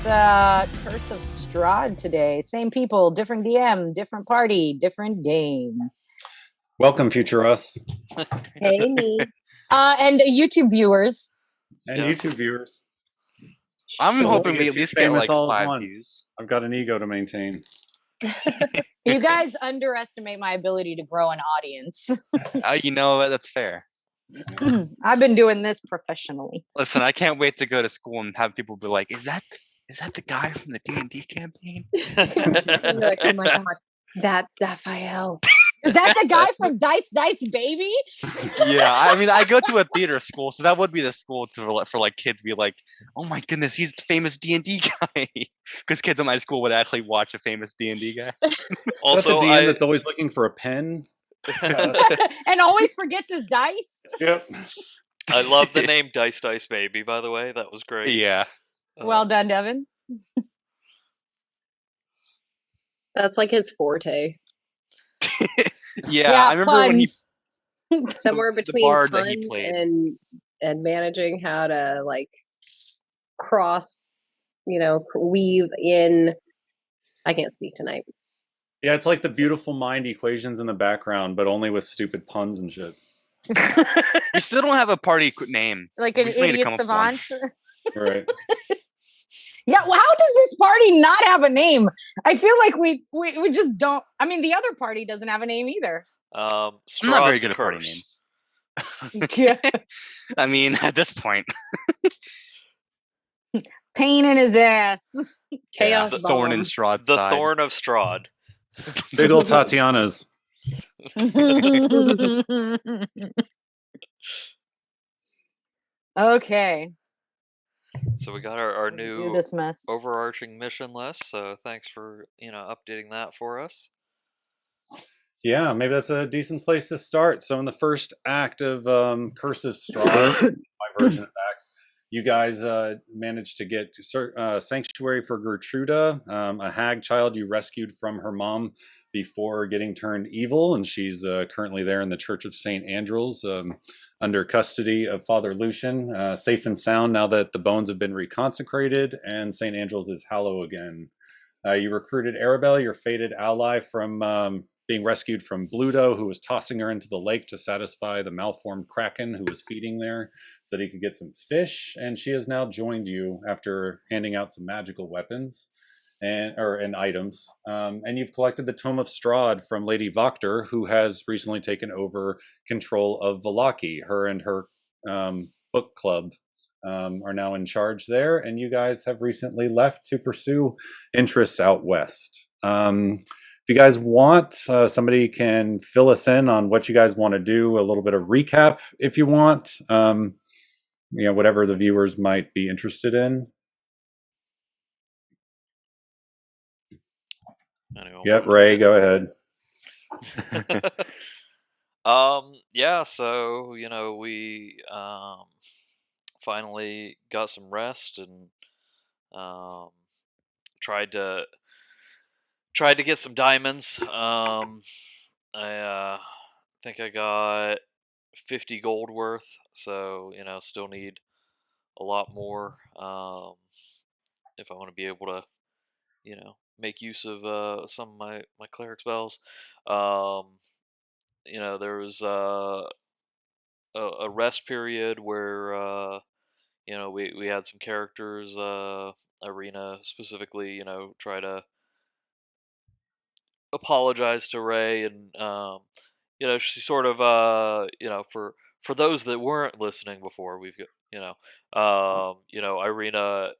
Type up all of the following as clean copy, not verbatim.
with Curse of Strahd today. Same people, different DM, different party, different game. Welcome, future us. Hey, me. And YouTube viewers. And YouTube viewers. I'm Don't hoping get we at too least get famous like all at 5 once. views. I've got an ego to maintain. You guys underestimate my ability to grow an audience. You know what? That's fair. I've been doing this professionally. Listen, I can't wait to go to school and have people be like, "Is that the guy from the D&D campaign?" You're like, oh my god, that's Zaphael. Is that the guy from Dice Baby? Yeah, I mean, I go to a theater school, so that would be the school for like kids to be like, "Oh my goodness, he's the famous D&D guy," because kids at my school would actually watch a famous D&D guy. Also, the DM that's always looking for a pen and always forgets his dice. Yep. I love the name Dice Baby, by the way. That was great. Yeah. Well done, Devin. That's like his forte. Yeah, I remember puns. when Somewhere the between bard that he puns played. and managing how to like cross, weave in. I can't speak tonight. Yeah, it's like the beautiful mind equations in the background, but only with stupid puns and shit. We still don't have a party name. Like We an just need to idiot come up with one. savant. Right. Yeah, well, how does this party not have a name? I feel like we just don't. I mean, the other party doesn't have a name either. I'm not very Strahd's good at party Curse. names. Yeah. I mean, at this point, Pain in his ass. Chaos the bomb. thorn in Strahd's The side. Thorn of Strahd. Big old Tatiana's. Okay. So we got our Let's new do this mess. overarching mission list. So thanks for updating that for us. Yeah, maybe that's a decent place to start. So in the first act of Curse of Strahd, my version of Acts, you guys managed to get sanctuary for Gertruda, a hag child you rescued from her mom before getting turned evil, and she's currently there in the Church of St. Andrew's under custody of Father Lucian, safe and sound now that the bones have been reconsecrated and St. Andrew's is hallow again. You recruited Arabelle, your fated ally, from being rescued from Bluto, who was tossing her into the lake to satisfy the malformed kraken who was feeding there so that he could get some fish. And she has now joined you after handing out some magical weapons and items. And you've collected the Tome of Strahd from Lady Voctor, who has recently taken over control of Vallaki. Her and her book club are now in charge there, and you guys have recently left to pursue interests out west. If you guys want, somebody can fill us in on what you guys want to do, a little bit of recap if you want, whatever the viewers might be interested in. Anyone Yep, wanna Ray, take go ahead. it? Yeah, so we finally got some rest and tried to get some diamonds. I think I got 50 gold worth, so still need a lot more if I want to be able to make use of some of my cleric spells. There was a rest period where we had some characters, IREENA specifically, try to apologize to Ray, and she sort of for those that weren't listening before, we've got IREENA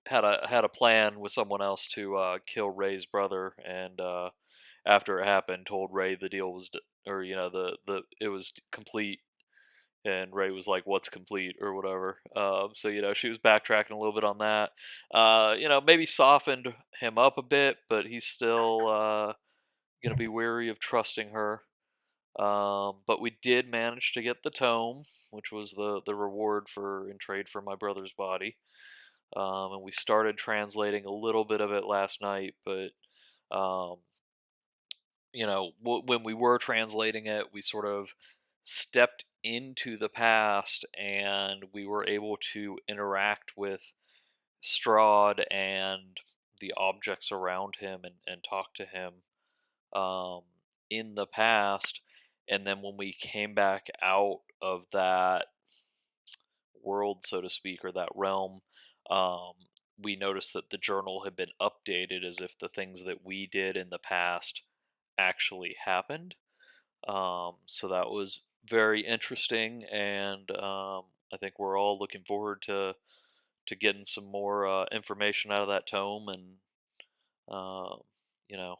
had a plan with someone else to kill Ray's brother, and after it happened told Ray the deal was it was complete, and Ray was like, "What's complete?" or whatever. So she was backtracking a little bit on that. Maybe softened him up a bit, but he's still gonna be wary of trusting her. But we did manage to get the tome, which was the reward in trade for my brother's body. And we started translating a little bit of it last night, but when we were translating it, we sort of stepped into the past, and we were able to interact with Strahd and the objects around him and talk to him in the past, and then when we came back out of that world, so to speak, or that realm, um, we noticed that the journal had been updated as if the things that we did in the past actually happened. So that was very interesting, and I think we're all looking forward to getting some more information out of that tome. And you know,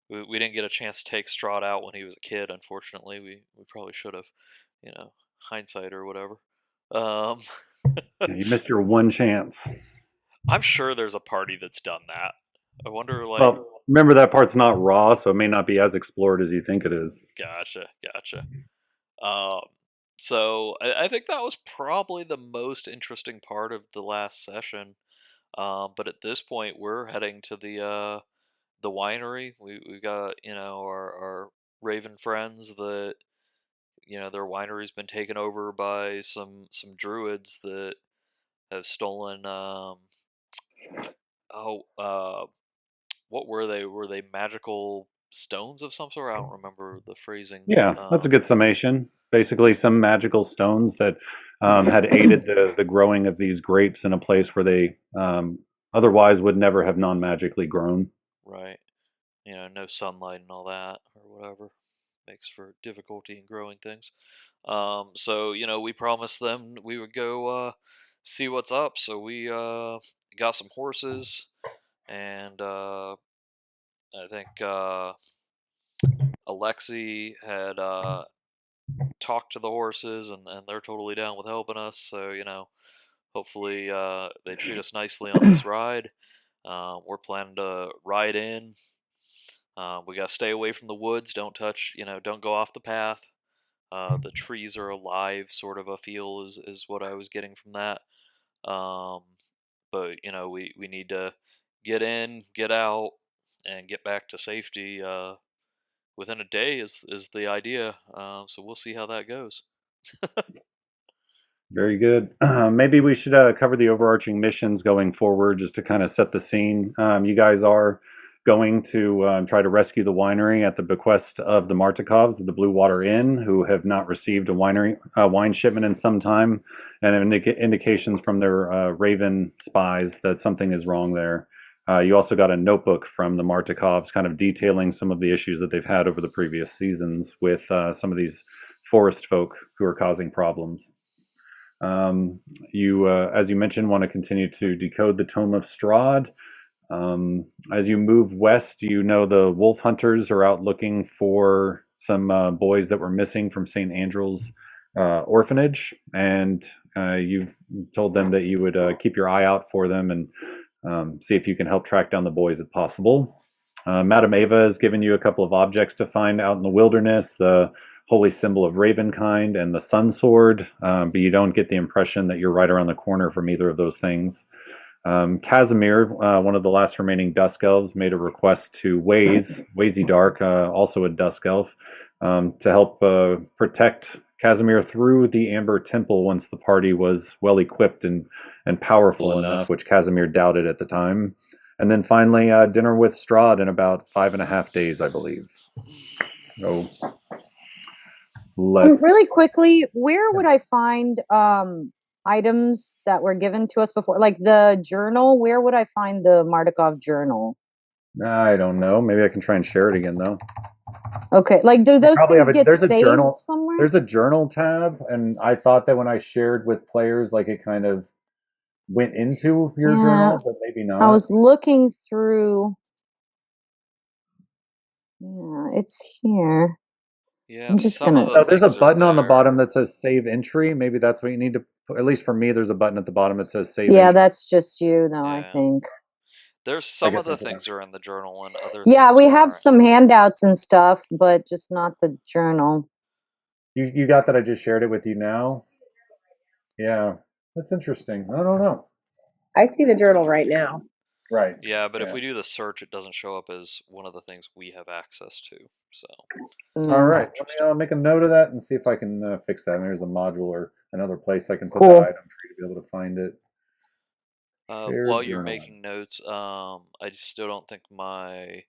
we didn't get a chance to take Strahd out when he was a kid. Unfortunately, we probably should have. Hindsight or whatever. Um, You missed your one chance. I'm sure there's a party that's done that. I wonder, like, Well, remember that part's not raw, so it may not be as explored as you think it is. gotcha. Um, so I think that was probably the most interesting part of the last session. But at this point, we're heading to the winery. We got our Raven friends that their winery's been taken over by some druids that have stolen what were they? Were they magical stones of some sort? I don't remember the phrasing. Yeah, that's a good summation. Basically, some magical stones that had aided the growing of these grapes in a place where they otherwise would never have non-magically grown. Right. No sunlight and all that or whatever makes for difficulty in growing things. So we promised them we would go see what's up. So we got some horses, and I think Alexi had talked to the horses, and they're totally down with helping us. So hopefully they treat us nicely on this ride. We're planning to ride in. We gotta stay away from the woods. Don't touch. Don't go off the path. The trees are alive, sort of a feel is what I was getting from that. Um, but we need to get in, get out, and get back to safety within a day is the idea. So we'll see how that goes. Very good. Maybe we should cover the overarching missions going forward, just to kind of set the scene. You guys are going to try to rescue the winery at the bequest of the Martikovs of the Blue Water Inn, who have not received a wine shipment in some time, and indications from their Raven spies that something is wrong there. You also got a notebook from the Martikovs kind of detailing some of the issues that they've had over the previous seasons with some of these forest folk who are causing problems. You, as you mentioned, want to continue to decode the Tome of Strahd. As you move west, the wolf hunters are out looking for some boys that were missing from St. Andrew's orphanage, and you've told them that you would keep your eye out for them and see if you can help track down the boys if possible. Madame Ava has given you a couple of objects to find out in the wilderness, the holy symbol of Ravenkind and the Sun Sword, but you don't get the impression that you're right around the corner from either of those things. Casimir, one of the last remaining Dusk Elves, made a request to WAES Dark, also a Dusk Elf, to help protect Casimir through the Amber Temple once the party was well equipped and powerful enough, which Casimir doubted at the time. And then finally, dinner with Strahd in about 5.5 days, I believe. So let's really quickly, where would I find items that were given to us before, like the journal? Where would I find the Martikov journal? I don't know. Maybe I can try and share it again, though. Okay, like do those things get there's saved a journal somewhere? There's a journal tab, and I thought that when I shared with players, like it kind of went into your journal, but maybe not. I was looking through. Yeah, it's here. Yeah, I'm just some of gonna. the There's a things are button on the there. bottom that says save entry. Maybe that's what you need to put. At least for me, there's a button at the bottom that says save Yeah, entry. that's just you, though. I Yeah. think. There's some of guess the that's what things are in the journal and other Yeah, things we have aren't. some handouts and stuff, but just not the journal. You got that? I just shared it with you now. Yeah, that's interesting. I don't know. I see the journal right now. Right. Yeah, but if we do the search, it doesn't show up as one of the things we have access to. So. All right. Let me make a note of that and see if I can fix that. Maybe there's a module or another place I can put Cool. that item for you to be able to find it. Shared While you're journal. making notes, I still don't think my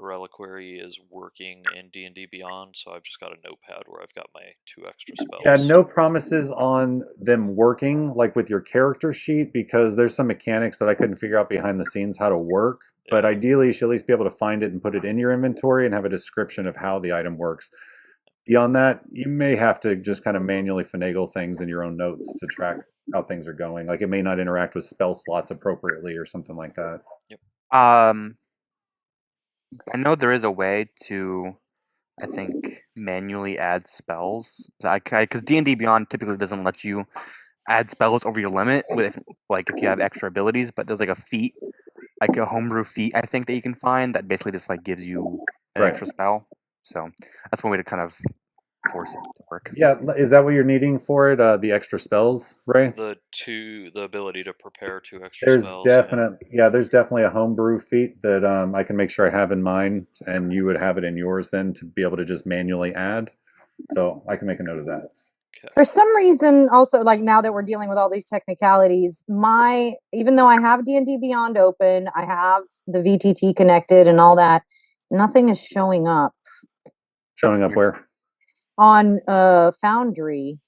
reliquary is working in D&D Beyond, so I've just got a notepad where I've got my 2 extra spells. Yeah, no promises on them working, like with your character sheet, because there's some mechanics that I couldn't figure out behind the scenes how to work. But ideally, you should at least be able to find it and put it in your inventory and have a description of how the item works. Beyond that, you may have to just kind of manually finagle things in your own notes to track how things are going. Like it may not interact with spell slots appropriately or something like that. I know there is a way to, I think, manually add spells. Because D&D Beyond typically doesn't let you add spells over your limit with, like, if you have extra abilities. But there's like a feat, like a homebrew feat, I think, that you can find that basically just like gives you an extra spell. So that's one way to kind of force it to work. Yeah, is that what you're needing for it? The extra spells, Ray? The ability to prepare 2 extra There's spells. there's definitely a homebrew feat that I can make sure I have in mine, and you would have it in yours then to be able to just manually add. So I can make a note of that. Okay. For some reason, also, like now that we're dealing with all these technicalities, even though I have D&D Beyond open, I have the VTT connected and all that, nothing is showing up. Showing up where? On Foundry.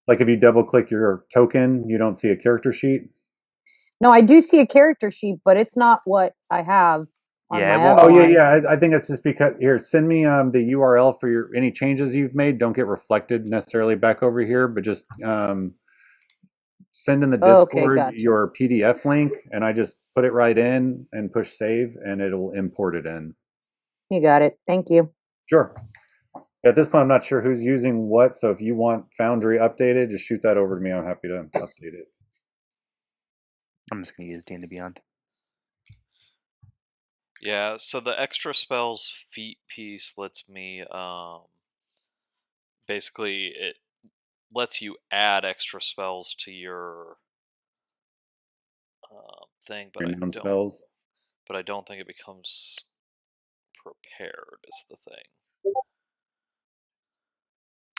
Like if you double click your token, you don't see a character sheet? No, I do see a character sheet, but it's not what I have on my other one. I think it's just because here, send me the URL for any changes you've made. Don't get reflected necessarily back over here, but just send in the Discord your PDF link, and I just put it right in and push save, and it'll import it in. You got it. Thank you. Sure. At this point, I'm not sure who's using what, so if you want Foundry updated, just shoot that over to me. I'm happy to update it. I'm just going to use D&D Beyond. Yeah, so the extra spells feat piece lets me, basically it lets you add extra spells to your thing, but I don't think it becomes prepared is the thing.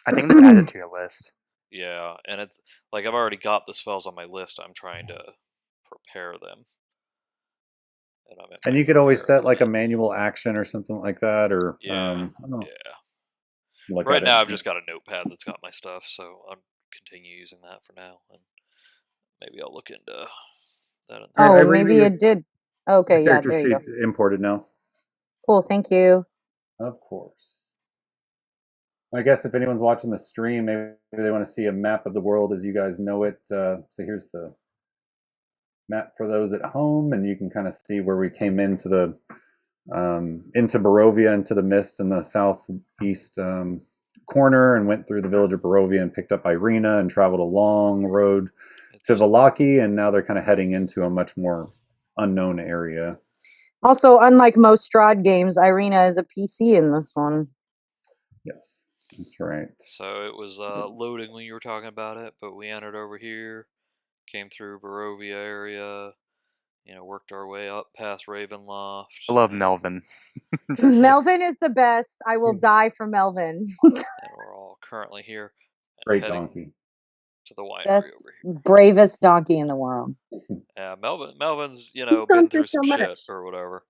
I think just add it to your list. Yeah, and it's like I've already got the spells on my list. I'm trying to prepare them. And you could always set like a manual action or something like that, or I don't know. Right now, I've just got a notepad that's got my stuff, so I'll continue using that for now, and maybe I'll look into that. Oh, maybe it did. Okay, yeah, there you go. Imported now. Cool, thank you. Of course. I guess if anyone's watching the stream, maybe they want to see a map of the world as you guys know it. So here's the map for those at home, and you can kind of see where we came into the into Barovia, into the mist in the southeast corner, and went through the village of Barovia and picked up IREENA and traveled a long road to Vallaki, and now they're kind of heading into a much more unknown area. Also, unlike most Strahd games, IREENA is a PC in this one. Yes, that's right. So it was loading when you were talking about it, but we entered over here, came through Barovia area, worked our way up past Ravenloft. I love Melvin. Melvin is the best. I will die for Melvin. And we're all currently here. Great donkey. To the winery over here. Bravest donkey in the world. Yeah, Melvin's, been through some shit or whatever.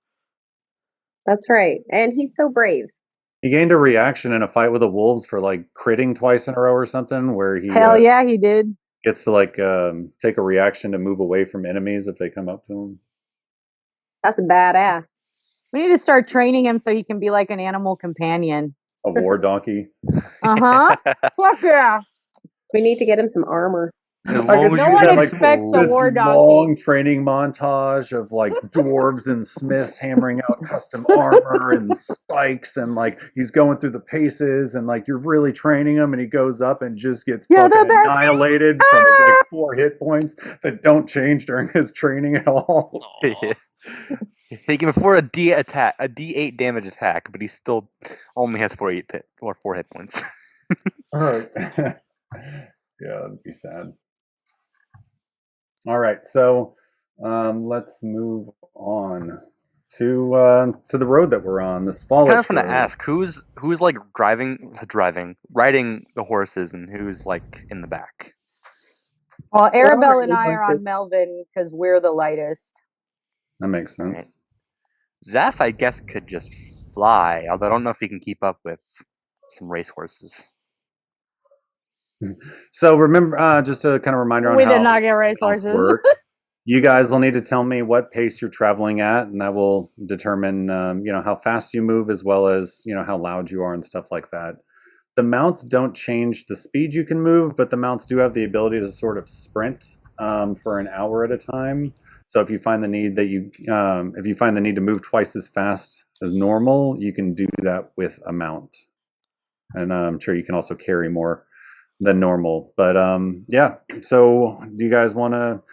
That's right. And he's so brave. He gained a reaction in a fight with the wolves for like critting twice in a row or something, where he Hell yeah, he did. Gets to like take a reaction to move away from enemies if they come up to him. That's badass. We need to start training him so he can be like an animal companion. A war donkey. Fuck yeah. We need to get him some armor. No one expects a war donkey. Long training montage of like dwarves and smiths hammering out custom armor and spikes, and like he's going through the paces, and like you're really training him, and he goes up and just gets fucking annihilated from like 4 hit points that don't change during his training at all. He can afford a D8 damage attack, but he still only has 4 hit points. All right. Yeah, that'd be sad. All right, so let's move on to the road that we're on. This fall. I just want to ask who's like riding the horses, and who's like in the back. Well, Or Arabelle and any I are on horses. Melvin because we're the lightest. That makes sense. ZAPH, I guess, could just fly, although I don't know if he can keep up with some racehorses. So remember, just a kind of reminder on We how did not get mounts racehorses. work. You guys will need to tell me what pace you're traveling at, and that will determine, how fast you move, as well as how loud you are and stuff like that. The mounts don't change the speed you can move, but the mounts do have the ability to sort of sprint for an hour at a time. So if you find the need to move twice as fast as normal, you can do that with a mount, and I'm sure you can also carry more than normal. But yeah, so do you guys want to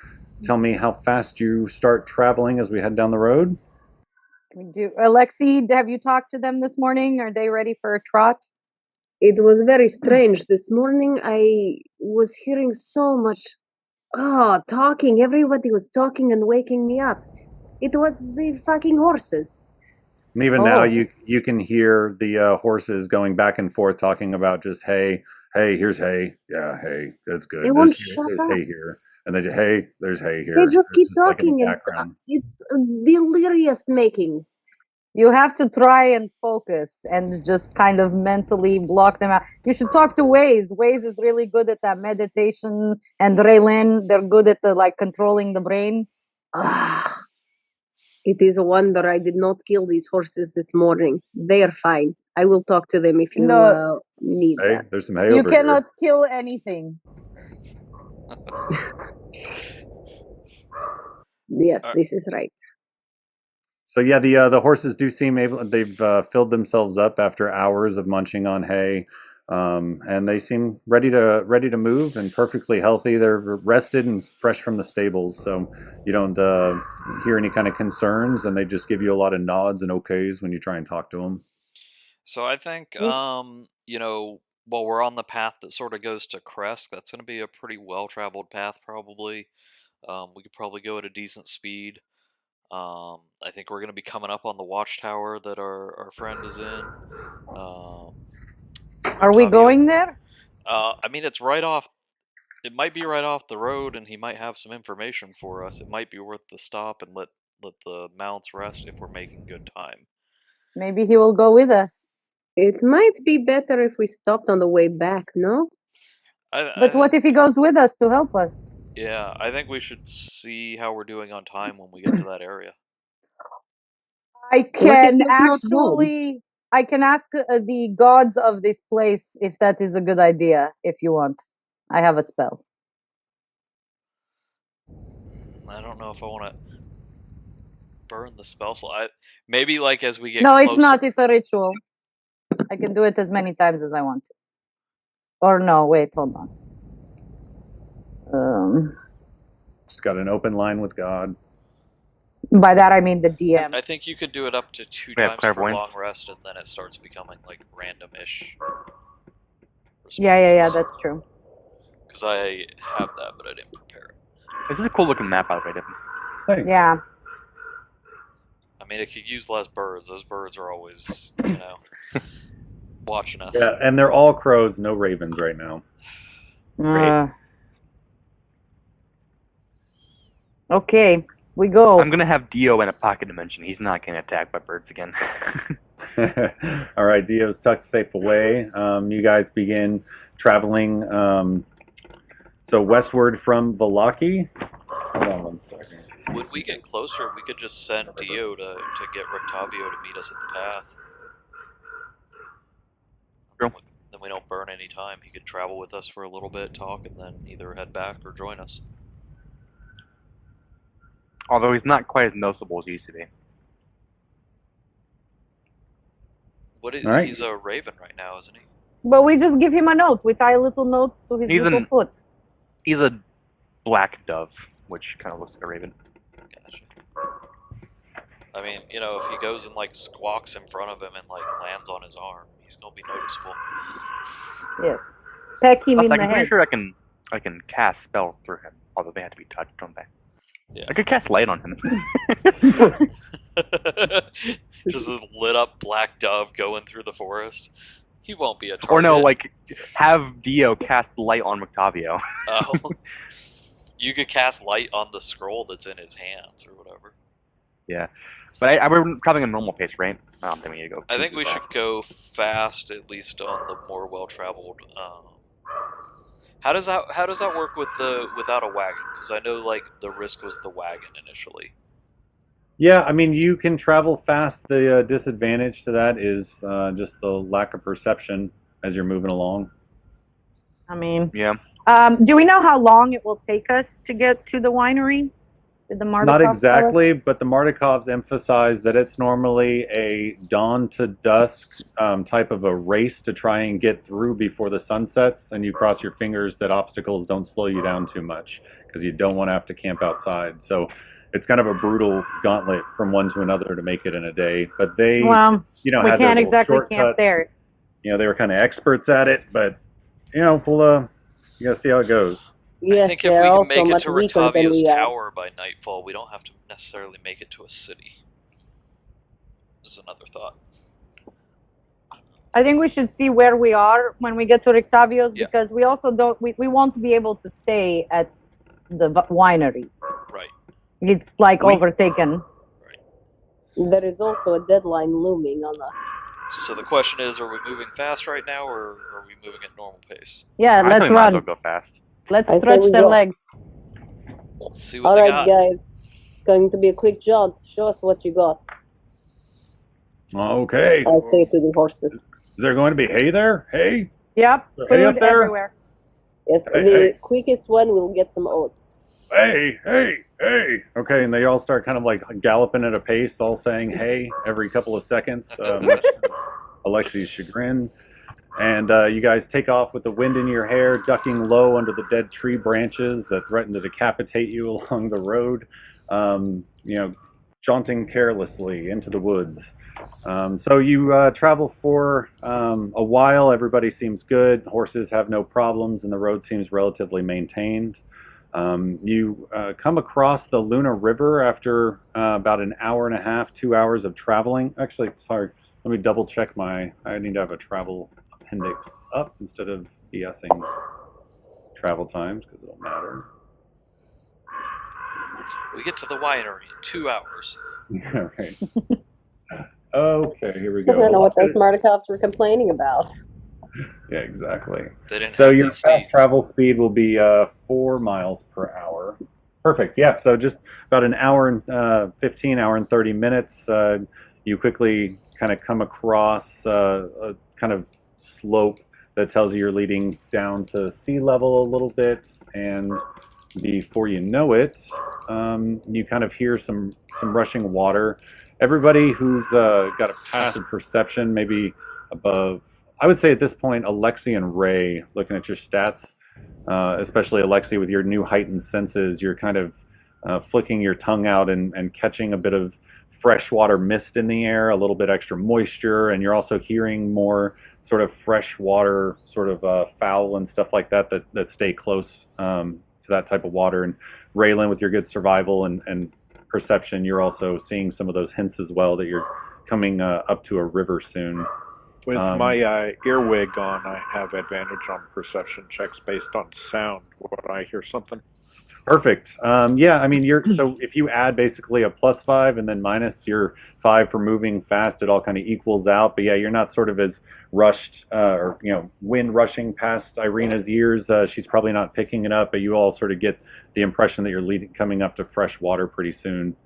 tell me how fast you start traveling as we head down the road? We do. Alexi, have you talked to them this morning? Are they ready for a trot? It was very strange. This morning I was hearing so much talking. Everybody was talking and waking me up. It was the fucking horses. And even now, Oh. you can hear the horses going back and forth, talking about just hey, here's hay, yeah, hay, that's good. They won't There's shut up. hay here, and they just hey, there's hay here. They just keep It's like in talking the and background. it's delirious making. You have to try and focus and just kind of mentally block them out. You should talk to WAES. WAES is really good at that meditation, and REYLYNN, they're good at the controlling the brain. It is a wonder I did not kill these horses this morning. They are fine. I will talk to them if you No. need Hey, that. there's some hay You over cannot kill anything. Yes, this is right. So yeah, the horses do seem able. They've filled themselves up after hours of munching on hay, and they seem ready to move and perfectly healthy. They're rested and fresh from the stables, so you don't hear any kind of concerns, and they just give you a lot of nods and okays when you try and talk to them. So I think, while we're on the path that sort of goes to Kresk, that's going to be a pretty well-traveled path, probably. We could probably go at a decent speed. I think we're going to be coming up on the watchtower that our friend is in. Are we Octavio- going there? I mean, it's right off. It might be right off the road, and he might have some information for us. It might be worth the stop and let the mounts rest if we're making good time. Maybe he will go with us. It might be better if we stopped on the way back, no? But what if he goes with us to help us? Yeah, I think we should see how we're doing on time when we get to that area. I can he's not I can ask the gods of this place if that is a good idea, if you want. I have a spell. I don't know if I want to burn the spell slot. Maybe as we get No, closer. it's not. It's a ritual. I can do it as many times as I want to. Or no, wait, hold on. Just got an open line with God. By that I mean the DM. I think you could do it up to 2 We have times for long clairvoyance. rest, and then it starts becoming random-ish. Yeah, that's true. Because I have that, but I didn't prepare it. This is a cool looking map, by the way, Devin. Thanks. Yeah. I mean, it could use less birds. Those birds are always, watching us. Yeah, and they're all crows, no ravens right now. Okay, we go. I'm gonna have Dio in a pocket dimension. He's not getting attacked by birds again. All right, Dio's tucked safe away. You guys begin traveling so westward from Valaki. Hold on 1 second. When we get closer, we could just send Theo to get Octavio to meet us at the path. True. Then we don't burn any time. He could travel with us for a little bit, talk, and then either head back or join us. Although he's not quite as noticeable as he used to be. What is, All right. He's a raven right now, isn't he? But we just give him a note. We tie a little note to his He's little foot. He's a black dove, which kind of looks like a raven. Gotcha. I mean, if he goes and squawks in front of him and lands on his arm, he's gonna be noticeable. Yes. Peck him Plus, in I'm the pretty head. sure I can cast spells through him, although they have to be touched, don't they? Yeah. I could cast light on him. Just a lit up black dove going through the forest. He won't be a target. Or no, have Dio cast light on Octavio. Oh. You could cast light on the scroll that's in his hands or whatever. Yeah, but we're traveling a normal pace, right? I don't think we need to go. I think too we fast. should go fast, at least on the more well-traveled. How does that work with without a wagon? Because I know like the risk was the wagon initially. Yeah, I mean, you can travel fast. The disadvantage to that is just the lack of perception as you're moving along. I mean, Yeah. do we know how long it will take us to get to the winery? Did the Martikovs Not tell us? exactly, but the Martikovs emphasize that it's normally a dawn to dusk type of a race to try and get through before the sun sets, and you cross your fingers that obstacles don't slow you down too much because you don't want to have to camp outside. So it's kind of a brutal gauntlet from one to another to make it in a day. But they, Well, you know, we had their can't little exactly camp shortcuts. there. You know, they were kind of experts at it, but you know, we'll you gotta see how it goes. I Yes, think if they're we can also make it much to weaker than Ratavia's we are. tower by nightfall, we don't have to necessarily make it to a city. Is another thought. I think we should see where we are when we get to Rictavio's Yeah. because we also don't we won't be able to stay at the winery. Right. It's like overtaken. There is also a deadline looming on us. So the question is, are we moving fast right now, or are we moving at normal pace? Yeah, I think let's we might as well run. go fast. Let's I say stretch we their go. legs. Let's see what All they right, got. guys. It's going to be a quick jaunt. Show us what you got. Okay. I say to the horses. Is there going to be hay there? Hay? Yep, Is there hay up food there? everywhere. Yes, Hey, the hey. quickest one will get some oats. Hey, hey, hey. Okay, and they all start kind of like galloping at a pace, all saying hey every couple of seconds, much to Alexi's chagrin. And you guys take off with the wind in your hair, ducking low under the dead tree branches that threaten to decapitate you along the road, you know, jaunting carelessly into the woods. So you travel for a while. Everybody seems good. Horses have no problems, and the road seems relatively maintained. You come across the Luna River after about an hour and a half, 2 hours of traveling. Actually, sorry, let me double check I need to have a travel appendix up instead of BSing travel times because it'll matter. We get to the winery in 2 hours. All right. Okay, here we I don't know go. what those Martikovs were complaining about. Yeah, exactly. They didn't So have your these fast steeds. travel speed will be 4 miles per hour. Perfect. Yeah. So just about an hour and 15, hour and 30 minutes. You quickly kind of come across a kind of slope that tells you you're leading down to sea level a little bit, and before you know it, you kind of hear some rushing water. Everybody who's got a passive perception, maybe above, I would say at this point, Alexi and Ray, looking at your stats, especially Alexi with your new heightened senses, you're kind of flicking your tongue out and catching a bit of freshwater mist in the air, a little bit extra moisture, and you're also hearing more sort of freshwater sort of fowl and stuff like that stay close to that type of water. And REYLYNN, with your good survival and perception, you're also seeing some of those hints as well that you're coming up to a river soon. With my earwig on, I have advantage on perception checks based on sound. Would I hear something? Perfect. Yeah, I mean, so if you add basically a +5 and then minus your 5 for moving fast, it all kind of equals out. But yeah, you're not sort of as rushed or, wind rushing past IREENA's ears. She's probably not picking it up, but you all sort of get the impression that you're coming up to fresh water pretty soon.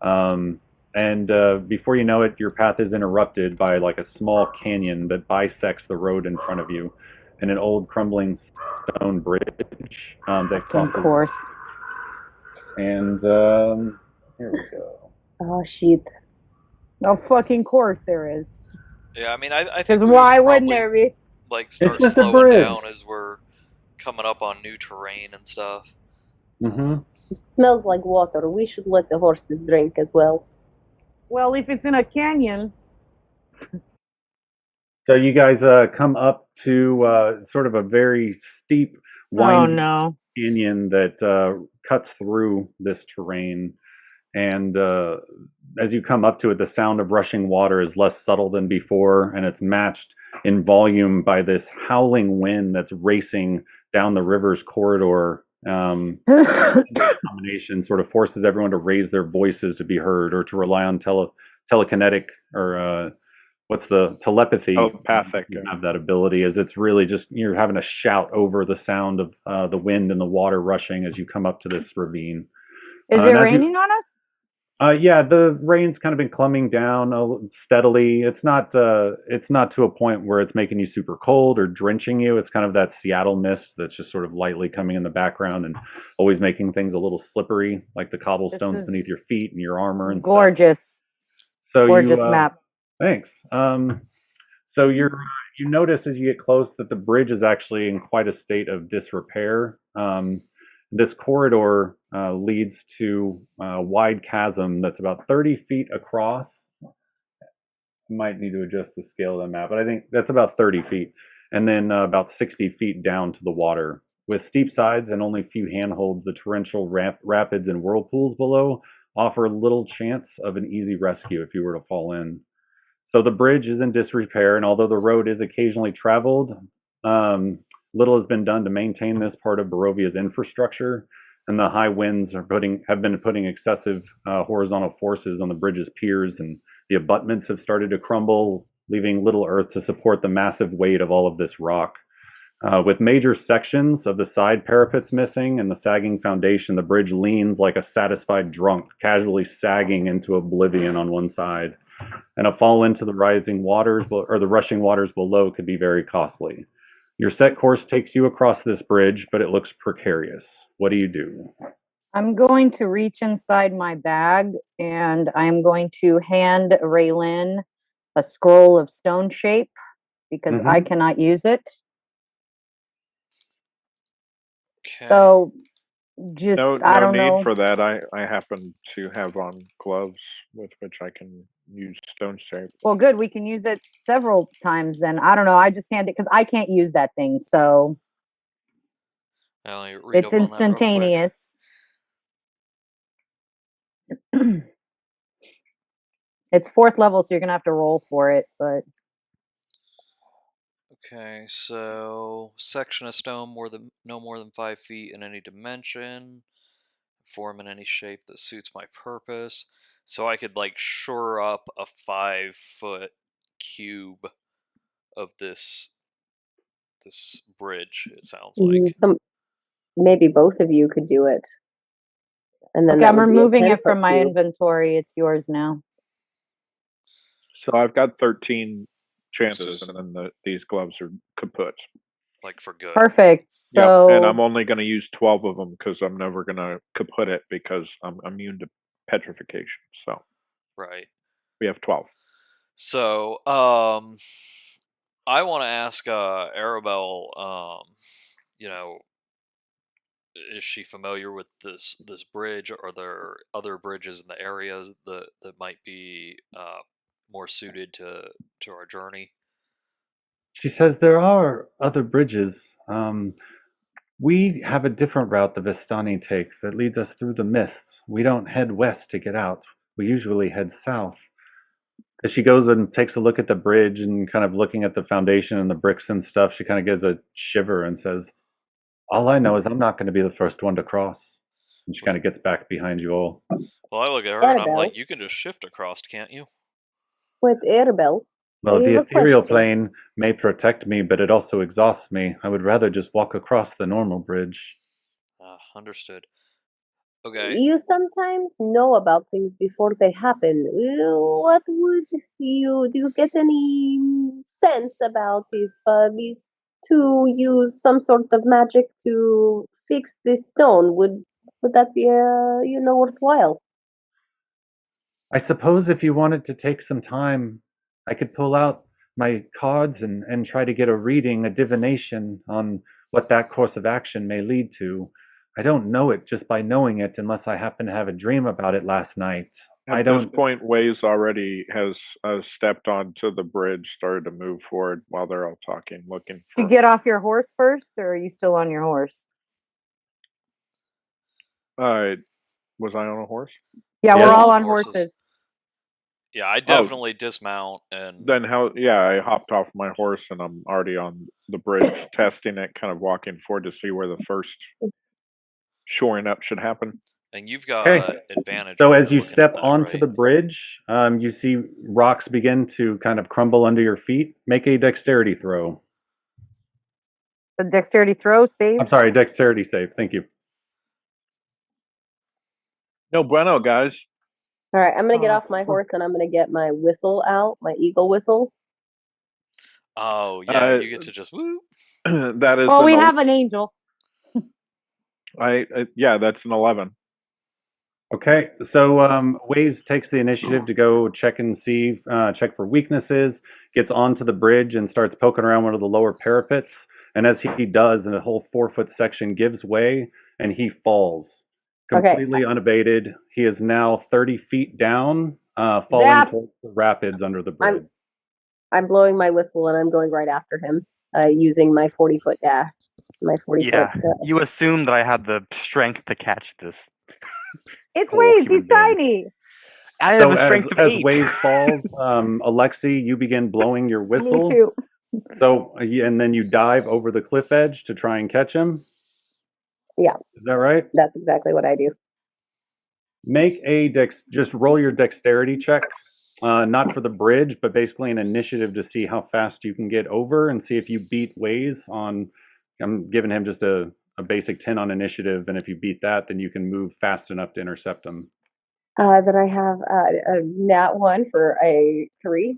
And before you know it, your path is interrupted by like a small canyon that bisects the road in front of you, and an old crumbling stone bridge that crosses. Of course. And here we go. Oh, shit. Of fucking course there is. Yeah, I mean, I think Because we why would wouldn't probably, there be? like start It's just a slowing bridge. down as we're coming up on new terrain and stuff. Mm-hmm. It smells like water. We should let the horses drink as well. Well, if it's in a canyon, So you guys come up to sort of a very steep, oh winding no. canyon that cuts through this terrain. And as you come up to it, the sound of rushing water is less subtle than before, and it's matched in volume by this howling wind that's racing down the river's corridor Combination sort of forces everyone to raise their voices to be heard, or to rely on telekinetic, or what's the telepathy? Telepathic. You have that ability, as it's really just you're having to shout over the sound of the wind and the water rushing as you come up to this ravine. Is it raining on us? Yeah, the rain's kind of been coming down steadily. It's not to a point where it's making you super cold or drenching you. It's kind of that Seattle mist that's just sort of lightly coming in the background and always making things a little slippery, like the cobblestones beneath your feet and your armor and gorgeous stuff. So gorgeous map. Thanks. So you notice as you get close that the bridge is actually in quite a state of disrepair. This corridor leads to a wide chasm that's about 30 feet across. Might need to adjust the scale of the map, but I think that's about 30 feet. And then about 60 feet down to the water. With steep sides and only a few handholds, the torrential rapids and whirlpools below offer little chance of an easy rescue if you were to fall in. So the bridge is in disrepair, and although the road is occasionally traveled, little has been done to maintain this part of Barovia's infrastructure, and the high winds have been putting excessive horizontal forces on the bridge's piers, and the abutments have started to crumble, leaving little earth to support the massive weight of all of this rock. With major sections of the side parapets missing and the sagging foundation, the bridge leans like a satisfied drunk, casually sagging into oblivion on one side. And a fall into the rising waters or the rushing waters below could be very costly. Your set course takes you across this bridge, but it looks precarious. What do you do? I'm going to reach inside my bag and I'm going to hand REYLYNN a scroll of stone shape because I cannot use it. Okay. So just, I don't need know. for that. I happen to have on gloves with which I can use stone shape. Well, good. We can use it several times then. I don't know. I just hand it because I can't use that thing. So it's instantaneous. It's 4th level, so you're going to have to roll for it, but. Okay, so section of stone no more than 5 feet in any dimension, form in any shape that suits my purpose. So I could like shore up a 5-foot cube of this bridge. It sounds like maybe both of you could do it, and then okay, I'm removing it from my inventory. It's yours now. So I've got 13 chances, and then these gloves are kaput. Like for good. Perfect. So and I'm only going to use 12 of them because I'm never going to kaput it because I'm immune to petrification. So right, we have 12. So I want to ask Arabelle, you know, is she familiar with this bridge? Or are there other bridges in the area that might be more suited to our journey? She says there are other bridges. We have a different route the Vistani take that leads us through the mists. We don't head west to get out. We usually head south. As she goes and takes a look at the bridge and kind of looking at the foundation and the bricks and stuff, she kind of gives a shiver and says, all I know is I'm not going to be the first one to cross. And she kind of gets back behind you all. Well, I look at her and I'm like, you can just shift across, can't you? With Arabelle. Well, the ethereal plane may protect me, but it also exhausts me. I would rather just walk across the normal bridge. Understood. Okay. You sometimes know about things before they happen. What would do you get any sense about if these two use some sort of magic to fix this stone? Would that be worthwhile? I suppose if you wanted to take some time, I could pull out my cards and try to get a reading, a divination on what that course of action may lead to. I don't know it just by knowing it unless I happen to have a dream about it last night. At this point, WAES already has stepped onto the bridge, started to move forward while they're all talking, looking for... Did you get off your horse first, or are you still on your horse? Was I on a horse? Yeah, we're all on horses. Yeah, I definitely dismount and... Then I hopped off my horse and I'm already on the bridge, testing it, kind of walking forward to see where the first shoring up should happen. And you've got Okay. advantage. So when as you're you looking step at that, onto right? the bridge, you see rocks begin to kind of crumble under your feet. Make a dexterity throw. The dexterity throw save. I'm sorry, dexterity save. Thank you. No bueno, guys. All right, I'm gonna get Oh, off my fuck. horse and I'm gonna get my whistle out, my eagle whistle. Oh yeah, you get to just woo. That is. Well, we have an angel. Yeah, that's an 11. Okay, so WAES takes the initiative to go check and see, check for weaknesses, gets onto the bridge and starts poking around one of the lower parapets. And as he does, and a whole 4-foot section gives way and he falls. Completely unabated. He is now 30 feet down, falling ZAPH. towards the rapids under the bridge. I'm blowing my whistle and I'm going right after him, using my 40-foot dash. My 40-foot. You assume that I had the strength to catch this. It's Cool Waze. human He's being. tiny. I So have a strength of as 8. WAES falls, ALEXI, you begin blowing your whistle. Me too. So, and then you dive over the cliff edge to try and catch him? Yeah. Is that right? That's exactly what I do. Make a just roll your dexterity check. Not for the bridge, but basically an initiative to see how fast you can get over and see if you beat WAES on. I'm giving him just a basic 10 on initiative, and if you beat that, then you can move fast enough to intercept him. Then I have a nat 1 for a 3.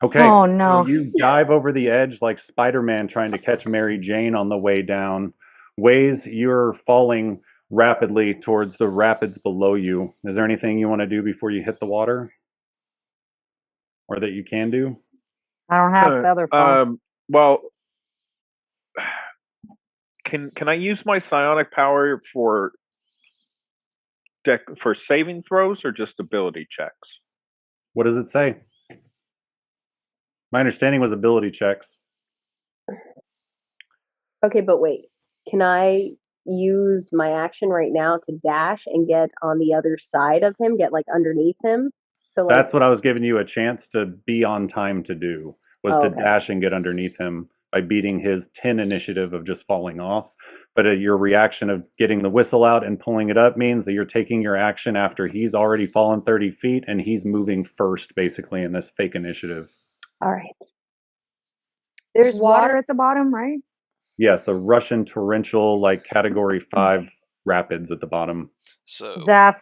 Okay. Oh, no. So you dive over the edge like Spider-Man trying to catch Mary Jane on the way down. WAES, you're falling rapidly towards the rapids below you. Is there anything you want to do before you hit the water? Or that you can do? I don't have feather fall. Well, can I use my psionic power for saving throws or just ability checks? What does it say? My understanding was ability checks. Okay, but wait. Can I use my action right now to dash and get on the other side of him, get like underneath him? So like, that's what I was giving you a chance to be on time to do, was to dash and get underneath him by beating his 10 initiative of just falling off. But your reaction of getting the whistle out and pulling it up means that you're taking your action after he's already fallen 30 feet and he's moving first, basically, in this fake initiative. All right. There's water at the bottom, right? Yes, a Russian torrential, like Category 5 rapids at the bottom. So ZAPH.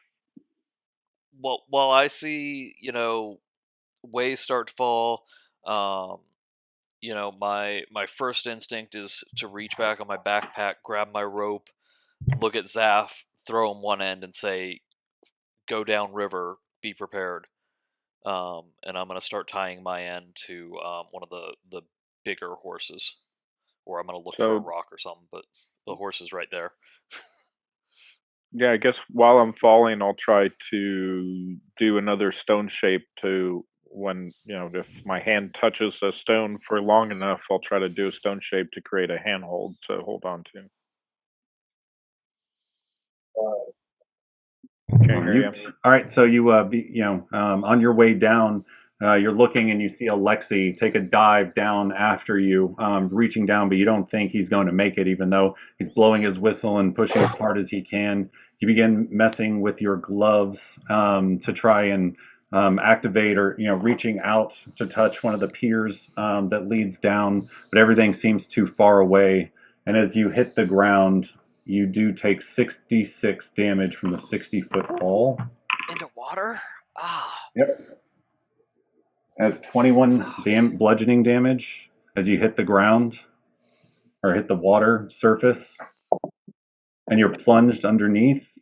Well, while I see, waves start to fall, my first instinct is to reach back on my backpack, grab my rope, look at ZAPH, throw him one end, and say, "Go down river, be prepared." And I'm gonna start tying my end to one of the bigger horses, or I'm gonna look for a rock or something. But the horse is right there. Yeah, I guess while I'm falling, I'll try to do another stone shape to when, if my hand touches a stone for long enough, I'll try to do a stone shape to create a handhold to hold on to. Can't hear you. All right, so you on your way down, you're looking and you see ALEXI take a dive down after you, reaching down, but you don't think he's going to make it, even though he's blowing his whistle and pushing as hard as he can. You begin messing with your gloves to try and activate or reaching out to touch one of the piers that leads down, but everything seems too far away. And as you hit the ground, you do take 66 damage from the 60-foot fall. Into water? Ah. Yep. As 21 bludgeoning damage as you hit the ground or hit the water surface, and you're plunged underneath.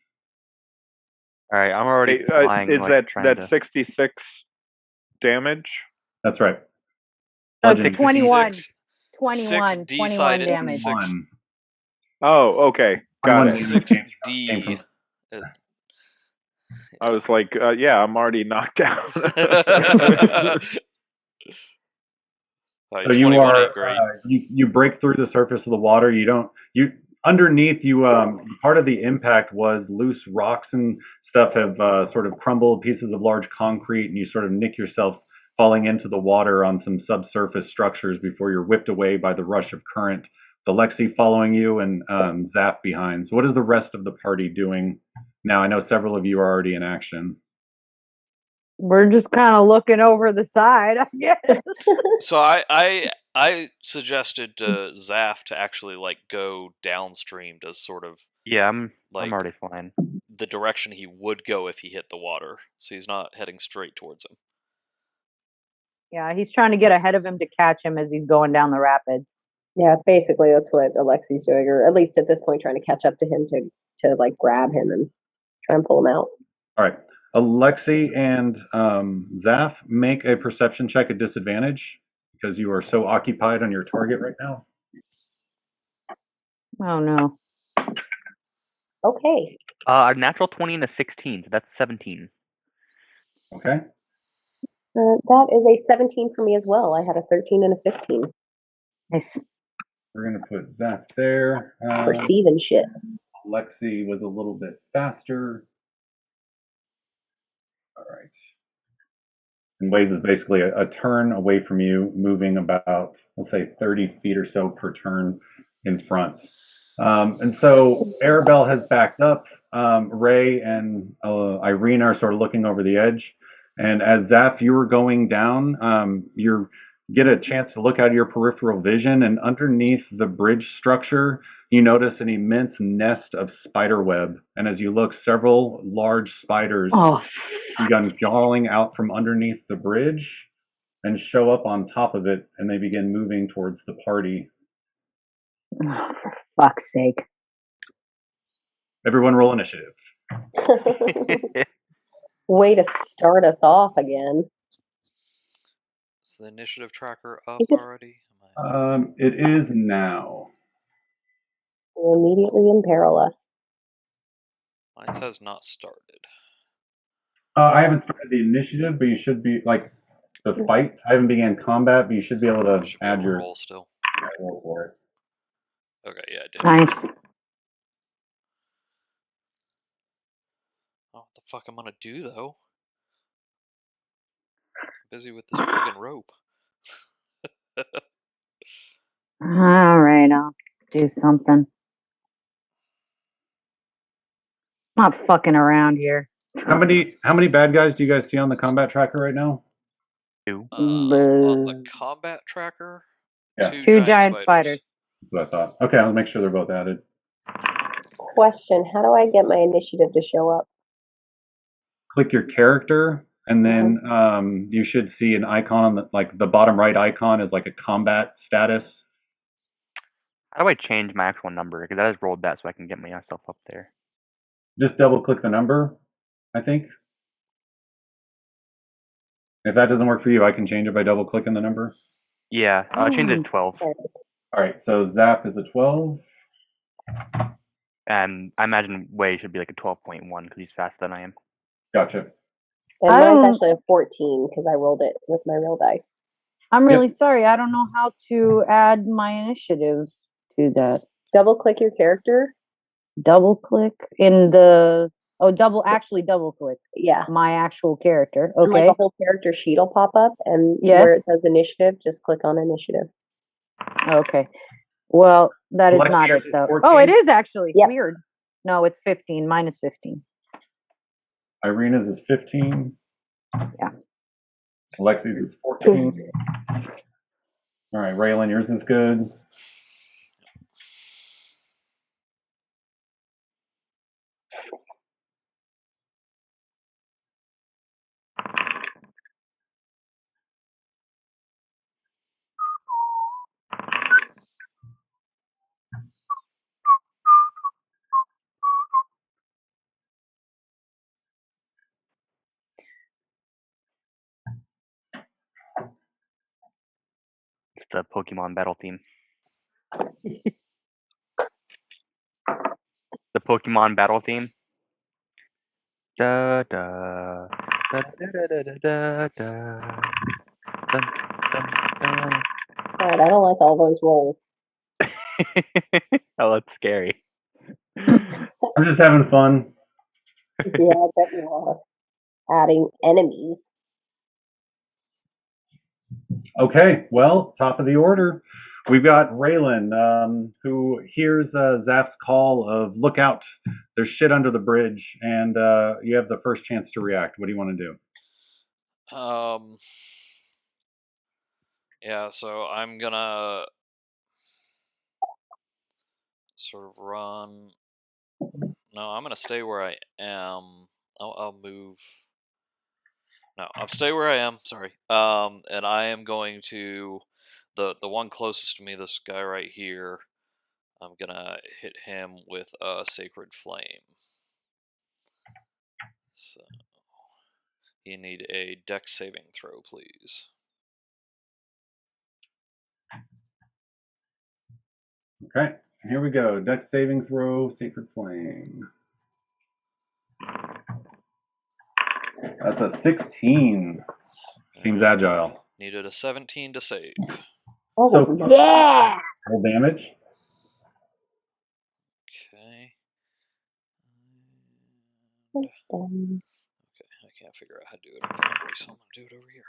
All right, I'm already flying. Is that 66 damage? That's right. It's 21. 21 damage. Oh, okay. Got it. 6D. I was like, yeah, I'm already knocked down. So you are you break through the surface of the water. Underneath you, part of the impact was loose rocks and stuff have sort of crumbled, pieces of large concrete, and you sort of nick yourself falling into the water on some subsurface structures before you're whipped away by the rush of current the Lexi following you, and ZAPH behind. So what is the rest of the party doing now? I know several of you are already in action. We're just kind of looking over the side, I guess. So I suggested to ZAPH to actually like go downstream to sort of Yeah, I'm like already flying. the direction he would go if he hit the water, so he's not heading straight towards him. Yeah, he's trying to get ahead of him to catch him as he's going down the rapids. Yeah, basically that's what Alexi's doing, or at least at this point trying to catch up to him to like grab him and try and pull him out. All right. Alexi and ZAPH, make a perception check at disadvantage because you are so occupied on your target right now. Oh no. Okay. A natural 20 and a 16, so that's 17. Okay. That is a 17 for me as well. I had a 13 and a 15. Nice. We're going to put ZAPH there. Perceiving shit. Alexi was a little bit faster. All right. And WAES is basically a turn away from you, moving about, let's say, 30 feet or so per turn in front. And so Arabelle has backed up. Ray and IREENA are sort of looking over the edge. And as ZAPH, you were going down, you get a chance to look out of your peripheral vision, and underneath the bridge structure, you notice an immense nest of spider web. And as you look, several large spiders begin crawling out from underneath the bridge and show up on top of it, and they begin moving towards the party. Oh, for fuck's sake. Everyone roll initiative. Way to start us off again. Is the initiative tracker up already? It is now. Will immediately imperil us. Mine says not started. I haven't started the initiative, but you should be, like, the fight. I haven't began combat, but you should be able to add your roll still. Roll for it. Okay, yeah, I did. Nice. Oh, what the fuck I'm gonna do though? I'm busy with this friggin' rope. All right, I'll do something. I'm not fucking around here. How many bad guys do you guys see on the combat tracker right now? 2. On the combat tracker? Yeah. Two giant spiders. That's what I thought. Okay, I'll make sure they're both added. Question, how do I get my initiative to show up? Click your character, and then you should see an icon on the bottom right icon is like a combat status. How do I change my actual number? Because I just rolled that so I can get myself up there. Just double click the number, I think. If that doesn't work for you, I can change it by double clicking the number. Yeah, I'll change it to 12. All right, so ZAPH is a 12. And I imagine Way should be like a 12.1 because he's faster than I am. Gotcha. And mine's actually a 14 because I rolled it with my real dice. I'm really sorry. I don't know how to add my initiative to that. Double click your character. Double click in the double click. Yeah. My actual character. And Okay. like a whole character sheet will pop up, and Yes. where it says initiative, just click on initiative. Okay. Well, that is Alexi, not it yours is though. 14? Oh, it is actually. Yep. Weird. No, it's 15. Minus 15. IREENA's is 15. Yeah. Alexi's is 14. All right, REYLYNN, yours is good. It's the Pokemon battle team. The Pokemon battle team. Da da da da da da da da. Dun, dun, dun. God, I don't like all those rolls. Oh, that's scary. I'm just having fun. Yeah, I bet you are. Adding enemies. Okay, well, top of the order. we've got REYLYNN, who hears ZAPH's call of "Look out! There's shit under the bridge," and you have the first chance to react. What do you want to do? Yeah, so I'm gonna sort of run. No, I'm gonna stay where I am. I'll move. No, I'll stay where I am. Sorry. And I am going to the one closest to me. This guy right here. I'm gonna hit him with a Sacred Flame. So you need a Dex saving throw, please. Okay, here we go. Dex saving throw, Sacred Flame. That's a 16. Seems agile. Needed a 17 to save. Oh, So close. yeah! Roll damage. Okay. Dun. Okay, I can't figure out how to do it in Foundry, so I'm gonna do it over here.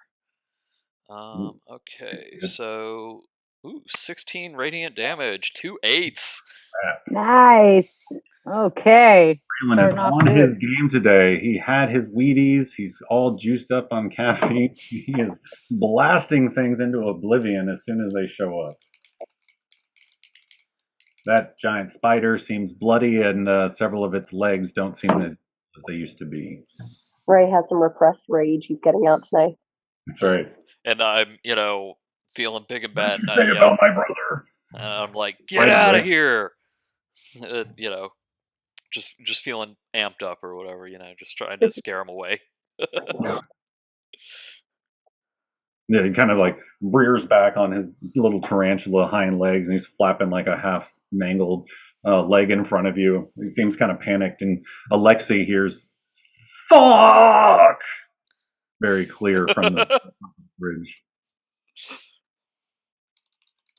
Okay, so 16 radiant damage, 2 8s. Nice. Okay. REYLYNN is Starting off on good. his game today. He had his Wheaties. He's all juiced up on caffeine. He is blasting things into oblivion as soon as they show up. That giant spider seems bloody, and several of its legs don't seem as they used to be. Ray has some repressed rage he's getting out tonight. That's right. And I'm, feeling big and bad. What did you say about my brother? And I'm like, get Right, out of right. here! Just feeling amped up or whatever, just trying to scare him away. Yeah, he kind of like rears back on his little tarantula hind legs, and he's flapping like a half mangled leg in front of you. He seems kind of panicked, and ALEXI hears "fuck" very clear from the bridge.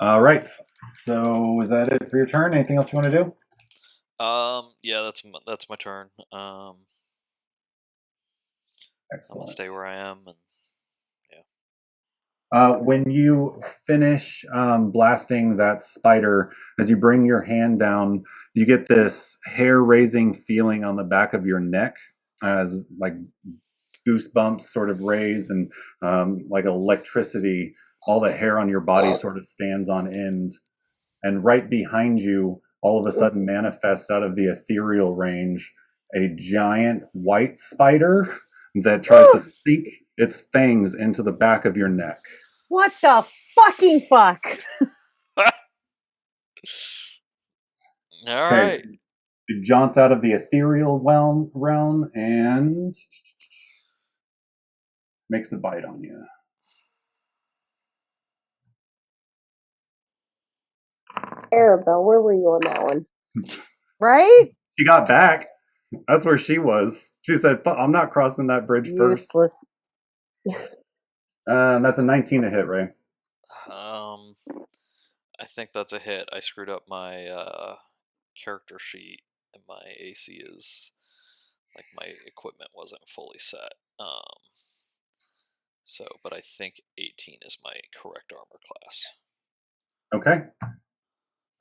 All right. So is that it for your turn? Anything else you want to do? Yeah, that's my turn. Excellent. I'll stay where I am, and when you finish blasting that spider, as you bring your hand down, you get this hair-raising feeling on the back of your neck, as like goosebumps sort of raise, and like electricity, all the hair on your body sort of stands on end. And right behind you, all of a sudden manifests out of the ethereal range a giant white spider that tries to sink its fangs into the back of your neck. What the fucking fuck? all right. So it jaunts out of the ethereal realm and makes a bite on you. Arabelle, where were you on that one? Right? She got back. That's where she was. She said, I'm not crossing that bridge first. Useless. That's a 19 to hit, Ray. I think that's a hit. I screwed up my character sheet, and my AC is like my equipment wasn't fully set. But I think 18 is my correct armor class. Okay.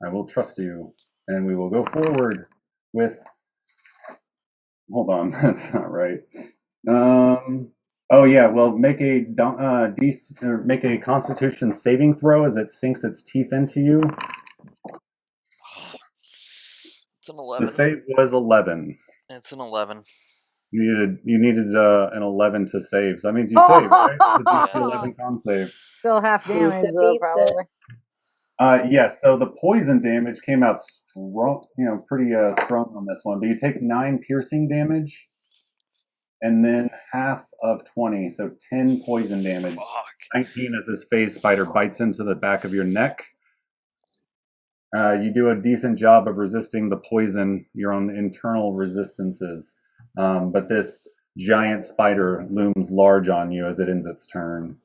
I will trust you. And we will go forward with... Hold on, that's not right. Oh yeah, well, make a make a Constitution saving throw as it sinks its teeth into you. It's an 11. The save was 11. It's an 11. You needed an 11 to save. So that means you saved, right? It's a DC 11 con save. Still half damage though, probably. Yes. So the poison damage came out strong, pretty strong on this one. But you take 9 piercing damage, and then half of 20, so 10 poison damage. Fuck. 19 as this phase spider bites into the back of your neck. You do a decent job of resisting the poison, your own internal resistances. But this giant spider looms large on you as it ends its turn.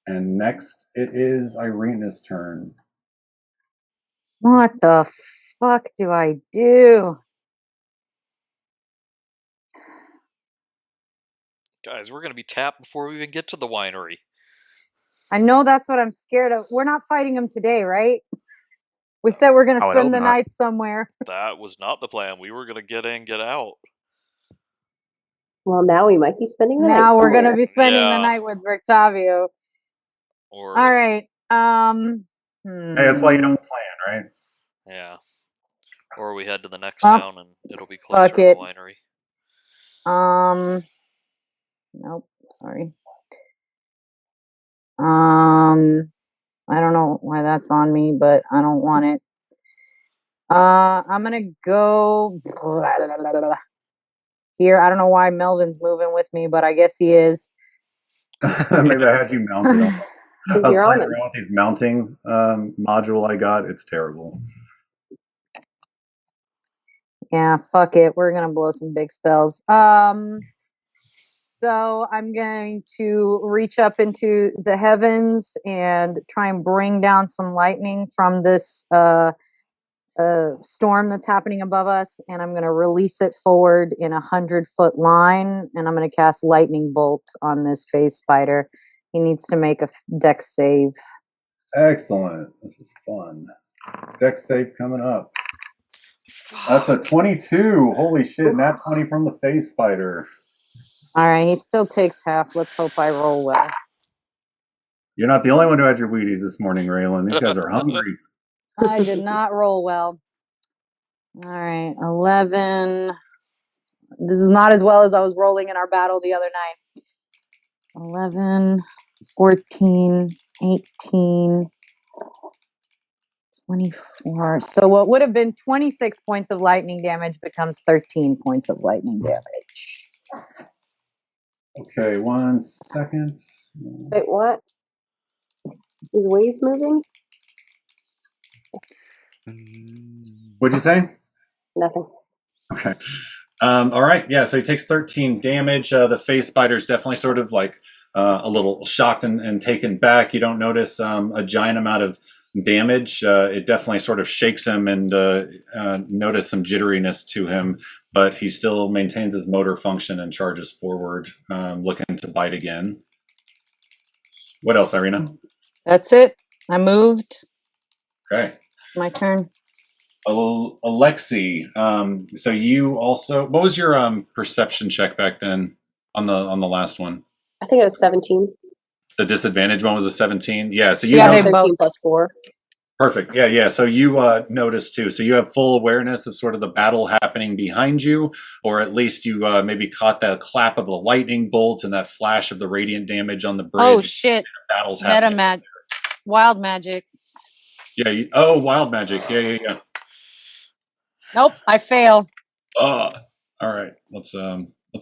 And next, it is IREENA's turn. What the fuck do I do? Guys, we're going to be tapped before we even get to the winery. I know that's what I'm scared of. We're not fighting him today, right? We said we're going to I would spend hope the not. night somewhere. That was not the plan. We were gonna get in, get out. Well, now we might be spending the night Now we're going to somewhere. be spending the Yeah. night with Rictavio. Or All right. Hey, that's why you don't plan, right? yeah. Or we head to the next Well, town and it'll be fuck closer to it. the winery. Nope, sorry. I don't know why that's on me, but I don't want it. I'm gonna go here. I don't know why Melvin's moving with me, but I guess he is. Maybe I had you mounted on. I was You're playing on it. around with these mounting module I got. It's terrible. Yeah, fuck it. We're gonna blow some big spells. So I'm going to reach up into the heavens and try and bring down some lightning from this storm that's happening above us, and I'm going to release it forward in 100-foot line, and I'm going to cast lightning bolt on this phase spider. He needs to make a dex save. Excellent. This is fun. Dex save coming up. That's a 22. Holy shit! Nat 20 from the face spider. All right, he still takes half. Let's hope I roll well. You're not the only one who had your Wheaties this morning, REYLYNN. These guys are hungry. I did not roll well. All right, 11. This is not as well as I was rolling in our battle the other night. 11, 14, 18, 24. So what would have been 26 points of lightning damage becomes 13 points of lightning damage. Okay, 1 second. Wait, what? Is WAES moving? What'd you say? Nothing. Okay. All right. Yeah. So he takes 13 damage. The face spider's definitely sort of like a little shocked and taken back. You don't notice a giant amount of damage. It definitely sort of shakes him and notice some jitteriness to him, but he still maintains his motor function and charges forward, looking to bite again. What else, IREENA? That's it. I moved. Okay. It's my turn. Alexi, so you also, what was your perception check back then on the last one? I think it was 17. The disadvantage one was a 17. Yeah, so you Yeah, know, they 13 both. plus 4. perfect. Yeah. So you noticed too. So you have full awareness of sort of the battle happening behind you, or at least you maybe caught that clap of the lightning bolt and that flash of the radiant damage on the bridge. Oh shit! Battle's Meta happening. mag, wild magic. Yeah. Wild magic. Yeah. Nope, I fail. All right. Let's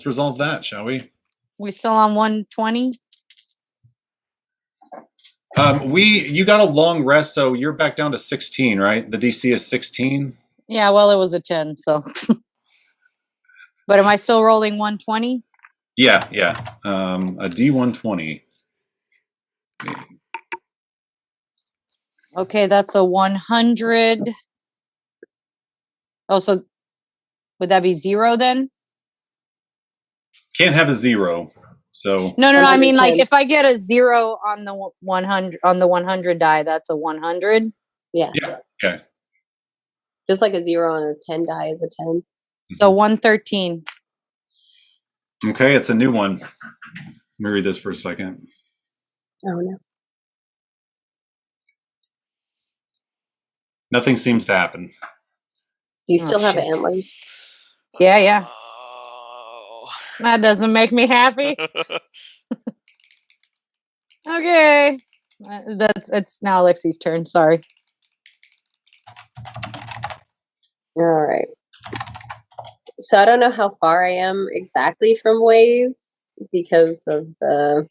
resolve that, shall we? We still on 120? You got a long rest, so you're back down to 16, right? The DC is 16. Yeah, well, it was a 10, so. But am I still rolling 120? Yeah. A D120. Okay, that's a 100. Oh, so would that be 0 then? Can't have a 0. So No. I mean, like 110. if I get a 0 on the 100 die, that's a 100. Yeah. Okay. Just like a 0 on a 10 die is a 10. So 113. Okay, it's a new one. Let me read this for a second. Oh, no. Nothing seems to happen. Do you Oh, still have shit. antlers? Yeah. Oh. That doesn't make me happy. Okay. It's now Alexi's turn. Sorry. All right. So I don't know how far I am exactly from WAES because of the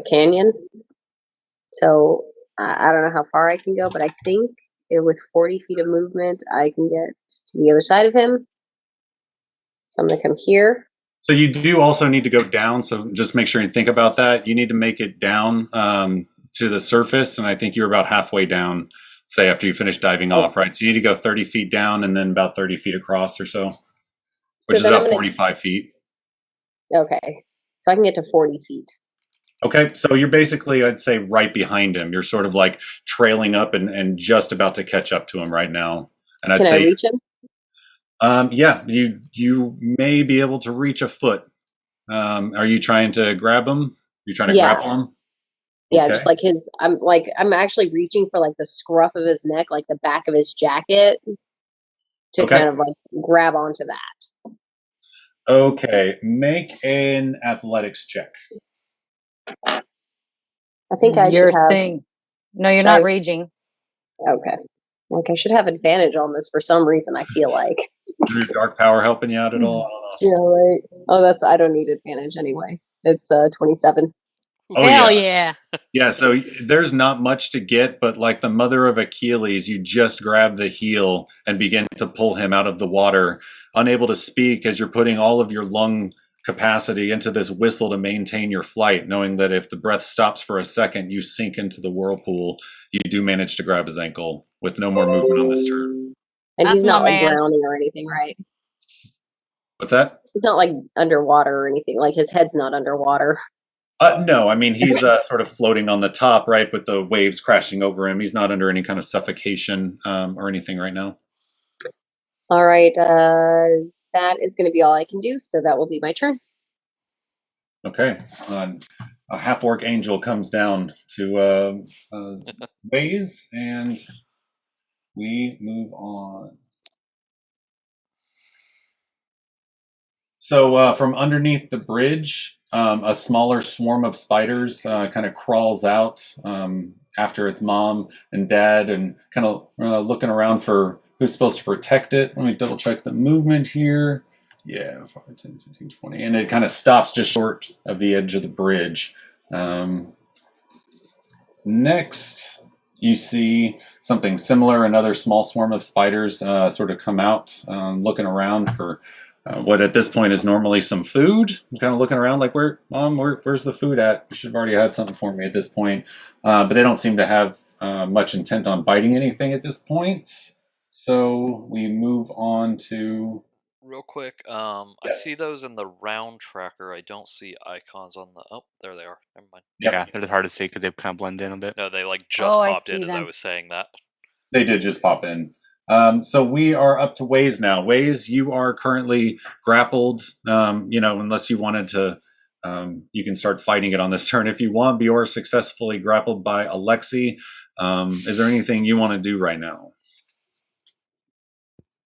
canyon. So I don't know how far I can go, but I think with 40 feet of movement, I can get to the other side of him. So I'm going to come here. So you do also need to go down. So just make sure you think about that. You need to make it down to the surface. And I think you're about halfway down, say, after you finish diving off, right? So you need to go 30 feet down and then about 30 feet across or so, which is then about 45 feet. Okay. So I can get to 40 feet. Okay, so you're basically, I'd say, right behind him. You're sort of like trailing up and just about to catch up to him right now. And I'd Can I say, reach him? yeah, you may be able to reach a foot. Are you trying to grab him? You trying to Yeah. grapple him? Yeah, Okay. just like his. I'm actually reaching for like the scruff of his neck, like the back of his jacket, to Okay. kind of like grab onto that. Okay, make an athletics check. I This think I is should your have. thing. No, you're Sorry. not raging. Okay. Like I should have advantage on this for some reason. I feel like. Is your dark power helping you out at all? I don't know. Yeah. Right. Oh, I don't need advantage anyway. It's 27. Oh, Hell yeah. yeah. Yeah, so there's not much to get, but like the mother of Achilles, you just grab the heel and begin to pull him out of the water, unable to speak as you're putting all of your lung capacity into this whistle to maintain your flight, knowing that if the breath stops for a second, you sink into the whirlpool. You do manage to grab his ankle with no more movement on this turn. And That's he's not my like man. drowning or anything, right? What's that? He's not like underwater or anything. Like his head's not underwater. No, I mean, he's sort of floating on the top, right, with the waves crashing over him. He's not under any kind of suffocation or anything right now. All right. That is going to be all I can do. So that will be my turn. Okay. A half-orc angel comes down to WAES, and we move on. So from underneath the bridge, a smaller swarm of spiders kind of crawls out after its mom and dad, and kind of looking around for who's supposed to protect it. Let me double check the movement here. Yeah, 5, 10, 15, 20. And it kind of stops just short of the edge of the bridge. Next, you see something similar. Another small swarm of spiders sort of come out, looking around for what at this point is normally some food. I'm kind of looking around like, where's the food at? You should have already had something for me at this point. But they don't seem to have much intent on biting anything at this point. So we move on to... Real quick, I see those in the round tracker. I don't see icons on the... Oh, there they are. Never mind. Yeah, they're just hard to see because they kind of blend in a bit. No, they like just I popped in see as I them. was saying that. They did just pop in. So we are up to WAES now. WAES, you are currently grappled. Unless you wanted to, you can start fighting it on this turn if you want. But you are successfully grappled by ALEXI. Is there anything you want to do right now?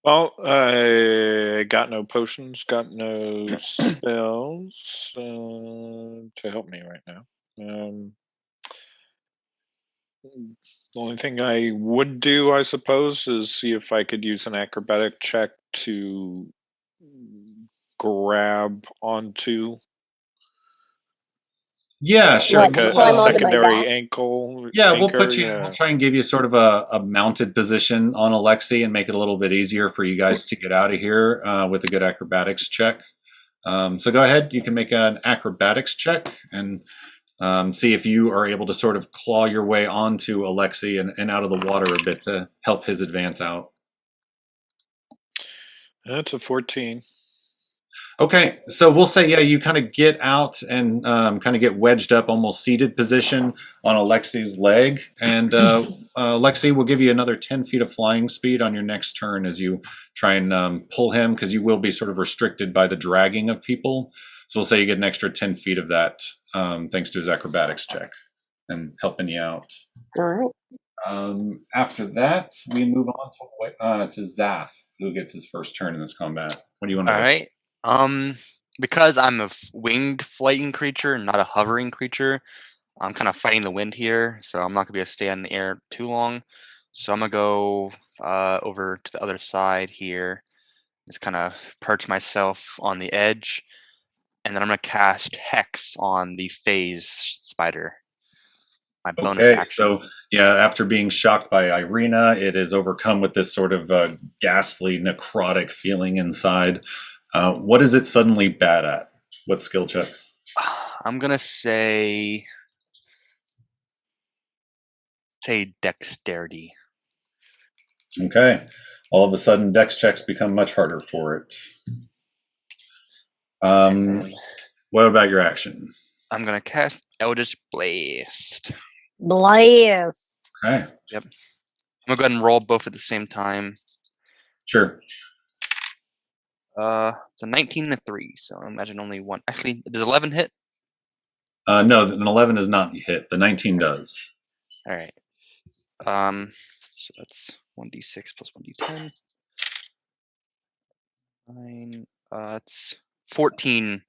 Well, I got no potions, got no spells to help me right now. The only thing I would do, I suppose, is see if I could use an acrobatic check to grab onto. Yeah, sure. Like, We'll, climb onto my secondary back? ankle. yeah, we'll anchor, put you. yeah. We'll try and give you sort of a mounted position on ALEXI and make it a little bit easier for you guys to get out of here with a good acrobatics check. So go ahead. You can make an acrobatics check and see if you are able to sort of claw your way onto ALEXI and out of the water a bit to help his advance out. That's a 14. Okay, so we'll say, yeah, you kind of get out and kind of get wedged up, almost seated position on ALEXI's leg. And ALEXI will give you another 10 feet of flying speed on your next turn as you try and pull him, because you will be sort of restricted by the dragging of people. So we'll say you get an extra 10 feet of that thanks to his acrobatics check and helping you out. All right. After that, we move on to ZAPH, who gets his first turn in this combat. What do you want to do? All right. Because I'm a winged flying creature, not a hovering creature, I'm kind of fighting the wind here, so I'm not gonna be able to stay in the air too long. So I'm gonna go over to the other side here, just kind of perch myself on the edge, and then I'm gonna cast Hex on the phase spider. My bonus Okay, action. so yeah, after being shocked by IREENA, it is overcome with this sort of ghastly, necrotic feeling inside. What is it suddenly bad at? What skill checks? I'm gonna say dexterity. Okay, all of a sudden, dex checks become much harder for it. What about your action? I'm gonna cast Eldritch Blast. Blast. Okay. Yep. I'm gonna go ahead and roll both at the same time. Sure. It's a 19 and a 3, so I imagine only one. Actually, does 11 hit? No, an 11 does not hit. The 19 does. All right. So that's 1d6 plus 1d10. 9. It's 14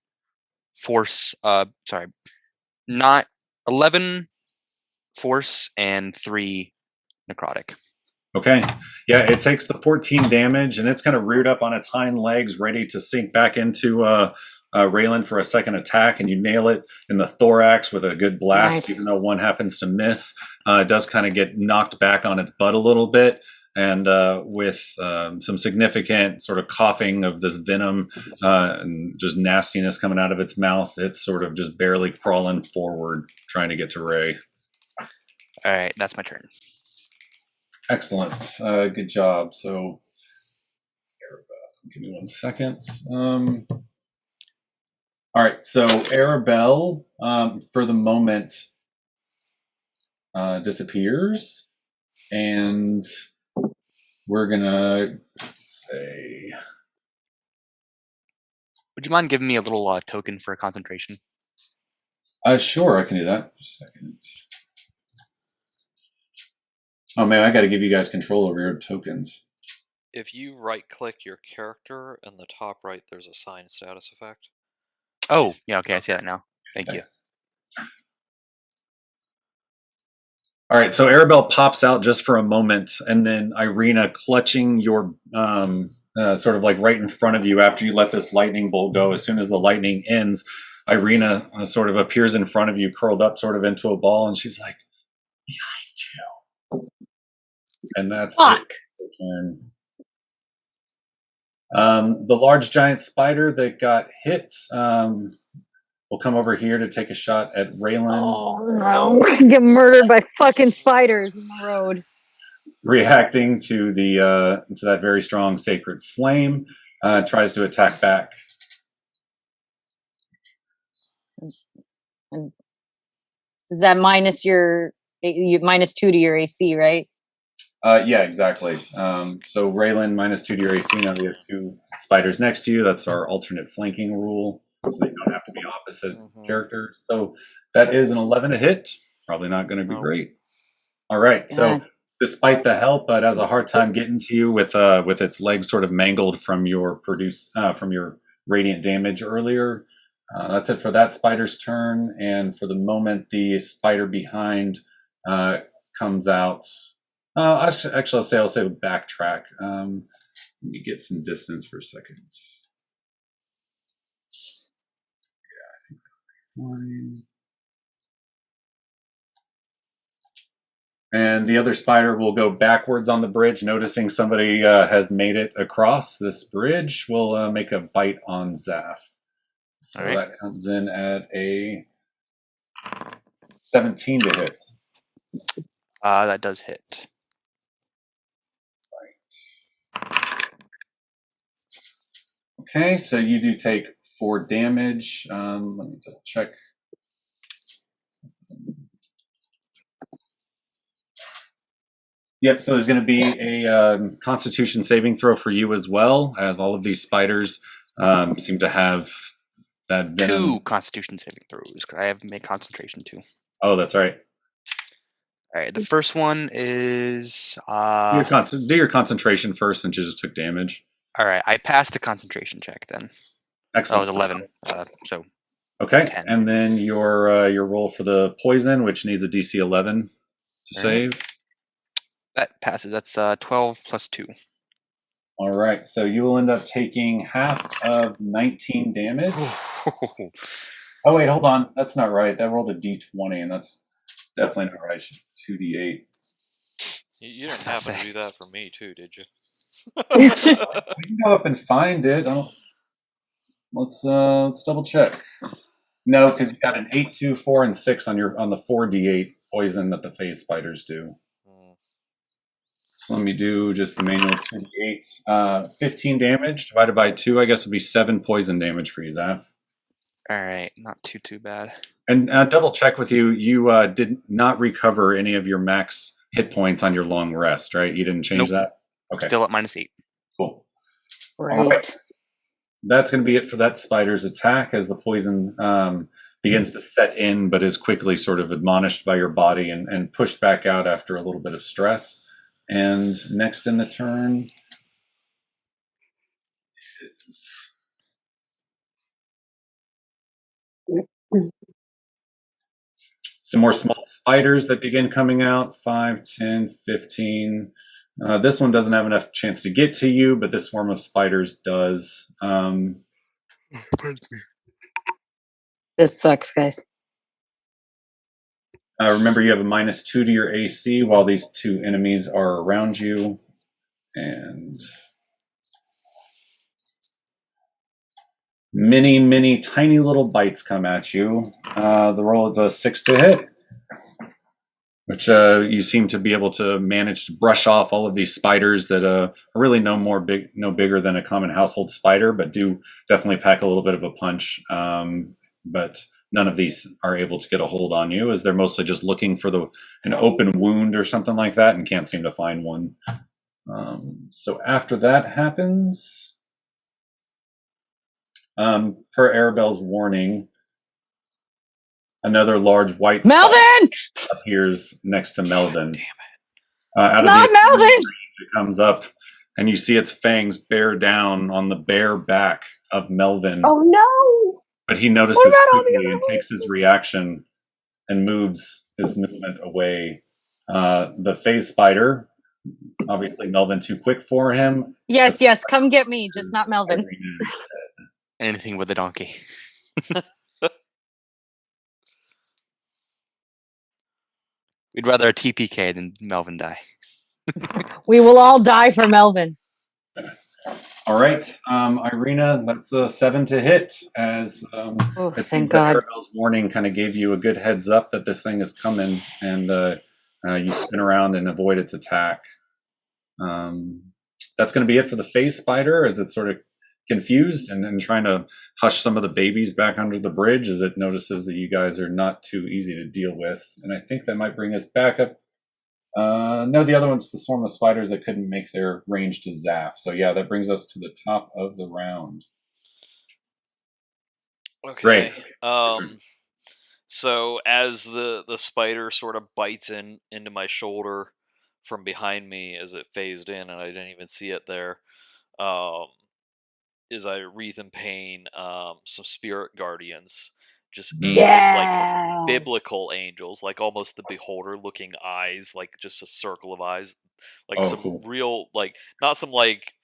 force. Sorry, not 11 force and 3 necrotic. Okay. Yeah, it takes the 14 damage, and it's going to root up on its hind legs, ready to sink back into REYLYNN for a second attack, and you nail it in the thorax with a good blast, Nice. even though one happens to miss. It does kind of get knocked back on its butt a little bit, and with some significant sort of coughing of this venom and just nastiness coming out of its mouth, it's sort of just barely crawling forward, trying to get to Ray. All right, that's my turn. Excellent. Good job. So, give me 1 second. All right. So, Arabelle, for the moment, disappears. And we're going to say... Would you mind giving me a little token for a concentration? Sure, I can do that. Just a second. Oh man, I got to give you guys control over your tokens. If you right-click your character in the top right, there's a sign status effect. Oh, yeah, okay, I see that now. Thank you. All right, so Arabelle pops out just for a moment, and then IREENA, clutching your sort of like right in front of you after you let this lightning bolt go. As soon as the lightning ends, IREENA sort of appears in front of you, curled up sort of into a ball, and she's like, behind you. And that's Fuck. turn. The large giant spider that got hit will come over here to take a shot at REYLYNN. Oh no! We're gonna get murdered by fucking spiders in the road. Reacting to the to that very strong sacred flame, tries to attack back. Is that minus your minus 2 to your AC, right? Yeah, exactly. So REYLYNN -2 to your AC. Now we have 2 spiders next to you. That's our alternate flanking rule, so they don't have to be opposite characters. So that is an 11 to hit. Probably not going to be great. All right. So despite the help, it has a hard time getting to you with its legs sort of mangled from your radiant damage earlier. That's it for that spider's turn. And for the moment, the spider behind comes out. Actually, I'll say backtrack. Let me get some distance for a second. Yeah, I think that'll be fine. And the other spider will go backwards on the bridge, noticing somebody has made it across this bridge. Will make a bite on ZAPH. So that comes in at a 17 to hit. That does hit. Okay, so you do take 4 damage. Let me double check. Yep, so there's going to be a Constitution saving throw for you as well, as all of these spiders seem to have that venom. 2 Constitution saving throws. I have made concentration too. Oh, that's right. All right, the first one is... do your concentration first, since you just took damage. All right, I passed the concentration check then. Excellent. That was 11. So okay, 10. and then your roll for the poison, which needs a DC 11 to save. That passes. That's 12 plus 2. All right, so you will end up taking half of 19 damage. Oh wait, hold on. That's not right. That rolled a D20, and that's definitely not right. 2D8. You didn't happen to do that for me too, did you? We can go up and find it. Let's double check. No, because you got an 8, 2, 4, and 6 on the 4D8 poison that the phase spiders do. So let me do just the manual 2D8. 15 damage divided by 2, I guess would be 7 poison damage for you, ZAPH. All right, not too bad. And double check with you. You did not recover any of your max hit points on your long rest, right? You didn't change Nope. that? Okay. Still at -8. Cool. Right. All right. That's going to be it for that spider's attack as the poison begins to set in, but is quickly sort of admonished by your body and pushed back out after a little bit of stress. And next in the turn is some more small spiders that begin coming out, 5, 10, 15. This one doesn't have enough chance to get to you, but this swarm of spiders does. This sucks, guys. Remember, you have a -2 to your AC while these two enemies are around you. And many tiny little bites come at you. The roll is a 6 to hit, which you seem to be able to manage to brush off all of these spiders that are really no bigger than a common household spider, but do definitely pack a little bit of a punch. But none of these are able to get a hold on you, as they're mostly just looking for an open wound or something like that and can't seem to find one. So after that happens, per Arabelle's warning, another large white Melvin appears next to Melvin. Damn it! Out Not of the Melvin! It comes up, and you see its fangs bear down on the bare back of Melvin. Oh no! But he notices quickly and takes his reaction and moves his movement away. The phase spider, obviously Melvin too quick for him. Yes, come get me, just not Melvin. IREENA. Anything with a donkey. We'd rather a TPK than Melvin die. We will all die for Melvin. All right, IREENA, that's a 7 to hit. As it seems that Arabelle's warning kind of gave you a good heads up that this thing is coming, and you spin around and avoid its attack. That's going to be it for the phase spider, as it's sort of confused and trying to hush some of the babies back under the bridge, as it notices that you guys are not too easy to deal with. And I think that might bring us back up. No, the other one's the swarm of spiders that couldn't make their range to ZAPH. So yeah, that brings us to the top of the round. Okay. Great. So as the spider sort of bites into my shoulder from behind me as it phased in, and I didn't even see it there, is I wreathe in pain some spirit guardians. Just angels, like biblical angels, like almost the beholder looking eyes, like just a circle of eyes, like some real, like not some like,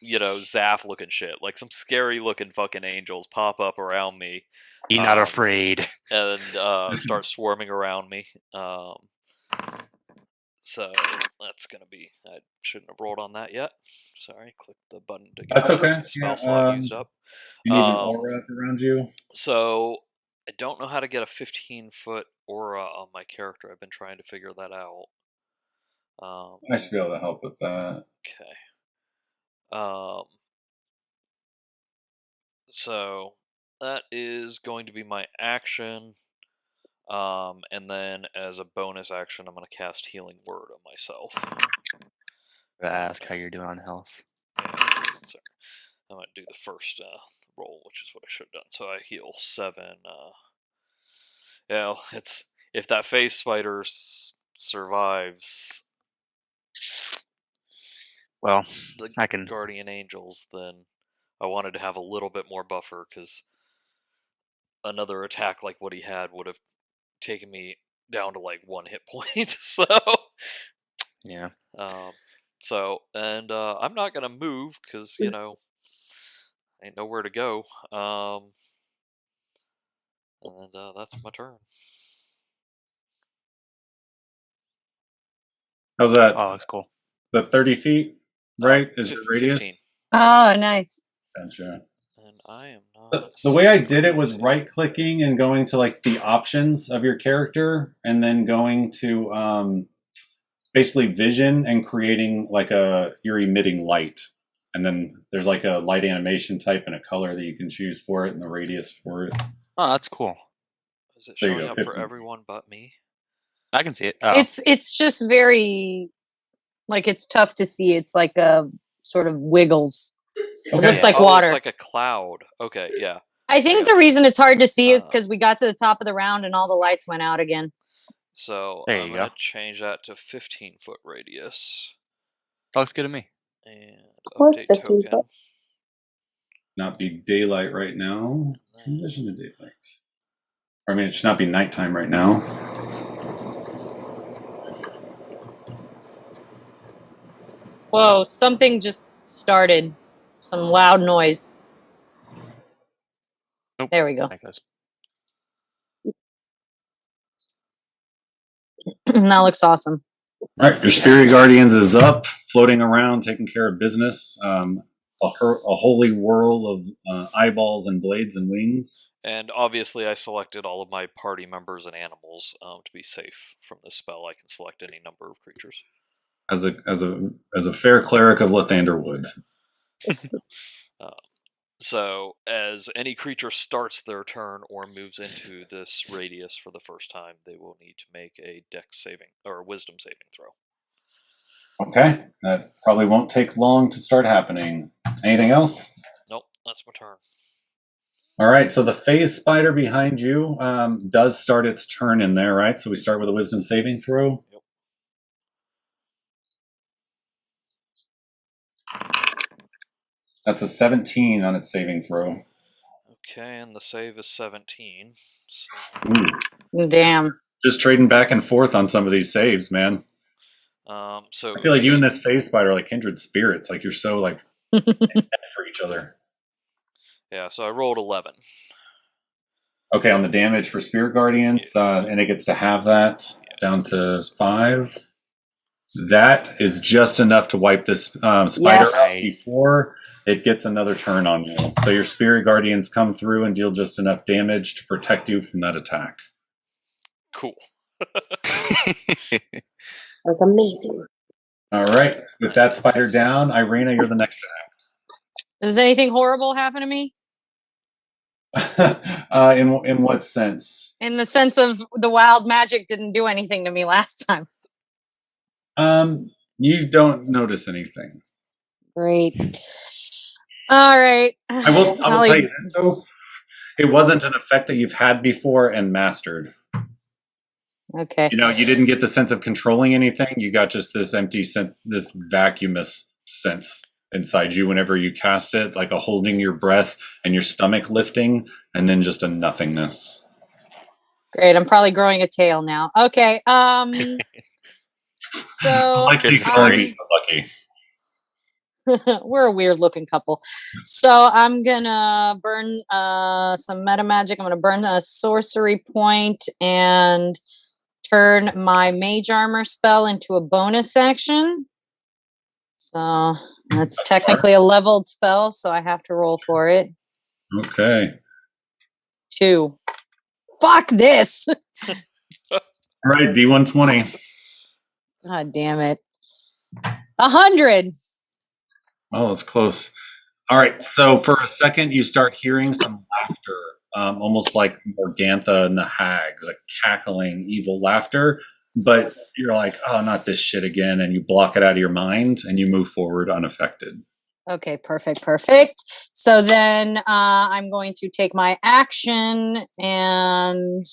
ZAPH looking shit, like some scary looking fucking angels pop up around me. Be not afraid. And start swarming around me. So that's gonna be, I shouldn't have rolled on that yet. Sorry, click the button to get That's okay. Spell slot used up. You need an aura around you. So I don't know how to get a 15-foot aura on my character. I've been trying to figure that out. I should be able to help with that. Okay. So that is going to be my action. And then as a bonus action, I'm going to cast Healing Word on myself. Ask how you're doing on health. Yeah, sorry. I'm going to do the first roll, which is what I should have done. So I heal 7. Yeah, it's if that phase spider survives. Well, the I can. Guardian Angels, then I wanted to have a little bit more buffer, because another attack like what he had would have taken me down to like 1 hit point. So yeah. And I'm not gonna move because ain't nowhere to go. And that's my turn. How's that? Oh, that's cool. The 30 feet, right? Is your radius? 15. Oh, nice. Gotcha. And I am not. The way I did it was right-clicking and going to like the options of your character, and then going to basically vision and creating like you're emitting light, and then there's like a light animation type and a color that you can choose for it and the radius for it. Oh, that's cool. Is it There you showing go, up for 15. everyone but me? I can see it. Oh. It's just very like it's tough to see. It's like a sort of wiggles. It Okay. looks like Oh, water. it's like a cloud. Okay, yeah. I think the gotcha. reason it's hard to see is because we got to the top of the round and all the lights went out again. So There I'm you gonna go. change that to 15-foot radius Looks good to me. and Well, it's update 15 token. foot. Not be daylight right now. Transition to daylight. Or, I mean, it should not be nighttime right now. Whoa, something just started. Some loud noise. Nope. There we go. That goes. That looks awesome. All right, your Spirit Guardians is up, floating around, taking care of business. A holy whirl of eyeballs and blades and wings. And obviously, I selected all of my party members and animals to be safe from this spell. I can select any number of creatures. As a fair cleric of Lathander would. So, as any creature starts their turn or moves into this radius for the first time, they will need to make a Dex saving or a Wisdom saving throw. Okay, that probably won't take long to start happening. Anything else? Nope, that's my turn. All right, so the phase spider behind you does start its turn in there, right? So we start with a Wisdom saving throw. Yep. That's a 17 on its saving throw. Okay, and the save is 17. So... Ooh. Damn. Just trading back and forth on some of these saves, man. So I feel like you and this phase spider are like kindred spirits. Like you're so like for each other. Yeah, so I rolled 11. Okay, on the damage for Spirit Guardians, and it gets to have that down to 5. That is just enough to wipe this spider out before it gets another turn on you. So your Spirit Guardians come through and deal just enough damage to protect you from that attack. Cool. That was amazing. All right, with that spider down, IREENA, you're the next Does anything horrible happen to me? in what sense? In the sense of the wild magic didn't do anything to me last time. You don't notice anything. Great. All right. I will tell you this though. It wasn't an effect that you've had before and mastered. Okay. You know, you didn't get the sense of controlling anything. You got just this empty this vacuumous sense inside you whenever you cast it, like a holding your breath and your stomach lifting, and then just a nothingness. Great. I'm probably growing a tail now. Okay. So Alexi's gonna be lucky. we're a weird looking couple. So I'm gonna burn some meta magic. I'm gonna burn a sorcery point and turn my mage armor spell into a bonus action. So that's technically a leveled spell, so I have to roll for it. Okay. 2. Fuck this. All right, D120. God damn it. 100. Oh, that's close. All right, so for a second, you start hearing some laughter, almost like Morgantha and the hags, like cackling evil laughter. But you're like, oh, not this shit again. And you block it out of your mind and you move forward unaffected. Okay, perfect. So then I'm going to take my action and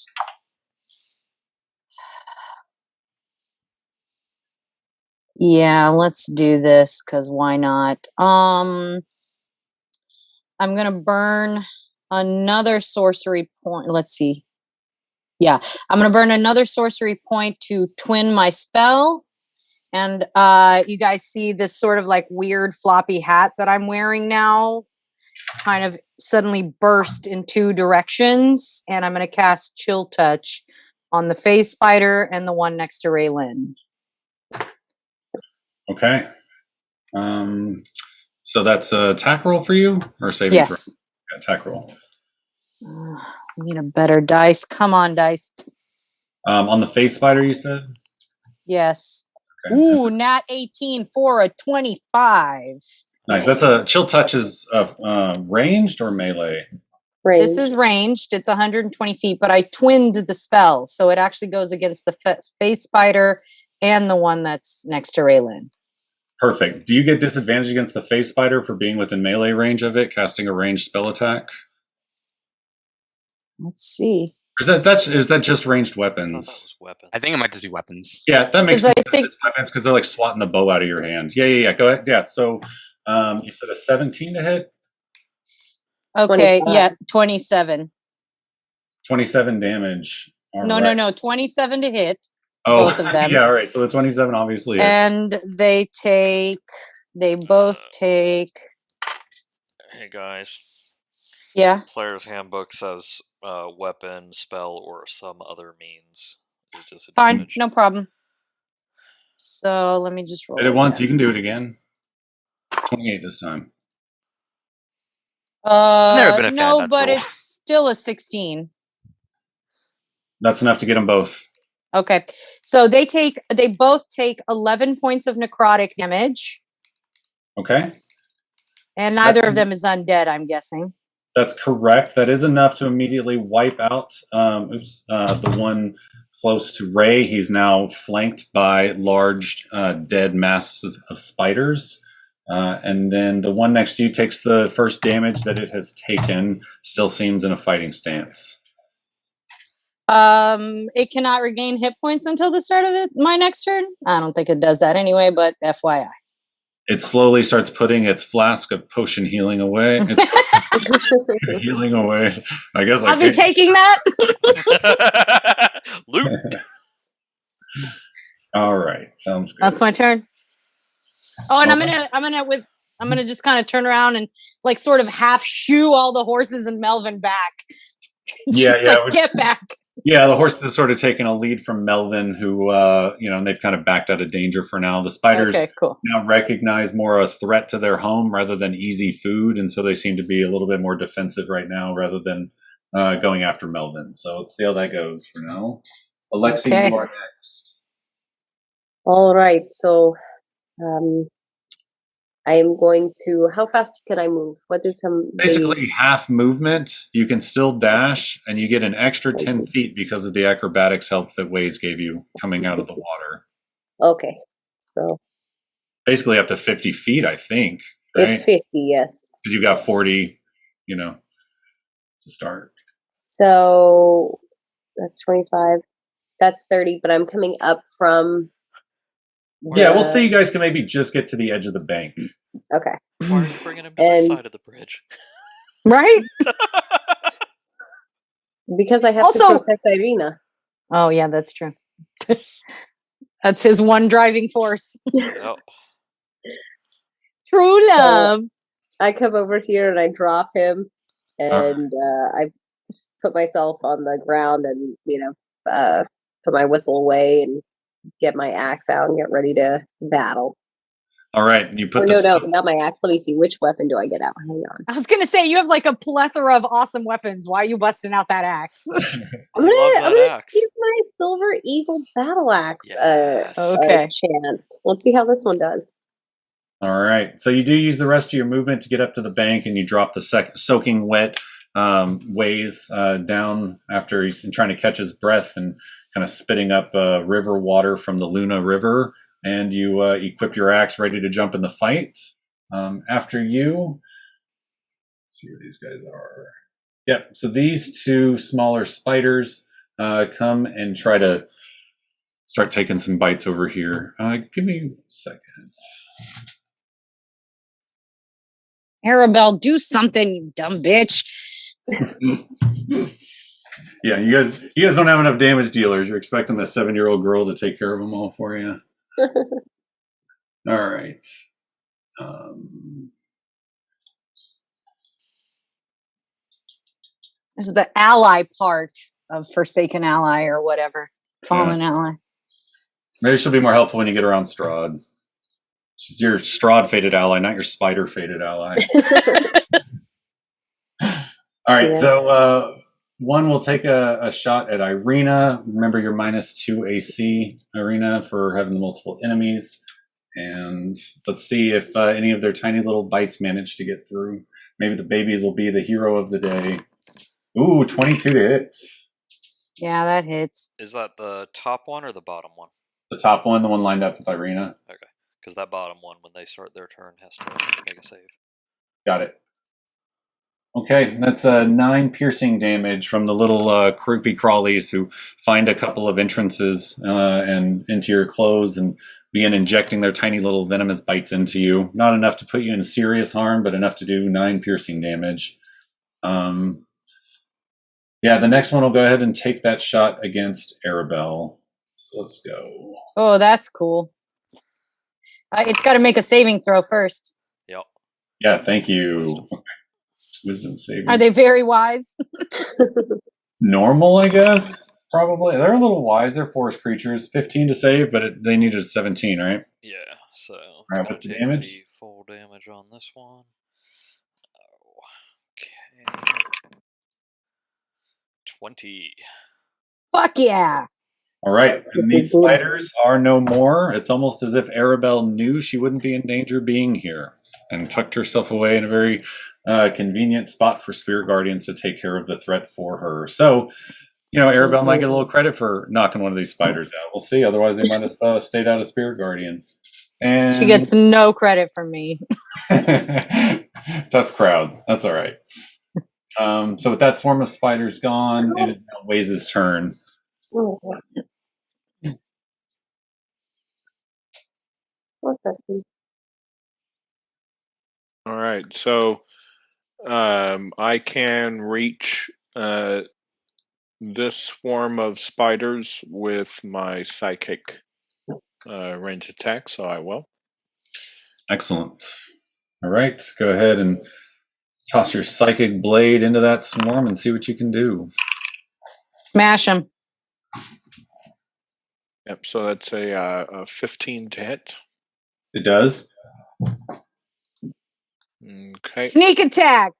yeah, let's do this because why not? I'm going to burn another sorcery point. Let's see. Yeah, I'm going to burn another sorcery point to twin my spell. And you guys see this sort of like weird floppy hat that I'm wearing now kind of suddenly burst in 2 directions. And I'm going to cast Chill Touch on the phase spider and the one next to REYLYNN. Okay. So that's a attack roll for you or saving throw? Yes. Attack roll. I need a better dice. Come on, dice. On the face spider, you said? Yes. Okay. Ooh, nat 18 for a 25. Nice. That's a Chill Touch is ranged or melee? This Range. is ranged. It's 120 feet, but I twinned the spell, so it actually goes against the face spider and the one that's next to REYLYNN. Perfect. Do you get disadvantage against the face spider for being within melee range of it, casting a ranged spell attack? Let's see. Is that just ranged I thought that weapons? was weapon. I think it might just be weapons. Yeah, that makes 'Cause I sense. think- It's weapons because they're like swatting the bow out of your hand. Yeah. Go ahead. Yeah. So you said a 17 to hit, Okay, 25. yeah, 27. 27 damage. All No, right. no, 27 to hit. Oh, both of them. Yeah, all right. So the 27 obviously hits. And they both take, Hey guys, yeah, player's handbook says weapon, spell, or some other means. Is fine, disadvantage. no problem. So let me just roll. Did it once, again. you can do it again. 28 this time. Never been a fan No, of that but rule. it's still a 16. That's enough to get them both. Okay, so they both take 11 points of necrotic damage, Okay. and neither of them is undead, I'm guessing. That's correct. That is enough to immediately wipe out the one close to Ray. He's now flanked by large dead masses of spiders. And then the one next to you takes the first damage that it has taken, still seems in a fighting stance. It cannot regain hit points until the start of my next turn. I don't think it does that anyway, but FYI. It slowly starts putting its flask of potion healing away. It's healing away. I guess I'll be taking that. Loot. All right, sounds good. That's my turn. Oh, and Okay. I'm gonna just kind of turn around and like sort of half shoo all the horses and Melvin back. Just like, get back. Yeah, the horses have sort of taken a lead from Melvin, who, and they've kind of backed out of danger for now. The spiders Okay, cool. now recognize more a threat to their home rather than easy food, and so they seem to be a little bit more defensive right now rather than going after Melvin. So let's see how that goes for now. Alexi, Okay. you are next. All right, so I am going to. How fast can I move? What is some Basically, half movement. You can still dash, and you get an extra 10 feet because of the acrobatics help that WAES gave you coming out of the water. Okay, so Basically, up to 50 feet, I think. Right? it's 50. Yes. Because you've got 40, to start. So that's 25. That's 30. But I'm coming up from. Yeah, we'll say you guys can maybe just get to the edge of the bank. Okay. Why are you bringing him to the side of the bridge? Right? Because I have Also- to protect IREENA. Oh yeah, that's true. That's his one driving force. Yep. True love. I come over here and I drop him, and I put myself on the ground and put my whistle away and get my axe out and get ready to battle. All right, you put No, not my axe. Let me see. Which weapon do I get out? Hang on. I was gonna say you have like a plethora of awesome weapons. Why are you busting out that axe? I'm gonna give my Silver Eagle battle axe Yes. a Okay. chance. Let's see how this one does. All right, so you do use the rest of your movement to get up to the bank, and you drop the soaking wet WAES down after he's trying to catch his breath and kind of spitting up river water from the Luna River, and you equip your axe ready to jump in the fight. After you, let's see where these guys are. Yep, so these two smaller spiders come and try to start taking some bites over here. Give me a second. Arabelle, do something, you dumb bitch. Yeah, you guys don't have enough damage dealers. You're expecting the 7-year-old girl to take care of them all for you. All right. This is the ally part of Forsaken Ally or whatever. Fallen Ally. Maybe she'll be more helpful when you get around Strahd. She's your Strahd fated ally, not your spider fated ally. All right, Yeah. so one will take a shot at IREENA. Remember your -2 AC, IREENA, for having the multiple enemies. And let's see if any of their tiny little bites manage to get through. Maybe the babies will be the hero of the day. Ooh, 22 to hit. Yeah, that hits. Is that the top one or the bottom one? The top one, the one lined up with IREENA. Okay, because that bottom one, when they start their turn, has to make a save. Got it. Okay, that's 9 piercing damage from the little creepy crawlies who find a couple of entrances and into your clothes and begin injecting their tiny little venomous bites into you. Not enough to put you in serious harm, but enough to do 9 piercing damage. Yeah, the next one will go ahead and take that shot against Arabelle. So let's go. Oh, that's cool. It's got to make a saving throw first. Yep. Yeah, thank you. Wisdom. Okay. Wisdom saving. Are they very wise? Normal, I guess? Probably. They're a little wise. They're forest creatures. 15 to save, but they needed a 17, right? Yeah, so Alright, what's the damage? the full damage on this one. Okay. 20. Fuck yeah. All right, and This these is good. spiders are no more. It's almost as if Arabelle knew she wouldn't be in danger being here and tucked herself away in a very convenient spot for spirit guardians to take care of the threat for her. So, Arabelle might get a little credit for knocking one of these spiders out. We'll see. Otherwise, they might have stayed out of spirit guardians. And She gets no credit from me. tough crowd. That's all right. So with that swarm of spiders gone, it is now WAES' turn. Oh, what the heck? All right, so I can reach this swarm of spiders with my psychic range attack, so I will. Excellent. All right, go ahead and toss your psychic blade into that swarm and see what you can do. Smash him. Yep, so that's a 15 to hit. It does. Okay, Sneak attack.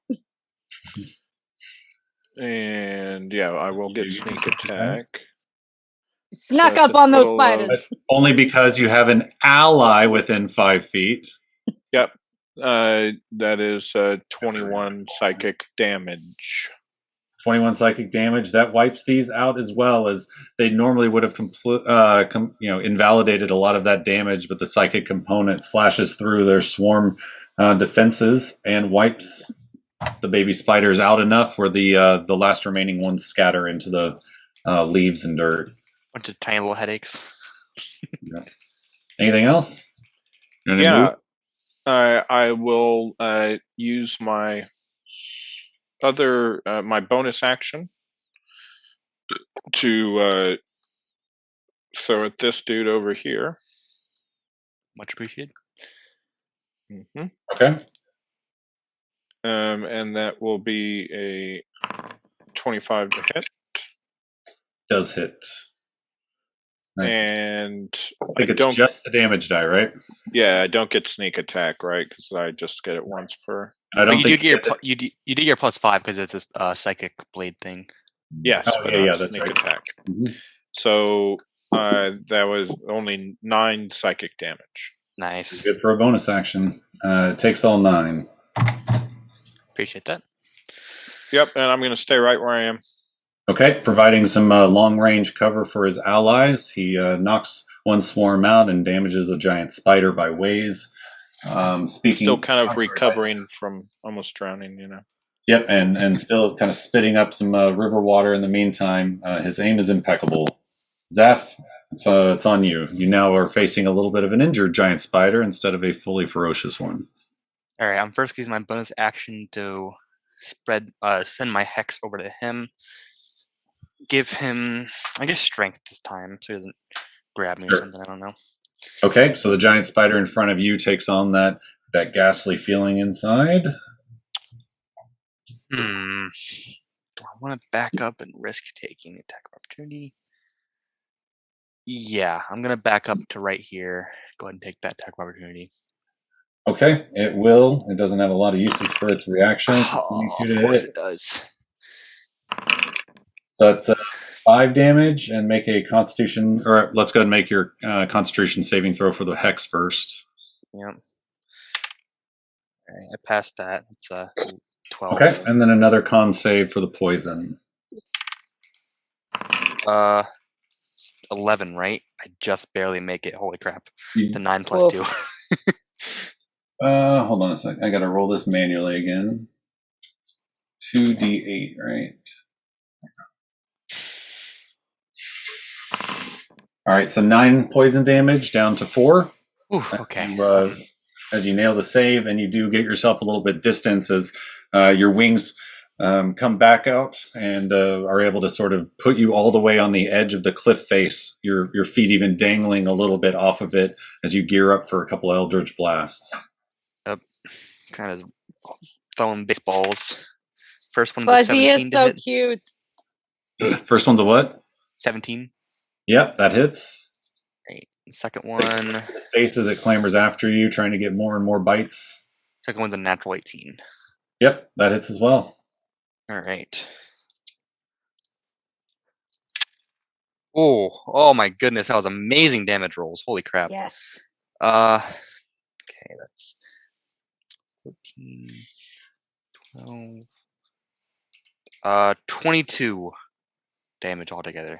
and yeah, I will get sneak attack. Snuck that's up a on those total spiders. But only because you have an ally within 5 feet. Yep, that is 21 psychic damage. 21 psychic damage. That wipes these out as well, as they normally would have invalidated a lot of that damage, but the psychic component slashes through their swarm defenses and wipes the baby spiders out enough where the last remaining ones scatter into the leaves and dirt. Bunch of tiny little headaches. Yeah. Anything else? You wanna Yeah, move? I will use my my bonus action to throw at this dude over here. Much appreciated. Mm-hmm. Okay. And that will be a 25 to hit. Does hit. Right. And I think it's just the damage die, right? Yeah, I don't get sneak attack, right? Because I just get it once per. I don't But think you do get your +5 because it's this psychic blade thing. Yes, Oh, but yeah, not that's sneak right. attack. Mhm. So that was only 9 psychic damage. Nice. Good for a bonus action. It takes all 9. Appreciate that. Yep, and I'm going to stay right where I am. Okay, providing some long-range cover for his allies. He knocks one swarm out and damages a giant spider by WAES. Speaking, Still kind of recovering from almost drowning, Yep, and still kind of spitting up some river water in the meantime. His aim is impeccable. ZAPH, it's on you. You now are facing a little bit of an injured giant spider instead of a fully ferocious one. All right, I'm first using my bonus action to send my hex over to him. Give him, I guess, strength this time, so he doesn't grab me or something. I don't know. Okay, so the giant spider in front of you takes on that ghastly feeling inside. Do I want to back up and risk taking attack of opportunity? Yeah, I'm gonna back up to right here. Go ahead and take that attack of opportunity. Okay, it will. It doesn't have a lot of uses for its reaction. It's a Oh, 22 to of course hit. it does. So it's 5 damage, and make a Constitution, or let's go ahead and make your Constitution saving throw for the hex first. Yep. All right, I passed that. It's 12. Okay, and then another con save for the poison. 11, right? I just barely make it. Holy crap. You- It's a 9 plus 2. Hold on a sec. I gotta roll this manually again. 2d8, right? All right, so 9 poison damage down to 4. Ooh, okay. As you nail the save, and you do get yourself a little bit distance as your wings come back out and are able to sort of put you all the way on the edge of the cliff face. Your feet even dangling a little bit off of it as you gear up for a couple of Eldritch blasts. Yep. Kind of throwing baseballs. First one's Fuzzy a 17 is to so hit. cute. First one's a what? 17. Yep, that hits. Right. Second one. The face as it clambers after you, trying to get more and more bites. Second one's a natural 18. Yep, that hits as well. All right. Oh my goodness, that was amazing damage rolls. Holy crap. Yes. Okay, that's 14, 12, 22 damage altogether.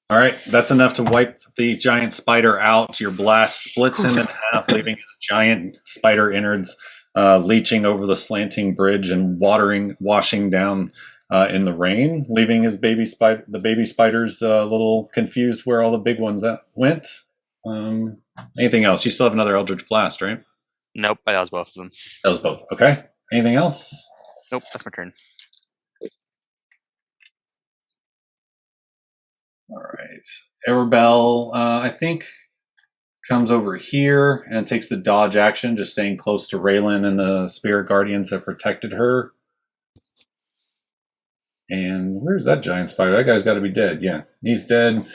All right, that's enough to wipe the giant spider out. Your blast splits him in half, leaving his giant spider innards leaching over the slanting bridge and washing down in the rain, leaving his baby spiders a little confused where all the big ones went. Anything else? You still have another Eldritch Blast, right? Nope, that was both of them. That was both. Okay. Anything else? Nope, that's my turn. All right. Arabelle, I think, comes over here and takes the dodge action, just staying close to REYLYNN and the spirit guardians that protected her. And where's that giant spider? That guy's got to be dead. Yeah, he's dead.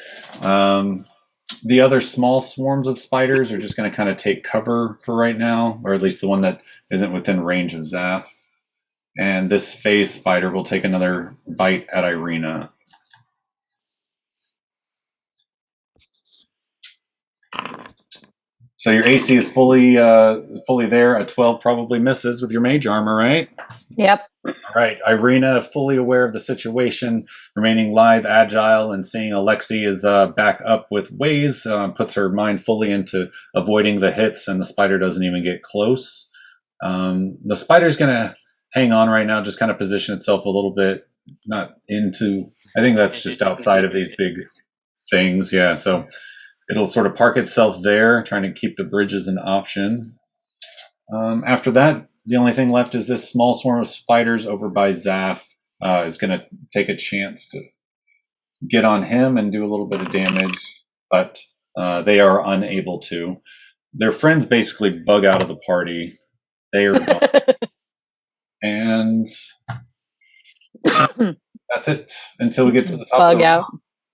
The other small swarms of spiders are just going to kind of take cover for right now, or at least the one that isn't within range of ZAPH. And this phase spider will take another bite at IREENA. So your AC is fully there. A 12 probably misses with your mage armor, right? Yep. All right. IREENA, fully aware of the situation, remaining lithe, agile, and seeing ALEXI is back up with WAES, puts her mind fully into avoiding the hits, and the spider doesn't even get close. The spider's going to hang on right now, just kind of position itself a little bit, not into, I think that's just outside of these big things. Yeah, so it'll sort of park itself there, trying to keep the bridge as an option. After that, the only thing left is this small swarm of spiders over by ZAPH is going to take a chance to get on him and do a little bit of damage, but they are unable to. Their friends basically bug out of the party. They are gone. And that's it until we get to the top Bug of the out.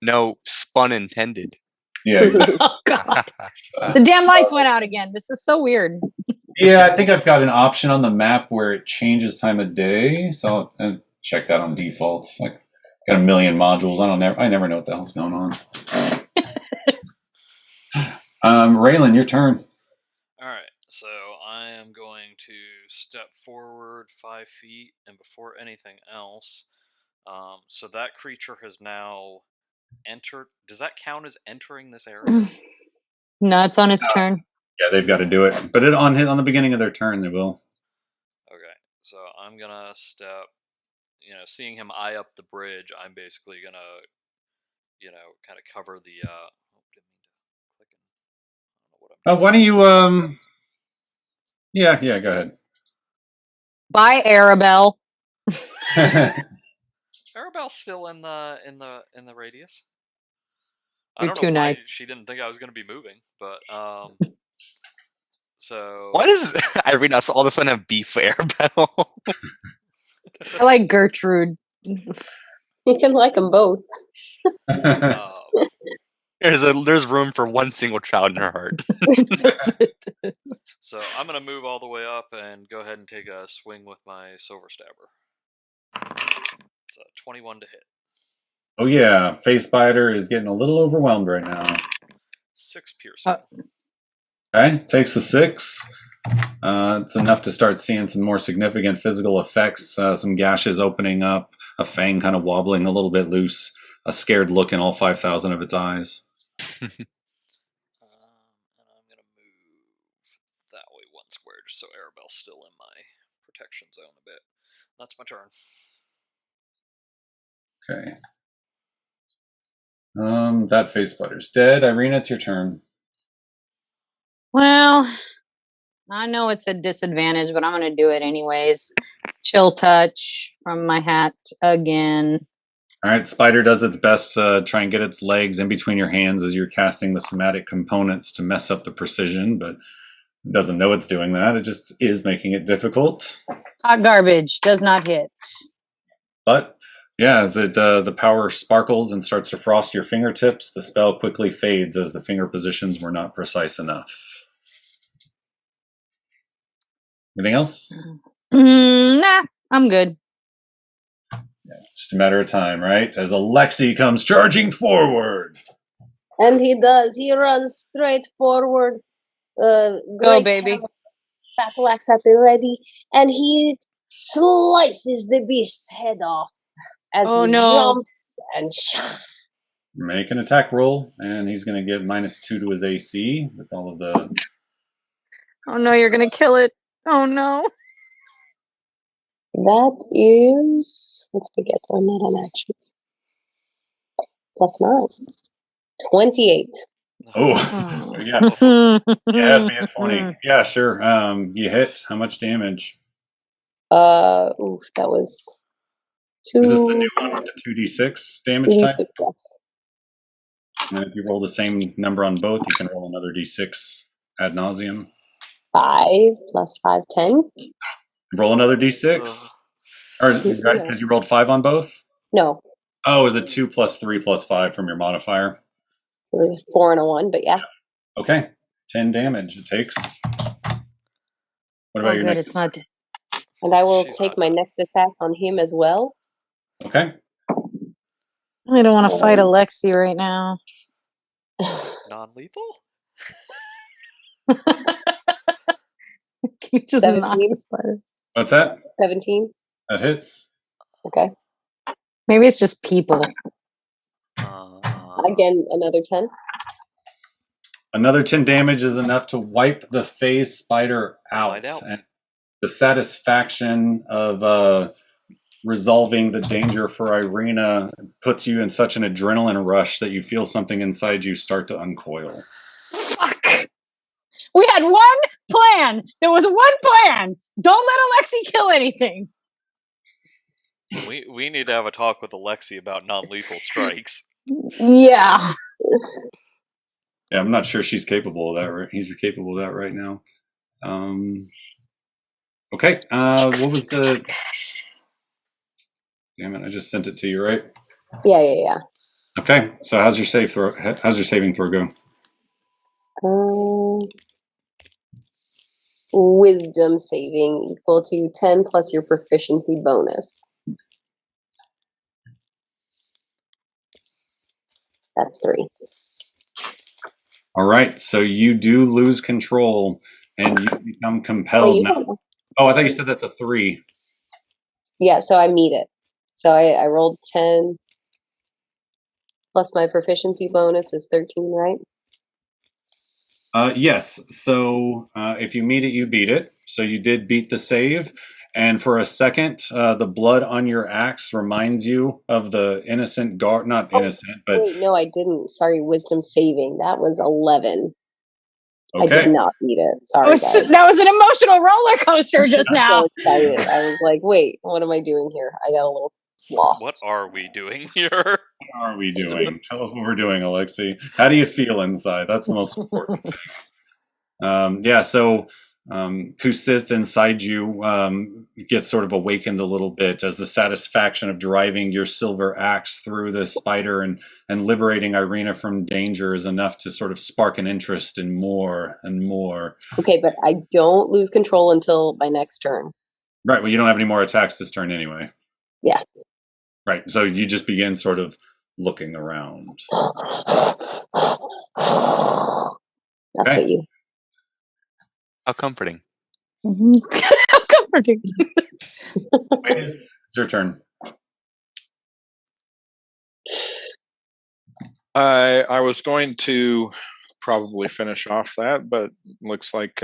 No spun intended. Yeah, exactly. Oh, God. The damn lights went out again. This is so weird. Yeah, I think I've got an option on the map where it changes time of day, so I'll check that on defaults. Like, got a million modules. I never know what the hell's going on. REYLYNN, your turn. All right, so I am going to step forward 5 feet, and before anything else, so that creature has now entered. Does that count as entering this area? No, it's on its turn. Yeah, they've got to do it, but on the beginning of their turn, they will. Okay, so I'm gonna step. Seeing him eye up the bridge, I'm basically gonna, kind of cover the. Why don't you? Yeah, go ahead. Bye, Arabelle. Arabelle's still in the radius. I You're don't too know why nice. she didn't think I was gonna be moving, but so Why does IREENA all of a sudden have beef with Arabelle? I like Gertrude. You can like them both. There's room for one single child in her heart. That's it. So I'm gonna move all the way up and go ahead and take a swing with my Silver Stabber. It's a 21 to hit. Oh yeah, Face Spider is getting a little overwhelmed right now. 6 piercing. Okay, takes the 6. It's enough to start seeing some more significant physical effects, some gashes opening up, a fang kind of wobbling a little bit loose, a scared look in all 5,000 of its eyes. And I'm going to move that way 1 square just so Arabelle's still in my protection zone a bit. That's my turn. Okay. That face spider's dead. IREENA, it's your turn. Well, I know it's a disadvantage, but I'm going to do it anyways. Chill touch from my hat again. All right, spider does its best to try and get its legs in between your hands as you're casting the somatic components to mess up the precision, but it doesn't know it's doing that. It just is making it difficult. Hot garbage does not hit. But yeah, as the power sparkles and starts to frost your fingertips, the spell quickly fades as the finger positions were not precise enough. Anything else? Nah, I'm good. Yeah, just a matter of time, right? As ALEXI comes charging forward. And he does. He runs straight forward. Go, Great baby. battle axe at the ready, and he slices the beast's head off as Oh, he no. jumps and Make an attack roll, and he's going to get -2 to his AC with all of the... Oh no, you're going to kill it. Oh no. That is, let's forget, I'm not on actions. +9. 28. Oh, yeah. Yeah, it'd be a 20. Yeah, sure. You hit. How much damage? Oof, that was 2. Is this the new one with the 2d6 damage type? 2d6, yes. And if you roll the same number on both, you can roll another d6 ad nauseum. 5 + 5, 10. Roll another d6. Or right, because you rolled 5 on both? No, Oh, is it 2 + 3 + 5 from your modifier? it was a 4 and a 1, but yeah. Okay. 10 damage it takes. What about Oh, your good, next? it's not. And I will She's take not my done. next attack on him as well. Okay. I don't want to fight ALEXI right now. Non-lethal? You just 17. knock the spider. What's that? 17. That hits. Okay. Maybe it's just people. Again, another 10. Another 10 damage is enough to wipe the phase spider out. And the satisfaction of resolving the danger for IREENA puts you in such an adrenaline rush that you feel something inside you start to uncoil. Fuck! We had one plan! There was one plan! Don't let ALEXI kill anything! We need to have a talk with ALEXI about non-lethal strikes. Yeah. Yeah, I'm not sure she's capable of that. Right? He's capable of that right now. Okay. What was the... Damn it! I just sent it to you, right? Yeah. Okay. So how's your save throw? How's your saving throw go? Wisdom saving equal to 10 plus your proficiency bonus. That's 3. All right. So you do lose control, and you become compelled now. Oh, I thought you said that's a 3. Yeah, so I meet it. So I rolled 10 plus my proficiency bonus is 13, right? Yes. So if you meet it, you beat it. So you did beat the save. And for a second, the blood on your axe reminds you of the innocent guard. Not innocent, but... Wait, no, I didn't. Sorry, wisdom saving. That was 11. Okay. I did not beat it. Sorry, guys. That was an emotional roller coaster just I'm now. so excited. I was like, wait, what am I doing here? I got a little lost. What are we doing here? What are we doing? Tell us what we're doing, ALEXI. How do you feel inside? That's the most important thing. Yeah, so Kusith inside you gets sort of awakened a little bit as the satisfaction of driving your silver axe through this spider and liberating IREENA from danger is enough to sort of spark an interest in more and more. Okay, but I don't lose control until my next turn. Right, well, you don't have any more attacks this turn anyway. Yeah. Right, so you just begin sort of looking around. That's what you... How comforting. Comforting. It's your turn. I was going to probably finish off that, but looks like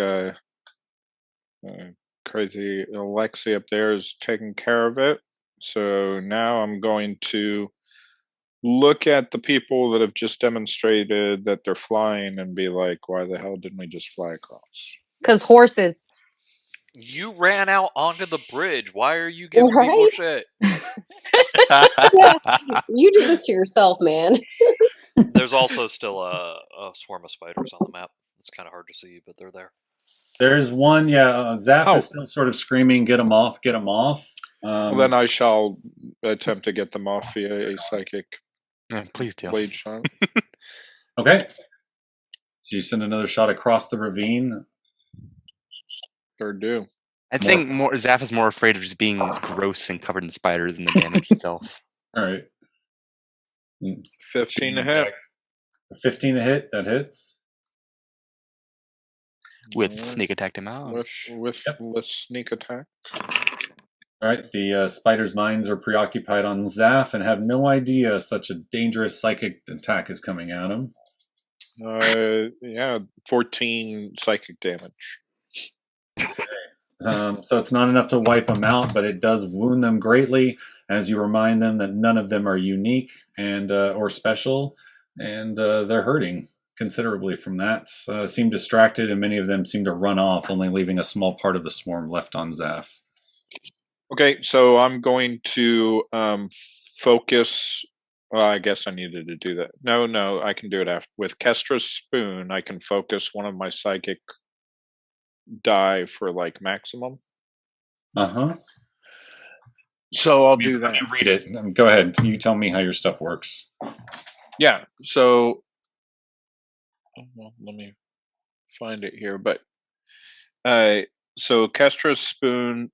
crazy ALEXI up there is taking care of it. So now I'm going to look at the people that have just demonstrated that they're flying and be like, why the hell didn't we just fly across? Because horses. You ran out onto the bridge. Why are you giving people Right? shit? Yeah, you do this to yourself, man. There's also still a swarm of spiders on the map. It's kind of hard to see, but they're there. There's one, ZAPH is still sort of screaming, get him off, get him off. Well, then I shall attempt to get them off via a psychic Please do. blade shot. Okay. So you send another shot across the ravine. Sure do. I think ZAPH is more afraid of just being gross and covered in spiders than the damage itself. All right. 15 to hit. 15 to hit, that hits. With sneak attack him out. With sneak attack. All right, the spider's minds are preoccupied on ZAPH and have no idea such a dangerous psychic attack is coming at him. 14 psychic damage. So it's not enough to wipe them out, but it does wound them greatly as you remind them that none of them are unique and or special, and they're hurting considerably from that. Seem distracted, and many of them seem to run off, only leaving a small part of the swarm left on ZAPH. Okay, so I'm going to focus. Well, I guess I needed to do that. No, I can do it after. With Kestra's spoon, I can focus one of my psychic die for like maximum. So I'll do that. Let me read it. Go ahead. You tell me how your stuff works. Yeah. So let me find it here. But so Kestra's spoon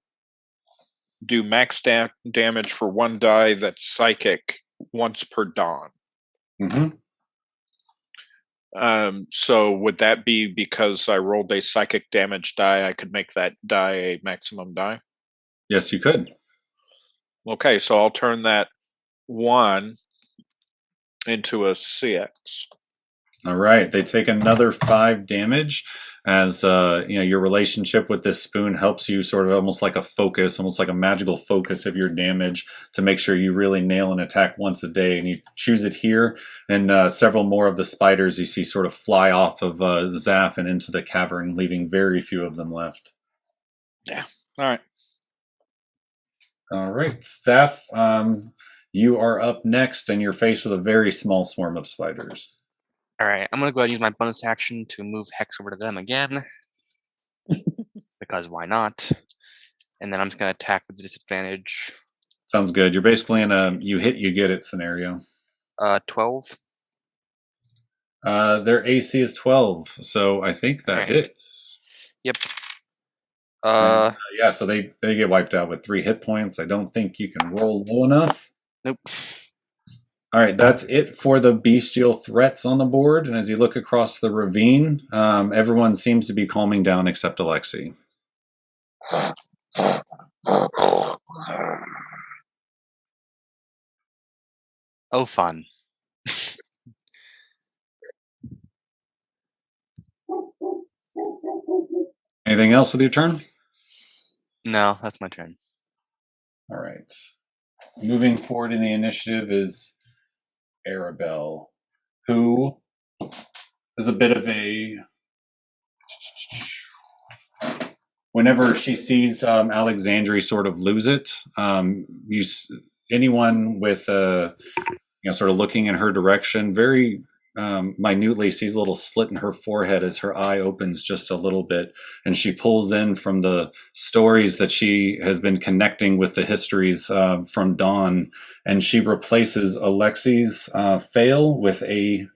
do max damage for one die that's psychic once per dawn. So would that be because I rolled a psychic damage die, I could make that die a maximum die? Yes, you could. Okay, so I'll turn that 1 into a 6. All right, they take another 5 damage as your relationship with this spoon helps you sort of almost like a focus, almost like a magical focus of your damage to make sure you really nail an attack once a day. And you choose it here, and several more of the spiders you see sort of fly off of ZAPH and into the cavern, leaving very few of them left. Yeah. All right. All right, ZAPH, you are up next, and you're faced with a very small swarm of spiders. All right, I'm going to go ahead and use my bonus action to move Hex over to them again. Because why not? And then I'm just going to attack with disadvantage. Sounds good. You're basically in a you hit, you get it scenario. 12. Their AC is 12, so I think that hits. Yep. Yeah, so they get wiped out with 3 hit points. I don't think you can roll low enough. Nope. All right, that's it for the bestial threats on the board. And as you look across the ravine, everyone seems to be calming down except ALEXI. Oh, fun. Anything else with your turn? No, that's my turn. All right. Moving forward in the initiative is Arabelle, who is a bit of a... Whenever she sees Alexandria sort of lose it, anyone with sort of looking in her direction very minutely sees a little slit in her forehead as her eye opens just a little bit, and she pulls in from the stories that she has been connecting with the histories from Dawn, and she replaces ALEXI's fail with a...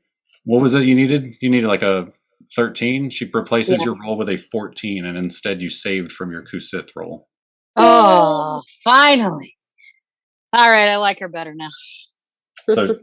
What was it you needed? You needed like a 13. She replaces your roll with a 14, and instead you saved from your Kusith roll. Oh, finally. All right, I like her better now. So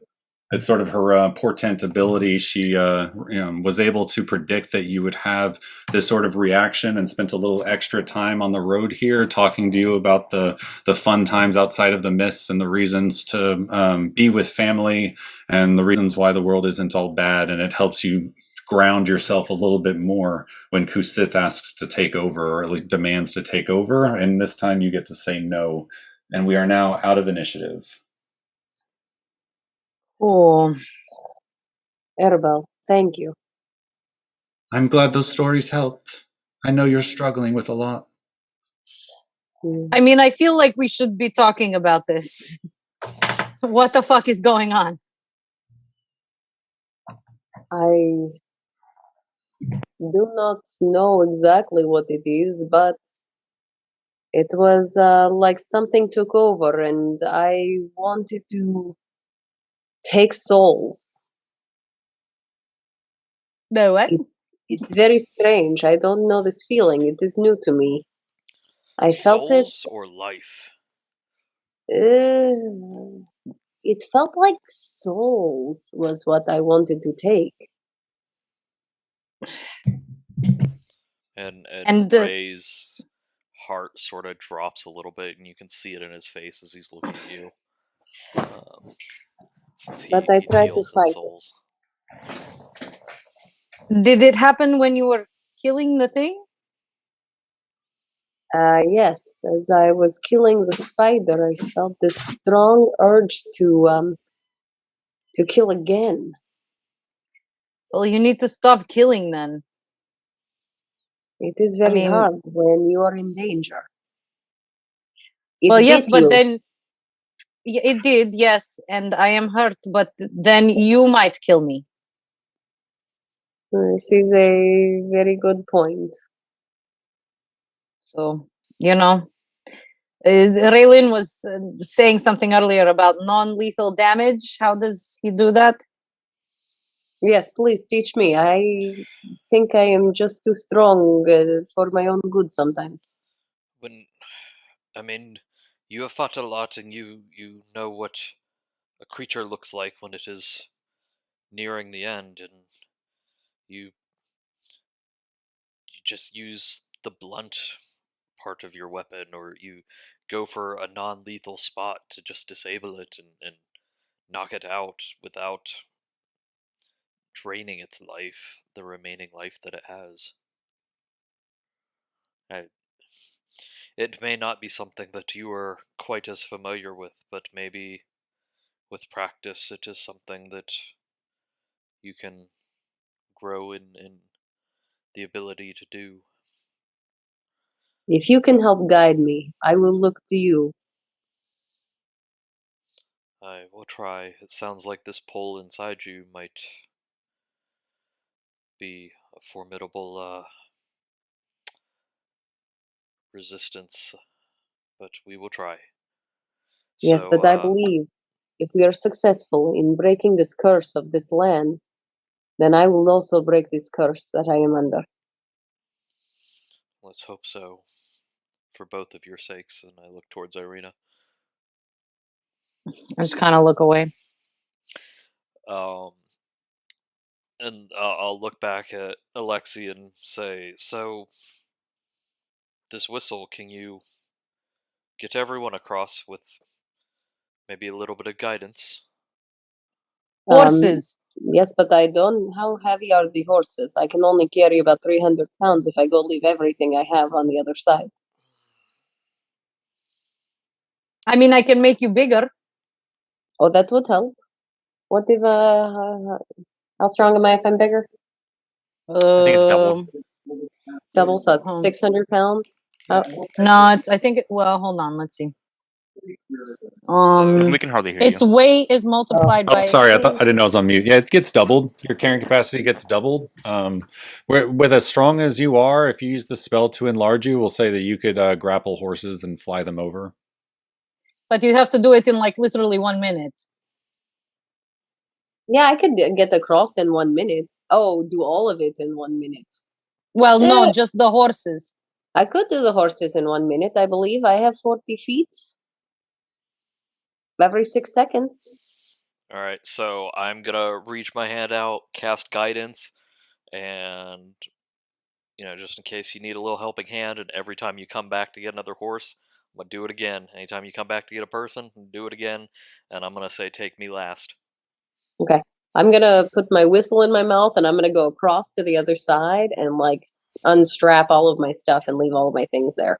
It's sort of her portent ability. She was able to predict that you would have this sort of reaction and spent a little extra time on the road here talking to you about the fun times outside of the mists and the reasons to be with family and the reasons why the world isn't all bad. And it helps you ground yourself a little bit more when Kusith asks to take over, or at least demands to take over. And this time you get to say no. And we are now out of initiative. Oh, Erebel, thank you. I'm glad those stories helped. I know you're struggling with a lot. I mean, I feel like we should be talking about this. What the fuck is going on? I do not know exactly what it is, but it was like something took over and I wanted to take souls. No, what? It's very strange. I don't know this feeling. It is new to me. I felt it. Souls or life? It felt like souls was what I wanted to take. And Ray's heart sort of drops a little bit, and you can see it in his face as he's looking at you. But I tried to fight souls. Did it happen when you were killing the thing? Yes, as I was killing the spider, I felt this strong urge to kill again. Well, you need to stop killing then. It is very hard when you are in danger. Well, yes, but then it did, yes, and I am hurt, but then you might kill me. This is a very good point. So, REYLYNN was saying something earlier about non-lethal damage. How does he do that? Yes, please teach me. I think I am just too strong for my own good sometimes. You have fought a lot, and you know what a creature looks like when it is nearing the end, and you just use the blunt part of your weapon, or you go for a non-lethal spot to just disable it and knock it out without draining its life, the remaining life that it has. It may not be something that you are quite as familiar with, but maybe with practice it is something that you can grow in the ability to do. If you can help guide me, I will look to you. I will try. It sounds like this pull inside you might be a formidable resistance, but we will try. Yes, but I believe if we are successful in breaking this curse of this land, then I will also break this curse that I am under. Let's hope so, for both of your sakes. And I look towards IREENA. I just kind of look away. And I'll look back at ALEXI and say, so, this whistle, can you get everyone across with maybe a little bit of guidance? Horses. Yes, but I don't. How heavy are the horses? I can only carry about 300 pounds if I go leave everything I have on the other side. I mean, I can make you bigger. Oh, that would help. What if, how strong am I if I'm bigger? I think it's double. Double, so it's 600 pounds? No, I think, well, hold on, let's see. We can hardly hear its you. weight is multiplied by... Sorry, I didn't know I was on mute. Yeah, it gets doubled. Your carrying capacity gets doubled. With as strong as you are, if you use the spell to enlarge you, we'll say that you could grapple horses and fly them over. But you have to do it in like literally 1 minute. Yeah, I could get across in 1 minute. Oh, do all of it in 1 minute. Well, no, just the horses. I could do the horses in 1 minute. I believe I have 40 feet. Every 6 seconds. All right, so I'm gonna reach my hand out, cast guidance, and just in case you need a little helping hand, and every time you come back to get another horse, I'm gonna do it again. Anytime you come back to get a person, do it again, and I'm gonna say, "Take me last." Okay. I'm gonna put my whistle in my mouth and I'm gonna go across to the other side and like unstrap all of my stuff and leave all of my things there.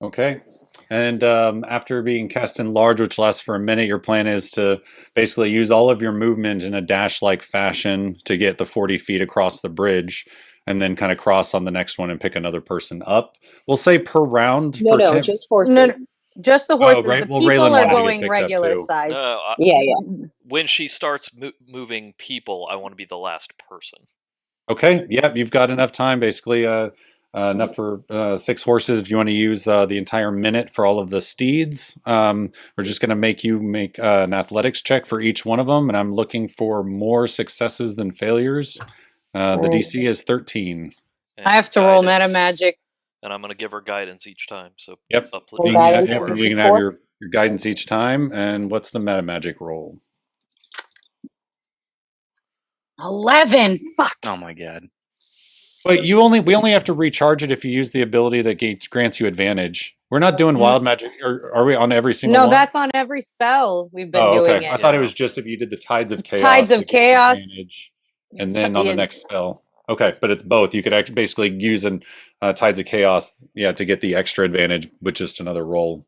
Okay. And after being cast in large, which lasts for a minute, your plan is to basically use all of your movement in a dash-like fashion to get the 40 feet across the bridge, and then kind of cross on the next one and pick another person up. We'll say per round. No, for no, 10. just horses. No, just the horses. right. The Well, people REYLYNN are wanted to get going picked up, regular too. size. No, Yeah. when she starts moving people, I want to be the last person. Okay. Yep. You've got enough time, basically. Enough for 6 horses if you want to use the entire minute for all of the steeds. We're just going to make you make an athletics check for each one of them, and I'm looking for more successes than failures. The DC is 13. And I have to roll guidance, meta magic. and I'm gonna give her guidance each time. So Yep. uplift You And can, guidance yep, is you can 4? have your guidance each time. And what's the meta magic roll? 11. Fuck. Oh my god. But we only have to recharge it if you use the ability that grants you advantage. We're not doing wild magic, or are we on every single No, one? that's on every spell we've been Oh, doing okay. it. I thought it was just if you did the Tides of Chaos. Tides of to get Chaos. advantage, and then on the next spell. Okay, but it's both. You could actually basically use an Tides of Chaos, to get the extra advantage with just another roll.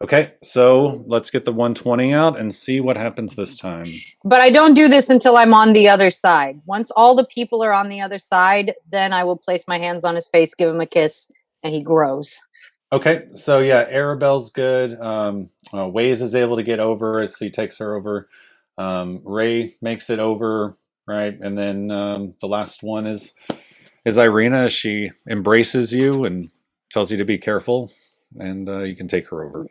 Okay, so let's get the 120 out and see what happens this time. But I don't do this until I'm on the other side. Once all the people are on the other side, then I will place my hands on his face, give him a kiss, and he grows. Okay, so yeah, Arabelle's good. WAES is able to get over as he takes her over. Ray makes it over, right? And then the last one is IREENA. She embraces you and tells you to be careful, and you can take her over.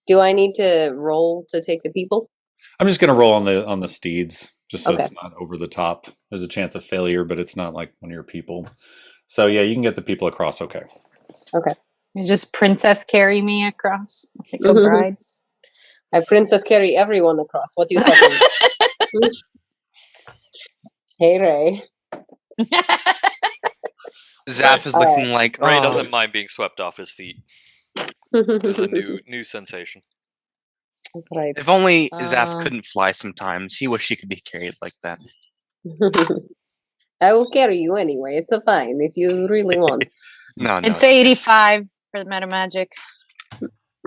Do I need to roll to take the people? I'm just gonna roll on the steeds, just so Okay. it's not over the top. There's a chance of failure, but it's not like one of your people. So yeah, you can get the people across. Okay. Okay. You just princess carry me across like a bride. I princess carry everyone across. What do you think? Hey, Ray. ZAPH is looking like Ray doesn't mind being swept off his feet. It's a new sensation. That's right. If only ZAPH couldn't fly sometimes. He wish he could be carried like that. I will carry you anyway. It's a fine if you really want. No. It's 85 for the meta magic.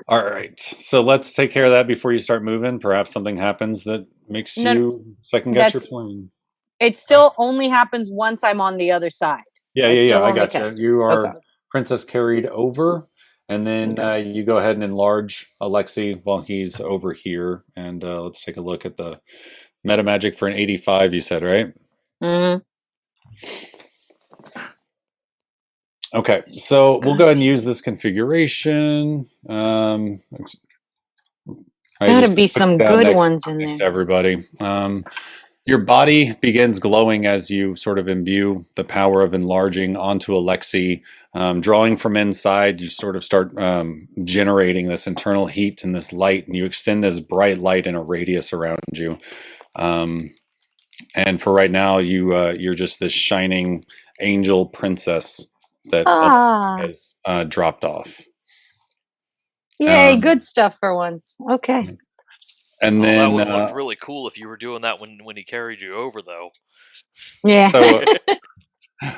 All right. So let's take care of that before you start moving. Perhaps something happens that makes you second guess your plan. It still only happens once I'm on the other side. Yeah. I got cast. you. You are Okay. princess carried over, and then you go ahead and enlarge ALEXI while he's over here. And let's take a look at the meta magic for an 85. You said, right? Mm-hmm. Okay, so we'll go ahead and use this configuration. Gotta be some good ones in there. Everybody. Your body begins glowing as you sort of imbue the power of enlarging onto ALEXI. Drawing from inside, you sort of start generating this internal heat and this light, and you extend this bright light in a radius around you. And for right now, you're just this shining angel princess that has dropped off. Yay, good stuff for once. Okay. And then that would look really cool if you were doing that when he carried you over, though. Yeah. So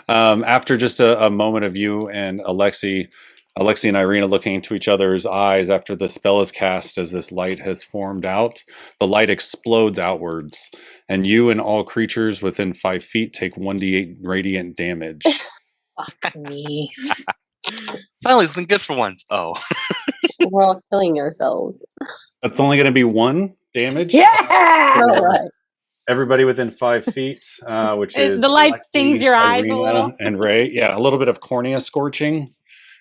after just a moment of you and ALEXI and IREENA looking into each other's eyes after the spell is cast, as this light has formed out, the light explodes outwards, and you and all creatures within 5 feet take 1d8 radiant damage. Fuck me. Finally, something good for once. Oh. We're all killing ourselves. That's only going to be 1 damage. Yeah! All right. Everybody within 5 feet, which is the light ALEXI, stings your eyes a IREENA, little. and Ray. Yeah, a little bit of cornea scorching.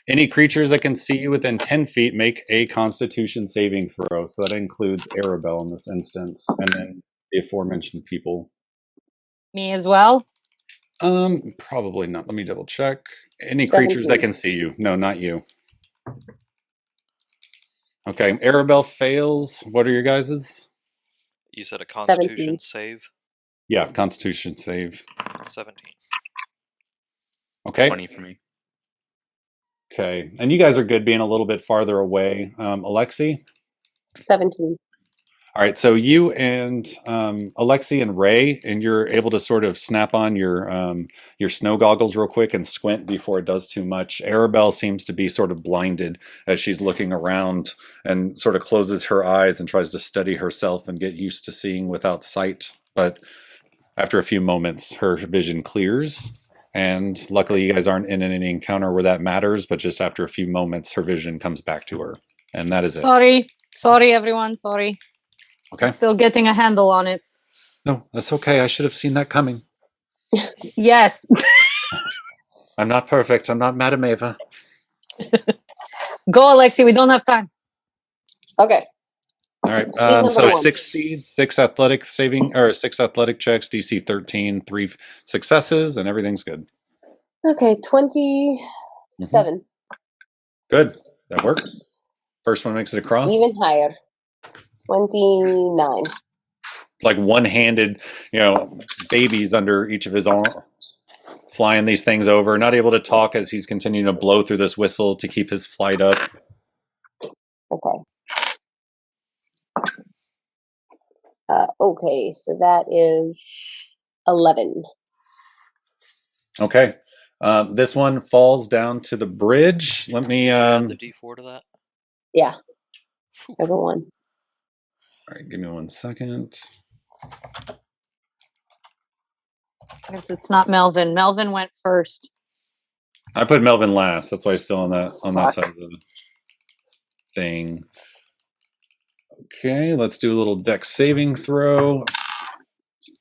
Any creatures that can see you within 10 feet make a Constitution saving throw. So that includes Arabelle in this instance, and then the aforementioned people. Me as well? Probably not. Let me double check. Any creatures that can see you. No, not you. Okay, Arabelle fails. What are your guys's? You said a 17. Constitution save. Yeah, Constitution save. 17. Okay. 20 for me. Okay, and you guys are good being a little bit farther away. Alexi? 17. All right, so you and Alexi and Ray, and you're able to sort of snap on your snow goggles real quick and squint before it does too much. Arabelle seems to be sort of blinded as she's looking around and sort of closes her eyes and tries to steady herself and get used to seeing without sight. But after a few moments, her vision clears. And luckily, you guys aren't in any encounter where that matters, but just after a few moments, her vision comes back to her. And that is it. Sorry, everyone. Sorry. Okay. Still getting a handle on it. No, that's okay. I should have seen that coming. Yes. I'm not perfect. I'm not Madame Ava. Go, Alexi. We don't have time. Okay. All right. Speed number So 1. 6 athletic saving, or 6 athletic checks, DC 13, 3 successes, and everything's good. Okay, 27. Good. That works. First one makes it across. Even higher. 29. Like one-handed, babies under each of his arms, flying these things over, not able to talk as he's continuing to blow through this whistle to keep his flight up. Okay. Okay, so that is 11. Okay. This one falls down to the bridge. Let me Add the D4 to that. Yeah. As a 1. all right, give me 1 second. Because it's not Melvin. Melvin went first. I put Melvin last. That's why he's still on that Fuck. side of the thing. Okay, let's do a little dex saving throw.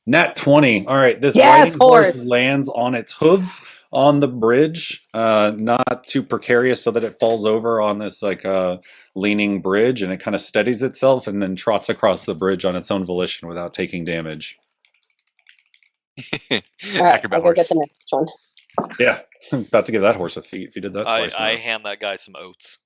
Nat 20. All right, this Yes, riding horse horse. lands on its hooves on the bridge, not too precarious so that it falls over on this leaning bridge, and it kind of steadies itself and then trots across the bridge on its own volition without taking damage. Alright, I'll Acrobat go get horse. the next one. Yeah, about to give that horse a feat if you did that I twice. now. hand that guy some oats.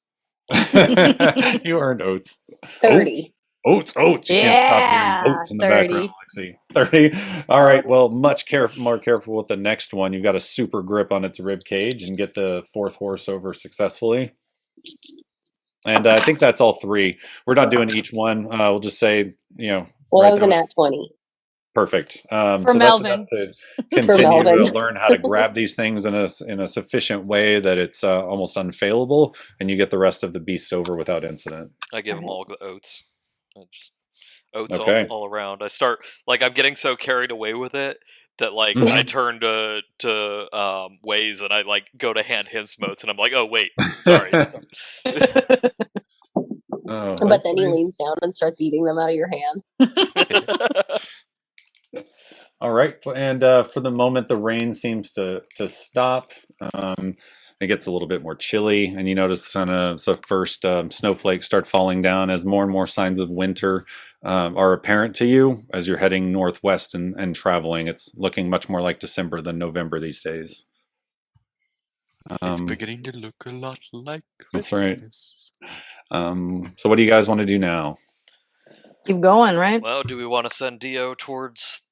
You earned oats. 30. Oats. You can't stop Yeah, hearing oats in the 30. background, Alexi. 30. All right. Well, more careful with the next one. You've got a super grip on its rib cage and get the 4th horse over successfully. And I think that's all 3. We're not doing each one. We'll just say, Well, right, that was a nat 20. perfect. For so Melvin. that's enough to continue to Melvin. learn how to grab these things in a sufficient way that it's almost unfailable, and you get the rest of the beast over without incident. I give them all the oats. Just oats Okay. all around. I start I'm getting so carried away with it that Mhm. I turn to WAES and I go to hand him some oats and I'm like, oh wait, sorry. Oh, But then he please. leans down and starts eating them out of your hand. All right, and for the moment, the rain seems to stop. It gets a little bit more chilly, and you notice the first snowflakes start falling down as more and more signs of winter are apparent to you as you're heading northwest and traveling. It's looking much more like December than November these days. It's beginning to look a lot like That's right. Christmas. So what do you guys want to do now? Keep going, right? Well, do we want to send Dio towards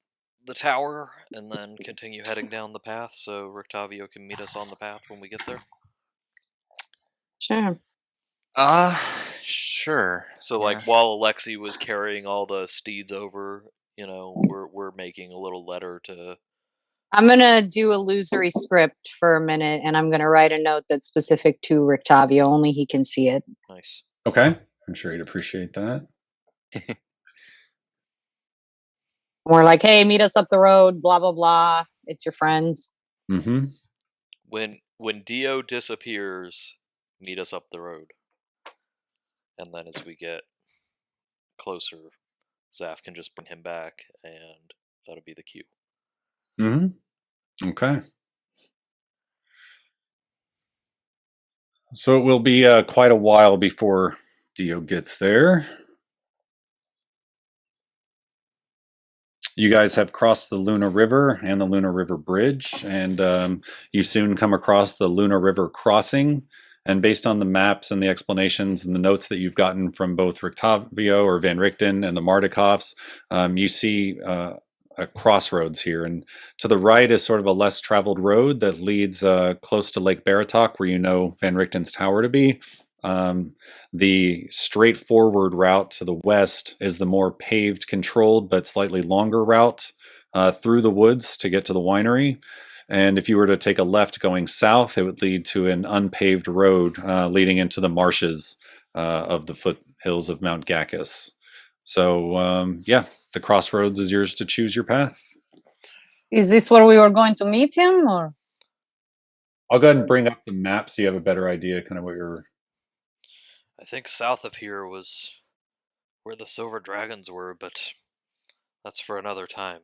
the tower and then continue heading down the path so Rictavio can meet us on the path when we get there? Sure. Sure. So Yeah. while Alexi was carrying all the steeds over, we're making a little letter to. I'm going to do illusory script for a minute, and I'm going to write a note that's specific to Rictavio. Only he can see it. Nice. Okay, I'm sure he'd appreciate that. We're like, hey, meet us up the road, blah, blah, blah. It's your friends. Mm-hmm. When Dio disappears, meet us up the road. And then as we get closer, ZAPH can just bring him back, and that'll be the cue. Mm-hmm. Okay. So it will be quite a while before Dio gets there. You guys have crossed the Luna River and the Luna River Bridge, and you soon come across the Luna River crossing, And based on the maps and the explanations and the notes that you've gotten from both Rictavio or Van Richten and the Martikovs, you see a crossroads here. And to the right is sort of a less traveled road that leads close to Lake Baratok, where you know Van Richten's tower to be. The straightforward route to the west is the more paved, controlled, but slightly longer route through the woods to get to the winery. And if you were to take a left going south, it would lead to an unpaved road leading into the marshes of the foothills of Mount Gacchus. So, yeah, the crossroads is yours to choose your path. Is this where we were going to meet him, or? I'll go ahead and bring up the map so you have a better idea kind of what you're... I think south of here was where the Silver Dragons were, but that's for another time.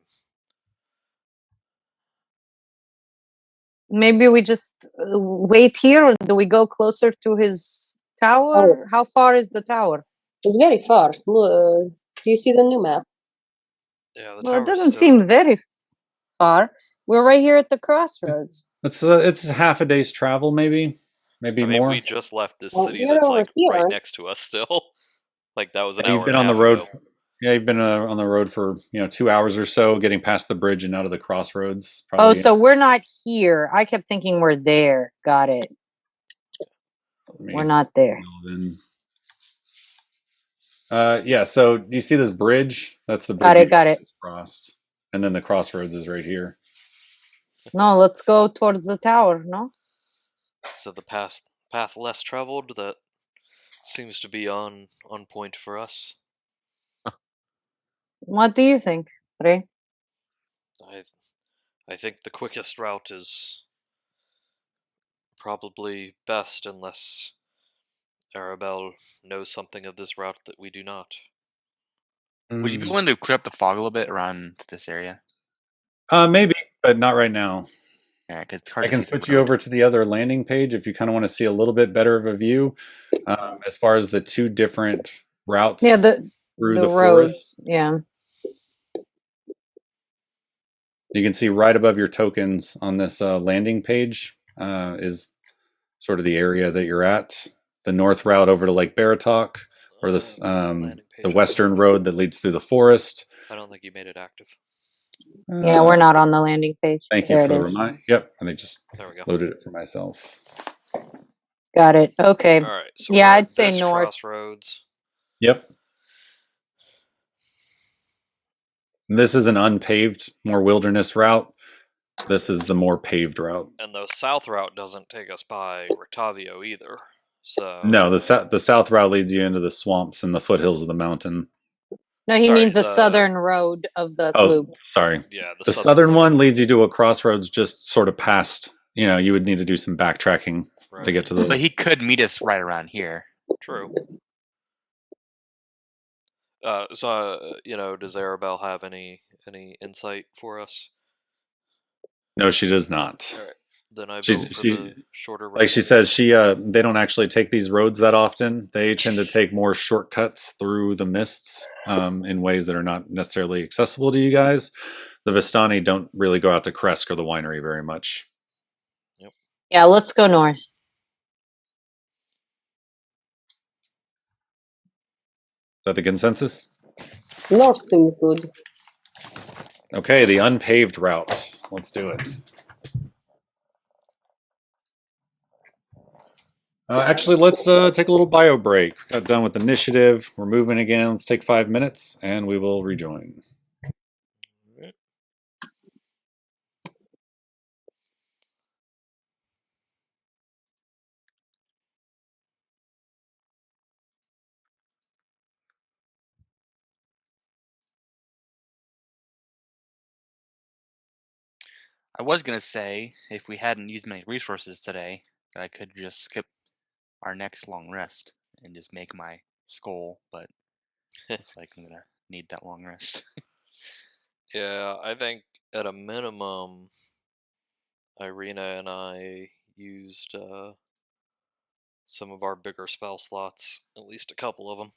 Maybe we just wait here, or do we go closer to his tower? How far is the tower? It's very far. Do you see the new map? Yeah, the Well, it tower's doesn't still... seem very far. We're right here at the crossroads. It's half a day's travel, maybe I mean, more. we just left this Well, city you're that's over like here. right next to us still. Like that was an hour You've been and on a the half road. ago. Yeah, you've been on the road for 2 hours or so, getting past the bridge and out of the crossroads. Oh, Probably, so we're not here. I kept thinking we're there. Got it. We're not there. Yeah. So you see this bridge? That's the bridge. Got it. Got it. Crossed, and then the crossroads is right here. No, let's go towards the tower. No. So the path less traveled that seems to be on point for us. What do you think, Ray? I think the quickest route is probably best, unless Arabelle knows something of this route that we do not. Would you be willing to clear up the fog a little bit around this area? Maybe, but not right now. Yeah, it's I can switch you over to the other landing page if you kind of want to see a little bit better of a view as far as the two different routes. Yeah, through the the roads. forest. Yeah. You can see right above your tokens on this landing page is sort of the area that you're at. The north route over to Lake Baratok, or the western road that leads through the forest. I don't think you made it active. Yeah, we're not on the landing page. Thank you There for it the is. reminder. Yep, and I just There we go. loaded it for myself. Got it. Okay. All right. So yeah, we're at I'd say this north. Crossroads. Yep. This is an unpaved, more wilderness route. This is the more paved route. And the south route doesn't take us by Rictavio either. So No, the south route leads you into the swamps and the foothills of the mountain. No, he Sorry, means the the- southern road of the loop. Sorry. yeah, The southern one leads you to a crossroads just sort of past. You would need to do some backtracking to get to the. But he could meet us right around here. True. Does Arabelle have any insight for us? No, she does not. All right. Then I She's- vote for she- the shorter route. Like she says, they don't actually take these roads that often. They tend to take more shortcuts through the mists in ways that are not necessarily accessible to you guys. The Vistani don't really go out to Kresk or the winery very much. Yeah, let's go north. Is that the consensus? North seems good. Okay, the unpaved route. Let's do it. Actually, let's take a little bio break. Got done with initiative. We're moving again. Let's take 5 minutes, and we will rejoin. I was gonna say, if we hadn't used many resources today, that I could just skip our next long rest and just make my skull, but it's like I'm gonna need that long rest. Yeah, I think at a minimum, IREENA and I used some of our bigger spell slots, at least a couple of them.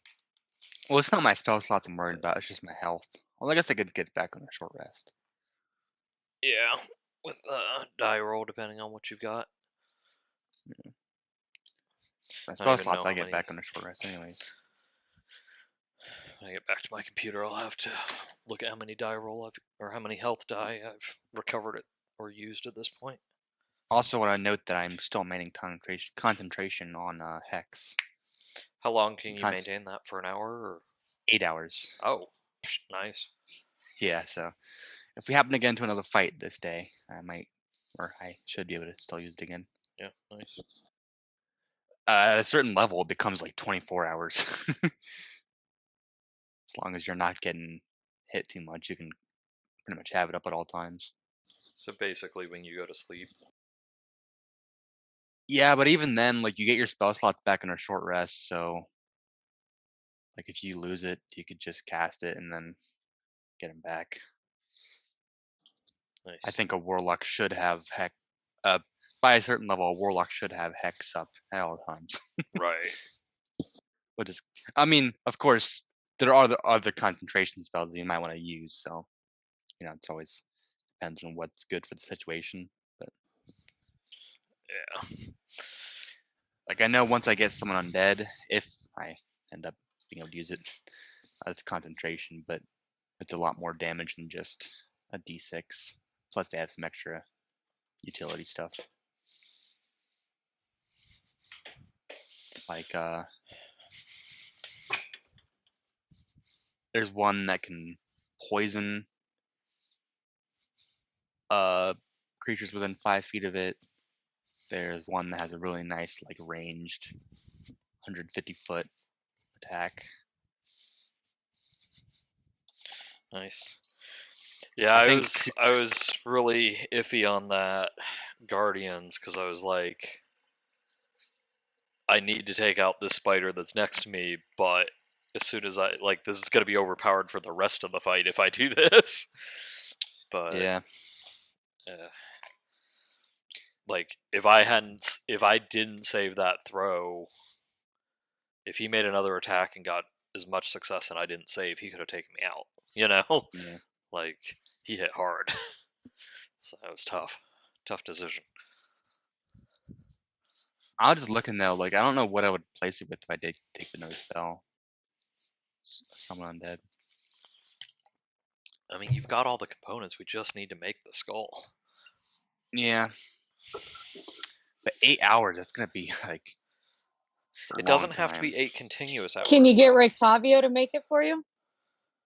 Well, it's not my spell slots I'm worried about, it's just my health. Well, I guess I could get back on a short rest. Yeah, with die roll, depending on what you've got. My I spell don't even slots know I how get many. back on a short rest anyways. When I get back to my computer, I'll have to look at how many die roll or how many health die I've recovered it or used at this point. Also, want to note that I'm still maintaining concentration on Hex. How long can you maintain that, for an hour or 8 hours? Oh, nice. Yeah, so if we happen to get into another fight this day, I might, or I should be able to still use it again. Yeah, nice. At a certain level, it becomes like 24 hours. As long as you're not getting hit too much, you can pretty much have it up at all times. So basically, when you go to sleep. Yeah, but even then, like, you get your spell slots back in a short rest, so like if you lose it, you could just cast it and then get them back. Nice. I think a Warlock should have Hex. By a certain level, a Warlock should have Hex up at all times. Right. Which is, I mean, of course, there are other concentration spells that you might want to use, so you know, it's always depends on what's good for the situation. But yeah, like I know once I get someone undead, if I end up being able to use it, it's concentration, but it's a lot more damage than just a d6. Plus, they have some extra utility stuff, like there's one that can poison creatures within 5 feet of it. There's one that has a really nice, like, ranged 150-foot attack. nice. Yeah, I was really iffy on that Guardians because I was like, I need to take out this spider that's next to me, but as soon as this is gonna be overpowered for the rest of the fight if I do this. But Yeah. Like if I didn't save that throw, if he made another attack and got as much success and I didn't save, he could have taken me out. You know? Yeah. Like he hit hard. So it was tough. Tough decision. I was just looking though, like I don't know what I would place it with if I did take another spell. Someone undead. I mean, you've got all the components. We just need to make the skull. Yeah. But 8 hours, that's gonna be like. It doesn't have to be 8 continuous hours. Can you get Rictavio to make it for you?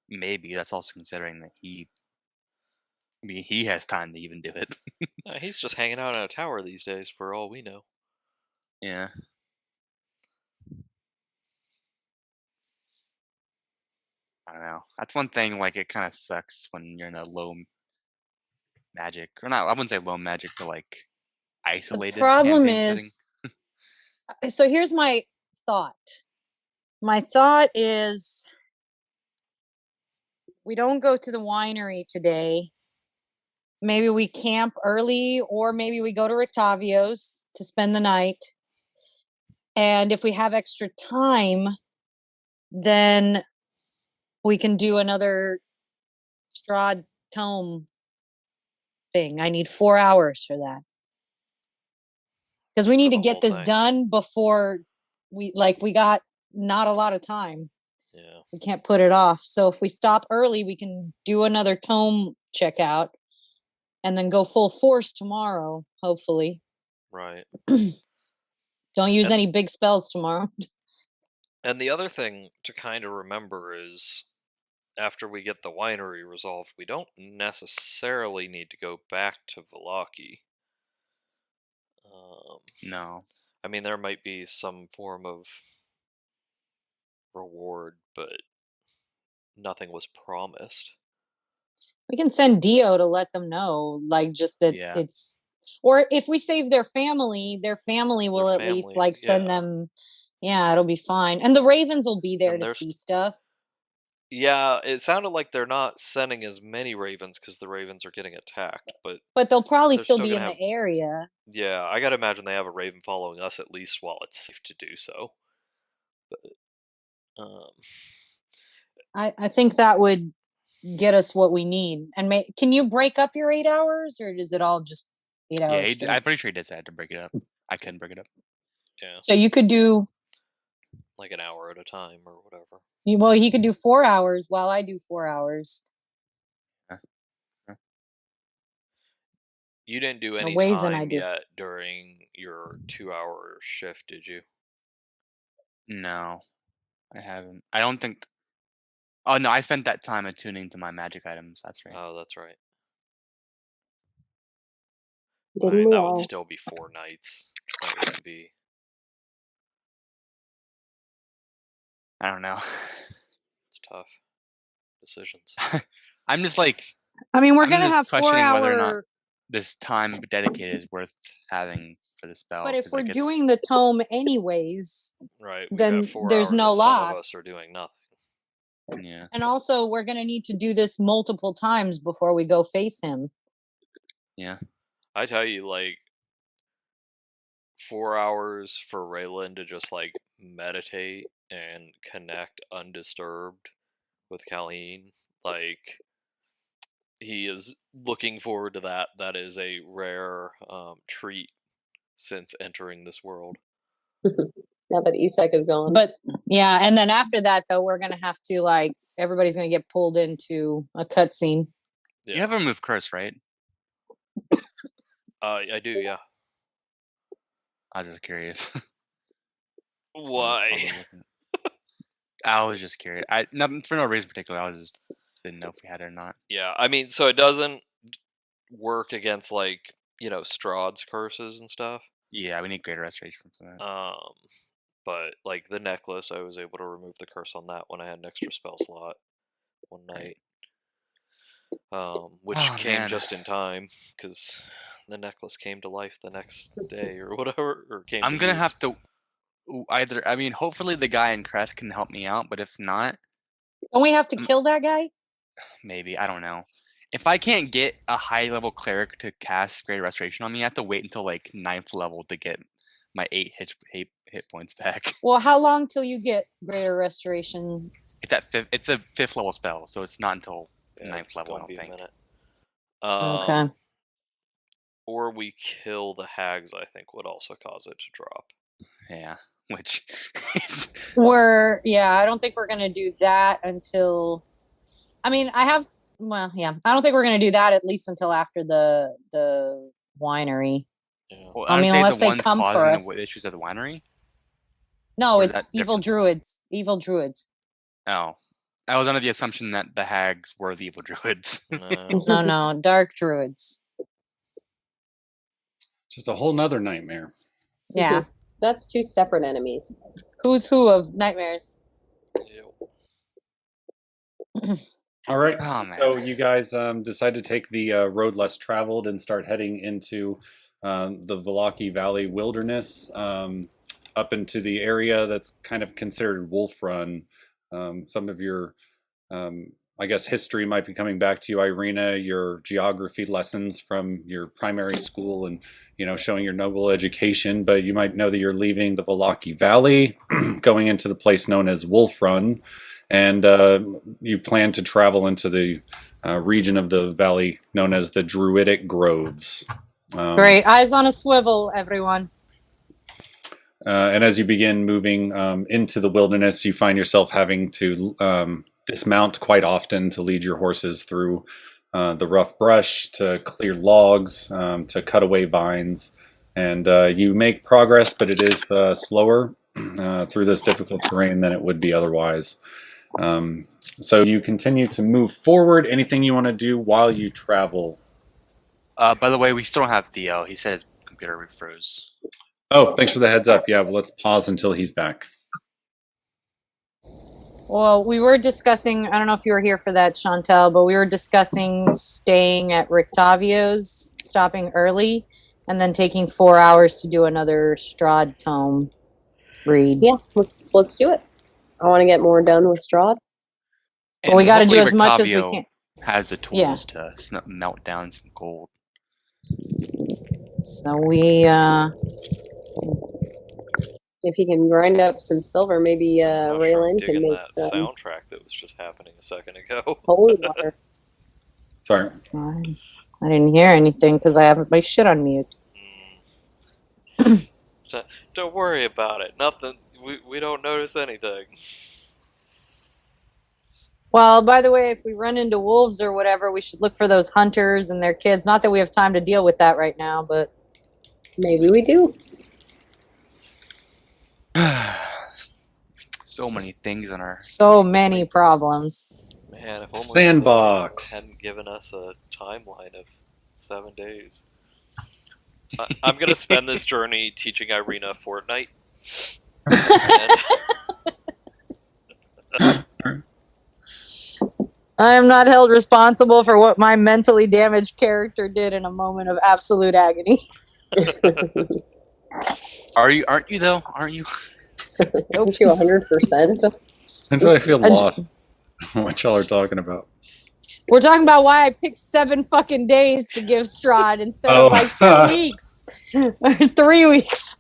Maybe that's also considering that he has time to even do it. He's just hanging out in a tower these days, for all we know. Yeah. I don't know. That's one thing. Like it kind of sucks when you're in a low magic, or not. I wouldn't say low magic, but like isolated. The problem campaign is, so here's my thought. My thought is, we don't go to the winery today. Maybe we camp early, or maybe we go to Rictavio's to spend the night. And if we have extra time, then we can do another Strahd tome thing. I need 4 hours for that. Because we need to get this done before we got not a lot of time. Yeah. We can't put it off. So if we stop early, we can do another tome checkout and then go full force tomorrow, hopefully. Right. Don't use any big spells tomorrow. And the other thing to kind of remember is, after we get the winery resolved, we don't necessarily need to go back to Vallaki. No. I mean, there might be some form of reward, but nothing was promised. We can send Dio to let them know, like, just that it's, or if we save their family will at least like send them. Yeah, it'll be fine. And the Ravens will be there to see stuff. Yeah, it sounded like they're not sending as many Ravens because the Ravens are getting attacked, but they'll probably still be in the area. Yeah, I gotta imagine they have a Raven following us at least while it's safe to do so. But I think that would get us what we need. And can you break up your 8 hours, or is it all just 8 hours? Yeah, I'm pretty sure he did say I had to break it up. I couldn't break it up. Yeah. So you could do like an hour at a time or whatever. well. He could do 4 hours while I do 4 hours. You didn't do any Ways than I time do. yet during your 2-hour shift, did you? No, I haven't. I don't think. Oh no, I spent that time attuning to my magic items. That's right. Oh, that's right. Didn't we that would all? still be 4 nights. That wouldn't be. I don't know. It's tough decisions. I'm just like. I mean, we're I'm gonna just have 4 questioning whether or not hour. this time dedicated is worth having for the spell. But if 'cause, we're like, doing the tome anyways, Right. We've then got 4 there's hours no if some of us loss. are doing nothing. Yeah. And also, we're gonna need to do this multiple times before we go face him. Yeah. I tell you, like 4 hours for REYLYNN to just like meditate and connect undisturbed with Colleen. Like he is looking forward to that. That is a rare treat since entering this world. Now that Isak is gone. But yeah, and then after that, though, we're gonna have to like everybody's gonna get pulled into a cutscene. Yeah. You have a remove curse, right? I do, yeah. I was just curious. Why? I was just curious. Not for no reason particular. I was just didn't know if we had it or not. Yeah, I mean, so it doesn't work against like Strahd's curses and stuff. Yeah, we need greater restoration for that. But like the necklace, I was able to remove the curse on that when I had an extra spell slot one night. Which came just in time because the necklace came to life the next day or whatever. Or came. I'm gonna have to either. I mean, hopefully the guy in Crest can help me out, but if not, don't we have to kill that guy? Maybe, I don't know. If I can't get a high level cleric to cast Greater Restoration on me, I have to wait until like 9th level to get my 8 hit points back. Well, how long till you get Greater Restoration? It's at 5th. It's a 5th level spell, so it's not until 9th level. I don't think. Okay. Or we kill the hags. I think would also cause it to drop. Yeah, which. I don't think we're gonna do that until. I mean, I don't think we're gonna do that at least until after the winery. Yeah. Well, I mean, unless they ones come for causing us. the issues at the winery. No, Or is it's that evil different? druids. Evil druids. Oh, I was under the assumption that the hags were the evil druids. No, dark druids. Just a whole nother nightmare. Yeah. That's 2 separate enemies. Who's who of nightmares? All right. Oh, man. So you guys decide to take the road less traveled and start heading into the Valaki Valley wilderness, up into the area that's kind of considered wolf run. Some of your, I guess, history might be coming back to you, IREENA, your geography lessons from your primary school and, showing your noble education. But you might know that you're leaving the Valaki Valley, going into the place known as Wolf Run. And you plan to travel into the region of the valley known as the Druidic Groves. Great. Eyes on a swivel, everyone. And as you begin moving into the wilderness, you find yourself having to dismount quite often to lead your horses through the rough brush, to clear logs, to cut away vines. And you make progress, but it is slower through this difficult terrain than it would be otherwise. So you continue to move forward. Anything you want to do while you travel? By the way, we still don't have Theo. He said his computer refroze. Oh, thanks for the heads up. Yeah, well, let's pause until he's back. Well, we were discussing, I don't know if you were here for that, Chantel, but we were discussing staying at Rictavio's, stopping early, and then taking 4 hours to do another Strahd tome read. Yeah, let's do it. I want to get more done with Strahd. Well, we got to do hopefully as much as we Rictavio can. Has the tools to melt down some gold. So we, if he can grind up some silver, maybe REYLYNN can make that some soundtrack that was just happening a second ago. holy water. Sorry. I didn't hear anything because I have my shit on mute. Don't worry about it. Nothing. We don't notice anything. Well, by the way, if we run into wolves or whatever, we should look for those hunters and their kids. Not that we have time to deal with that right now, but Maybe we do. So many things on our. so many problems. Man, if only Sandbox. hadn't given us a timeline of 7 days. I'm gonna spend this journey teaching IREENA Fortnite. I am not held responsible for what my mentally damaged character did in a moment of absolute agony. Are you? Aren't you though? Aren't you? Aren't you 100%? Until I feel lost. What y'all are talking about? We're talking about why I picked 7 fucking days to give Strahd instead of like 2 weeks or 3 weeks.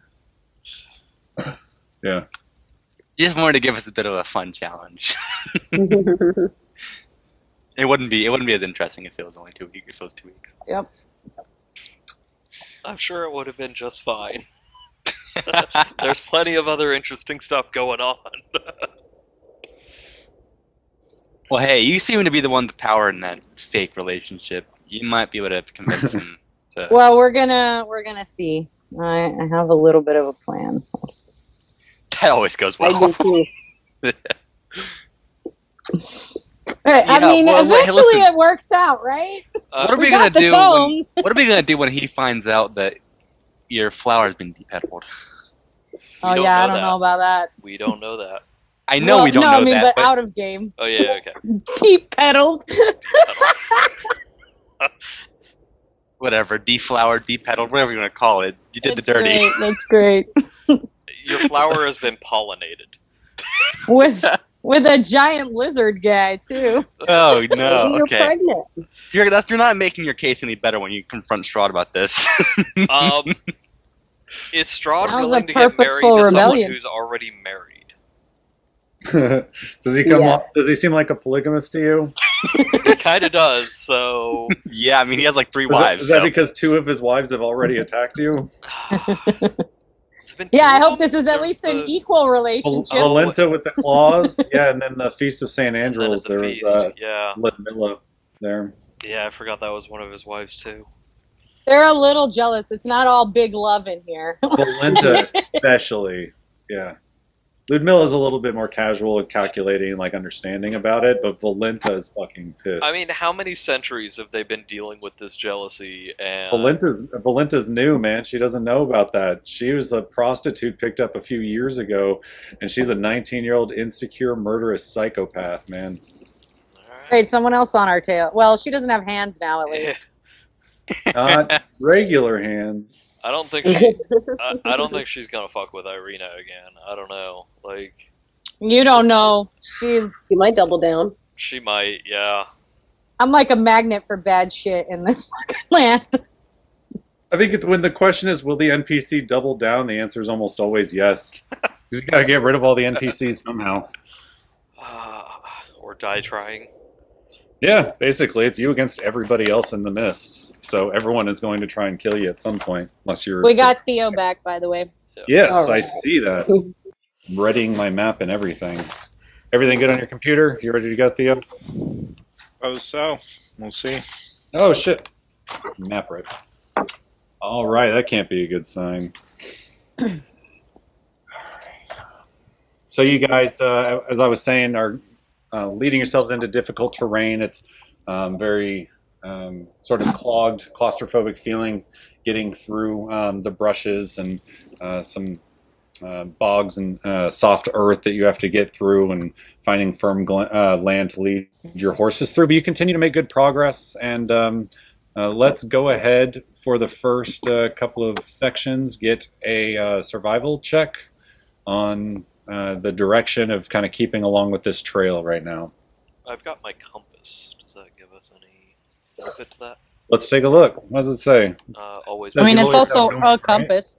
Yeah. You just wanted to give us a bit of a fun challenge. It wouldn't be as interesting if it was only 2 weeks. If it was 2 weeks. Yep. I'm sure it would have been just fine. There's plenty of other interesting stuff going on. Well, hey, you seem to be the one with the power in that fake relationship. You might be able to convince him to. Well, we're gonna see. I have a little bit of a plan. We'll see. That always goes I well. do too. Right, I Yeah, mean, well, hey, eventually listen. it works out, right? What are we we gonna got the do? tome. What are we gonna do when he finds out that your flower's been depetaled? Oh don't yeah, I know don't that. know about that. We don't know that. I know Well, we don't no, know I mean, that, but out of game. Oh yeah, okay. Deep pedaled. whatever, deflowered, depetaled, whatever you want to call it. You did That's the dirty. Great. That's great. Your flower has been pollinated. With a giant lizard guy too. Oh no! Maybe you're Okay, pregnant. you're not making your case any better when you confront Strahd about this. Is Strahd That was willing a to get married to purposeful someone rebellion. who's already married? Does he come off? Yes. Does he seem like a polygamist to you? He kind of does. So Yeah, I mean he has like 3 Is wives. that so. because 2 of his wives have already attacked you? It's been Yeah, I two of hope this them? is at There's least an the- equal relationship. Valenta with the claws, yeah, and then the Feast of St. and then at Andrews. the There feast. was Yeah, Ludmilla there. yeah. I forgot that was one of his wives too. They're a little jealous. It's not all big love in here. Valenta especially, yeah. Ludmilla's a little bit more casual and calculating, like understanding about it, but Valenta is fucking pissed. I mean, how many centuries have they been dealing with this jealousy? And Valenta's new, man. She doesn't know about that. She was a prostitute picked up a few years ago, and she's a 19-year-old insecure, murderous psychopath, man. Alright. Great, someone else on our tail. Well, she doesn't have hands now, at least. Not regular hands. I don't think she. I don't think she's gonna fuck with IREENA again. I don't know. Like You don't know. She's. You might double down. she might. Yeah. I'm like a magnet for bad shit in this fucking land. I think when the question is, will the NPC double down, the answer is almost always yes. Because you got to get rid of all the NPCs somehow. Or die trying. Yeah, basically, it's you against everybody else in the mists. So everyone is going to try and kill you at some point, unless you're... We got Theo back, by the way. Yes, All I right. see that. Readying my map and everything. Everything good on your computer? You ready to go, Theo? Oh, so we'll see. Oh, shit. Map right. All right, that can't be a good sign. So you guys, as I was saying, are leading yourselves into difficult terrain. It's very sort of clogged, claustrophobic feeling, getting through the brushes and some bogs and soft earth that you have to get through, and finding firm land to lead your horses through. But you continue to make good progress, and let's go ahead for the first couple of sections. Get a survival check on the direction of kind of keeping along with this trail right now. I've got my compass. Does that give us any benefit to that? Let's take a look. What does it say? Always. Does I mean, it it's always also have a north, right? compass.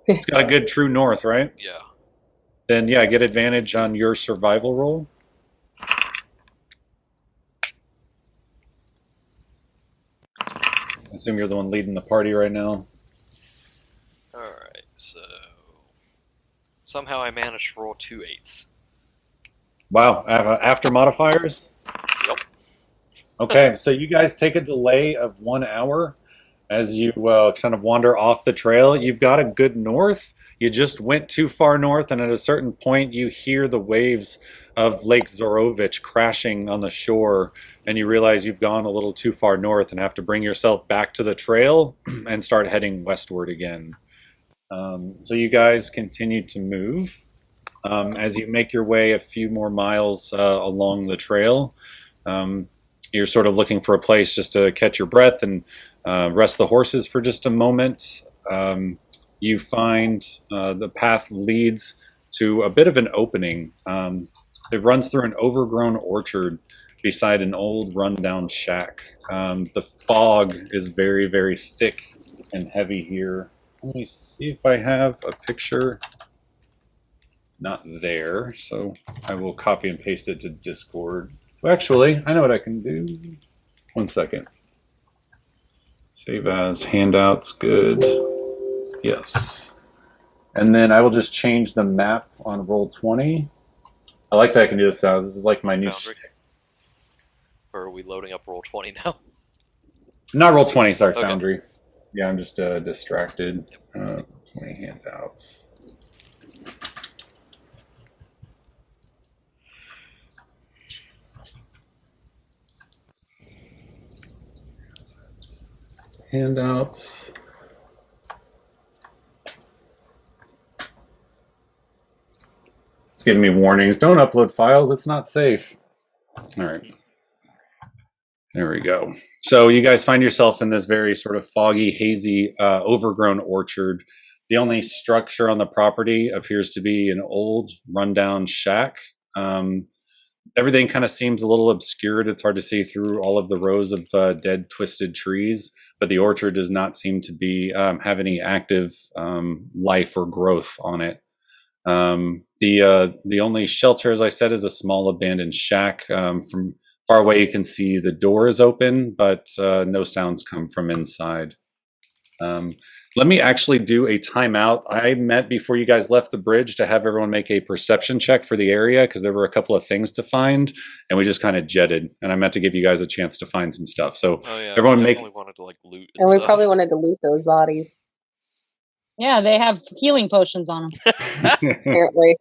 It's got a good true north, right? Yeah. Then yeah, get advantage on your survival roll. I assume you're the one leading the party right now. All right. So somehow I managed to roll 2 8s. Wow. After modifiers? Yep. Okay, so you guys take a delay of 1 hour as you kind of wander off the trail. You've got a good north. You just went too far north, and at a certain point, you hear the waves of Lake Zorovich crashing on the shore, and you realize you've gone a little too far north and have to bring yourself back to the trail and start heading westward again. So you guys continue to move. As you make your way a few more miles along the trail, you're sort of looking for a place just to catch your breath and rest the horses for just a moment. You find the path leads to a bit of an opening. It runs through an overgrown orchard beside an old rundown shack. The fog is very, very thick and heavy here. Let me see if I have a picture. Not there, so I will copy and paste it to Discord. Well, actually, I know what I can do. 1 second. Save as handouts, good. Yes. And then I will just change the map on Roll20. I like that I can do this now. This is like my new... Or are we loading up Roll20 now? Not Roll20, sorry, Okay. Foundry. Yeah, I'm just distracted. 20 handouts. Handouts. It's giving me warnings. Don't upload files. It's not safe. All right. There we go. So you guys find yourself in this very sort of foggy, hazy, overgrown orchard. The only structure on the property appears to be an old, rundown shack. Everything kind of seems a little obscured. It's hard to see through all of the rows of dead, twisted trees, but the orchard does not seem to be have any active life or growth on it. The only shelter, as I said, is a small abandoned shack. From far away, you can see the door is open, but no sounds come from inside. Let me actually do a timeout. I meant before you guys left the bridge to have everyone make a perception check for the area because there were a couple of things to find, and we just kind of jetted. And I meant to give you guys a chance to find some stuff. So everyone make. Wanted to like loot And we stuff. probably wanted to loot those bodies, Yeah, they have healing potions on them. apparently.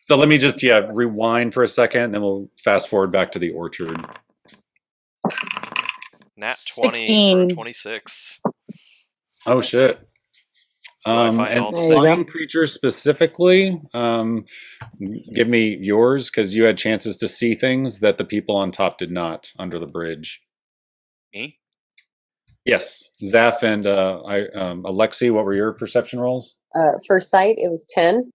So let me just rewind for a second, and then we'll fast forward back to the orchard. Nat 20 16. for 26. Oh shit. find And all the There you one go. creature specifically, give me yours because you had chances to see things that the people on top did not under the bridge. Me? Yes, ZAPH and ALEXI, what were your perception rolls? For sight, it was 10.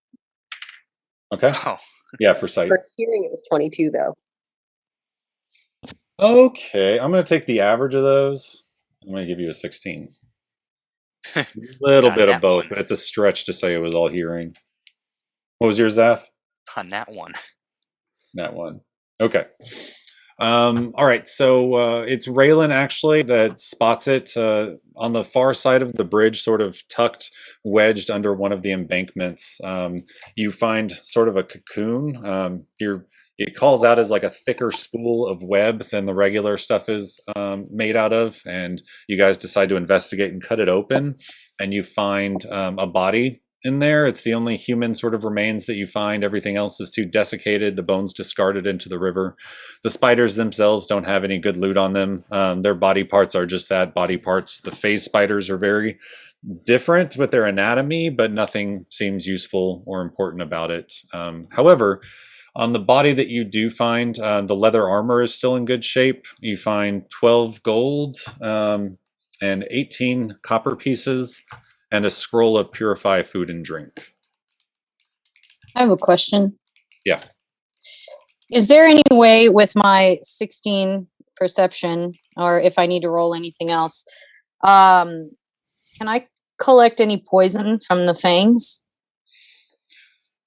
Okay. Oh. Yeah, for sight. For hearing, it was 22, though. Okay, I'm going to take the average of those. I'm going to give you a 16. A little Got bit of that both, one. but it's a stretch to say it was all hearing. What was yours, ZAPH? On that one. That one. Okay. All right. So it's REYLYNN actually that spots it on the far side of the bridge, sort of tucked, wedged under one of the embankments. You find sort of a cocoon. It calls out as like a thicker spool of web than the regular stuff is made out of, and you guys decide to investigate and cut it open, and you find a body in there. It's the only human sort of remains that you find. Everything else is too desiccated, the bones discarded into the river. The spiders themselves don't have any good loot on them. Their body parts are just that, body parts. The phase spiders are very different with their anatomy, but nothing seems useful or important about it. However, on the body that you do find, the leather armor is still in good shape. You find 12 gold and 18 copper pieces and a scroll of purify food and drink. I have a question. Yeah. Is there any way with my 16 perception, or if I need to roll anything else, can I collect any poison from the fangs?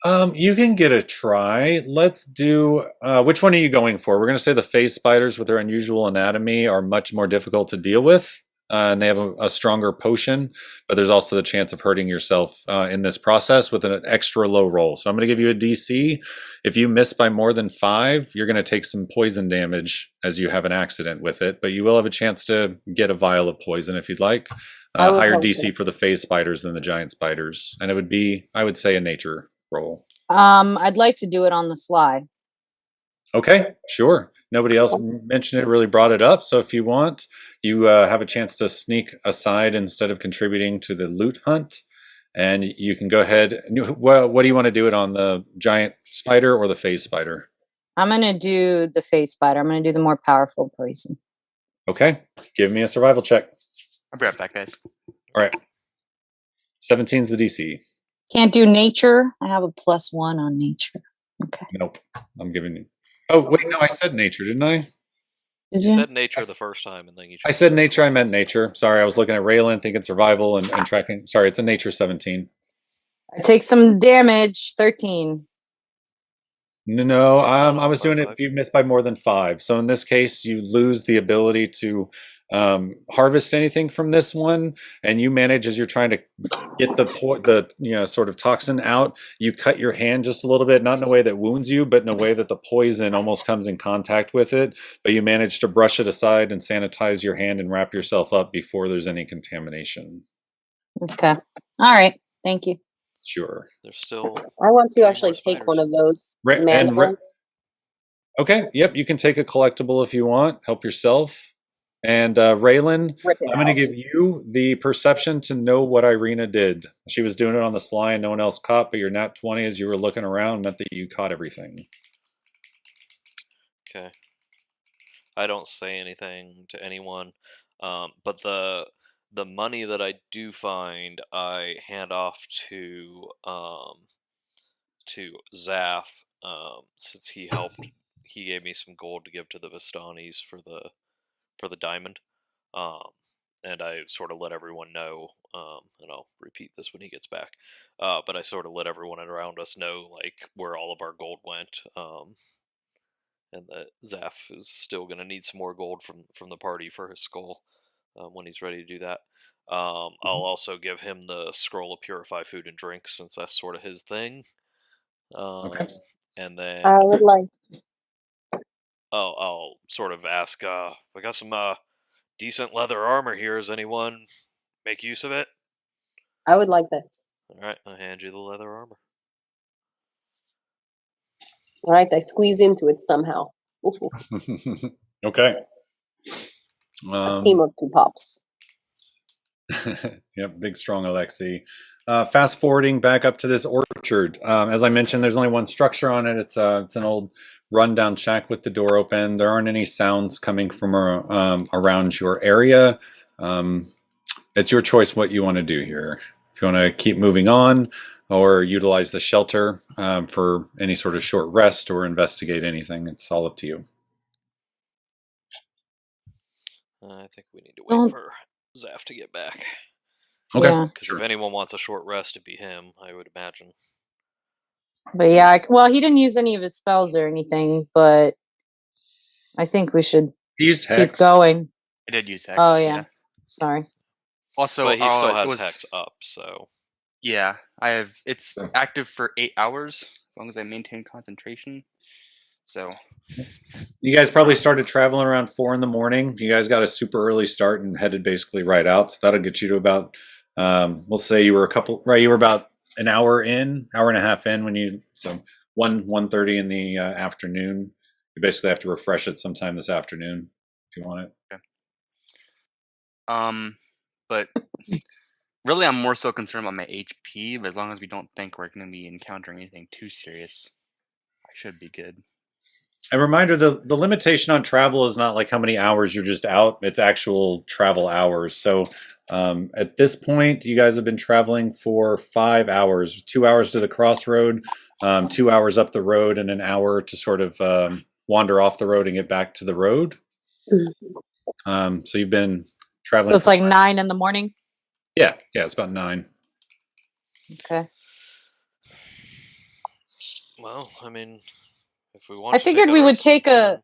You can get a try. Let's do, which one are you going for? We're going to say the phase spiders with their unusual anatomy are much more difficult to deal with. and they have a stronger potion, but there's also the chance of hurting yourself in this process with an extra low roll. So I'm going to give you a DC. If you miss by more than 5, you're going to take some poison damage as you have an accident with it, but you will have a chance to get a vial of poison if you'd like. Higher DC for the phase spiders than the giant spiders, and it would be, I would say, a nature roll. I'd like to do it on the sly. Okay, sure. Nobody else mentioned it, really brought it up. So if you want, you have a chance to sneak aside instead of contributing to the loot hunt. And you can go ahead. What do you want to do it on, the giant spider or the phase spider? I'm going to do the phase spider. I'm going to do the more powerful poison. Okay, give me a survival check. I'll be right back, guys. All right. 17's the DC. Can't do nature. I have a +1 on nature. Okay. Nope. I'm giving you. Oh, wait, no, I said nature, didn't I? Did You you? said nature the first time, and then you. I said nature, I meant nature. Sorry, I was looking at REYLYNN, thinking survival and tracking. Sorry, it's a nature 17. I take some damage. 13. No, I was doing it if you miss by more than 5. So in this case, you lose the ability to harvest anything from this one, and you manage, as you're trying to get the sort of toxin out, you cut your hand just a little bit, not in a way that wounds you, but in a way that the poison almost comes in contact with it, but you manage to brush it aside and sanitize your hand and wrap yourself up before there's any contamination. Okay. All right. Thank you. Sure. There's still. I want to more actually take spiders. one of those Re- mana and re- ones. Okay, yep, you can take a collectible if you want, help yourself. And REYLYNN, Rip it I'm going out. to give you the perception to know what IREENA did. She was doing it on the sly and no one else caught, but your nat 20 as you were looking around meant that you caught everything. Okay. I don't say anything to anyone, but the money that I do find, I hand off to ZAPH, since he helped. He gave me some gold to give to the Vistanis for the diamond, and I sort of let everyone know, and I'll repeat this when he gets back, but I sort of let everyone around us know like where all of our gold went, and that ZAPH is still going to need some more gold from the party for his skull when he's ready to do that. I'll also give him the scroll of purify food and drink, since that's sort of his thing. Okay. And then I would like. I'll sort of ask, I got some decent leather armor here. Does anyone make use of it? I would like that. All right, I'll hand you the leather armor. All right, I squeeze into it somehow. Oof, oof. Okay. A seam or two pops. Yep, big strong ALEXI. Fast forwarding back up to this orchard. As I mentioned, there's only one structure on it. It's an old rundown shack with the door open. There aren't any sounds coming from around your area. It's your choice what you want to do here. If you want to keep moving on or utilize the shelter for any sort of short rest or investigate anything, it's all up to you. I think we need to wait for ZAPH to get back. Okay. Yeah. Because if anyone wants a short rest, it'd be him, I would imagine. But yeah, well, he didn't use any of his spells or anything, but I think we should He used keep Hex. going. I did use Hex. Oh, yeah. Sorry. Also, But he still it has was- Hex up, so. Yeah, I have. It's active for 8 hours as long as I maintain concentration. So You guys probably started traveling around 4 in the morning. You guys got a super early start and headed basically right out. So that'll get you to about, we'll say you were about an hour and a half in when you, so 1:30 in the afternoon. You basically have to refresh it sometime this afternoon if you want it. Okay. But really, I'm more so concerned about my HP. But as long as we don't think we're going to be encountering anything too serious, I should be good. A reminder, the limitation on travel is not like how many hours you're just out. It's actual travel hours. So at this point, you guys have been traveling for 5 hours, 2 hours to the crossroad, 2 hours up the road, and an hour to sort of wander off the road and get back to the road. So you've been traveling. So it's like 9 in the morning? Yeah, it's about 9. Okay. Well, I mean, if we want I figured we would take a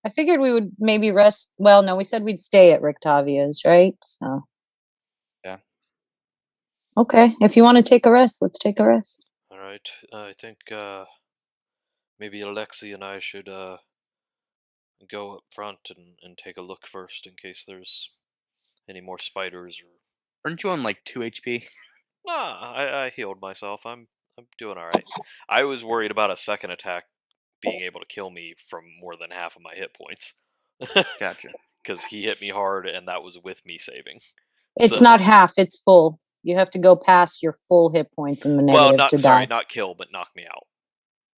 I figured we would maybe rest. Well, no, we said we'd stay at Rictavio's, right? So. Yeah. Okay, if you want to take a rest, let's take a rest. All right. I think maybe Alexi and I should go up front and take a look first in case there's any more spiders or. Aren't you on like 2 HP? Nah, I healed myself. I'm doing all right. I was worried about a second attack being able to kill me from more than half of my hit points. Gotcha. Because he hit me hard, and that was with me saving. It's So- not half; it's full. You have to go past your full hit points in the negative to die. not kill, but knock me out.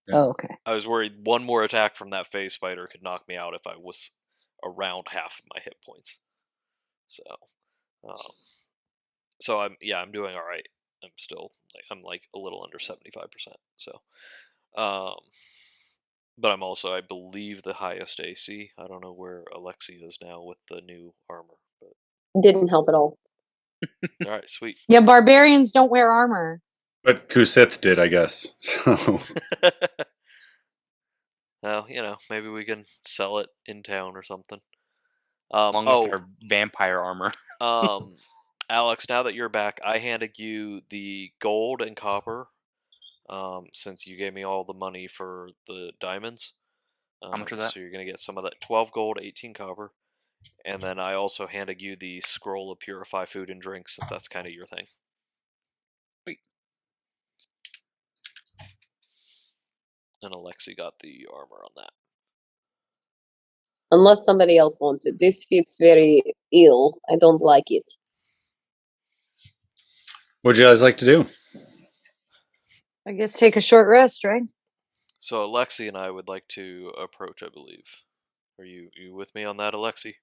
Yeah. Oh, okay. I was worried one more attack from that phase spider could knock me out if I was around half of my hit points. So I'm doing all right. I'm still I'm a little under 75%. So, but I'm also, I believe, the highest AC. I don't know where Alexi is now with the new armor, but Didn't help at all. all right, sweet. Yeah, barbarians don't wear armor. But Kusith did, I guess. So Well, maybe we can sell it in town or something. Along with our vampire armor. Alex, now that you're back, I handed you the gold and copper, since you gave me all the money for the diamonds. How much was that? So you're gonna get some of that. 12 gold, 18 copper, and then I also handed you the scroll of purify food and drink, since that's kind of your thing. Sweet. And Alexi got the armor on that. Unless somebody else wants it. This fits very ill. I don't like it. what'd you guys like to do? I guess take a short rest, right? So Alexi and I would like to approach, I believe. Are you with me on that, Alexi?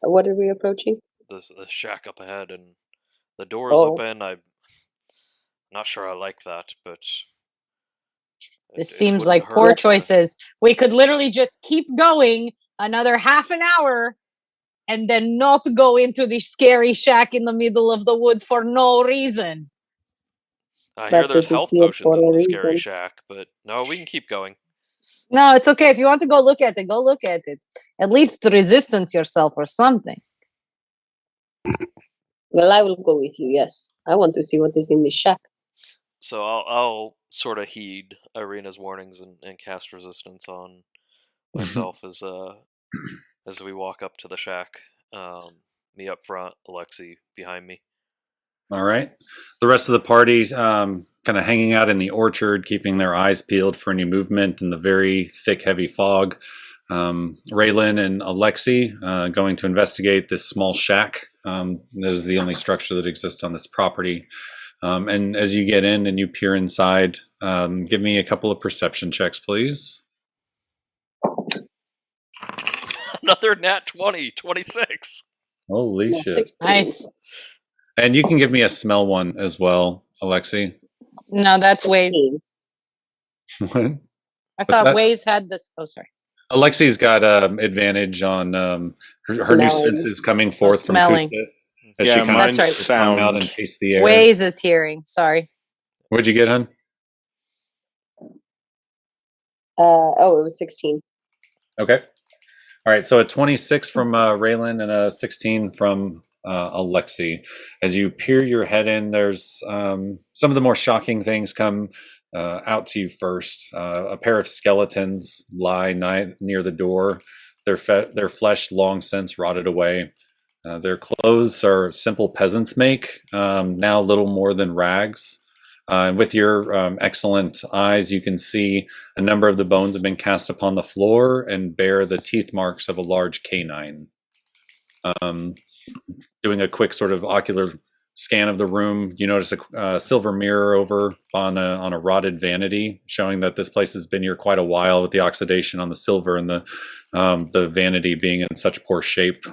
What are we approaching? The shack up ahead, and the door is Oh. open. I'm not sure I like that, but This it seems wouldn't like hurt poor to- choices. We could literally just keep going another half an hour and then not go into the scary shack in the middle of the woods for no reason. I hear But there's it is health here potions for in a the scary reason. shack, but no, we can keep going. No, it's okay. If you want to go look at it, go look at it. At least resistance yourself or something. Well, I will go with you, yes. I want to see what is in the shack. So I'll sort of heed Ireena's warnings and cast resistance on myself as we walk up to the shack. Me up front, Alexi behind me. All right. The rest of the party's kind of hanging out in the orchard, keeping their eyes peeled for any movement in the very thick, heavy fog. REYLYNN and ALEXI going to investigate this small shack. That is the only structure that exists on this property. And as you get in and you peer inside, give me a couple of perception checks, please. Another nat 20, 26. Holy Yeah, shit. 16. Nice. And you can give me a smell one as well, ALEXI. No, that's Waze. 16. What? I What's thought that? Waze had this. Oh, sorry. Alexi's got advantage on her new Smelling. senses coming forth from smelling. Kusith as Yeah, she kind mine's of That's right. puts her tongue out sound. and tastes the air. Waze is hearing. Sorry. What'd you get, hun? Oh, it was 16. Okay. All right. So a 26 from REYLYNN and a 16 from ALEXI. As you peer your head in, there's some of the more shocking things come out to you first. A pair of skeletons lie near the door. Their flesh long since rotted away. Their clothes are simple peasants' make, now little more than rags. With your excellent eyes, you can see a number of the bones have been cast upon the floor and bear the teeth marks of a large canine. Doing a quick sort of ocular scan of the room, you notice a silver mirror over on a rotted vanity, showing that this place has been here quite a while, with the oxidation on the silver and the vanity being in such poor shape.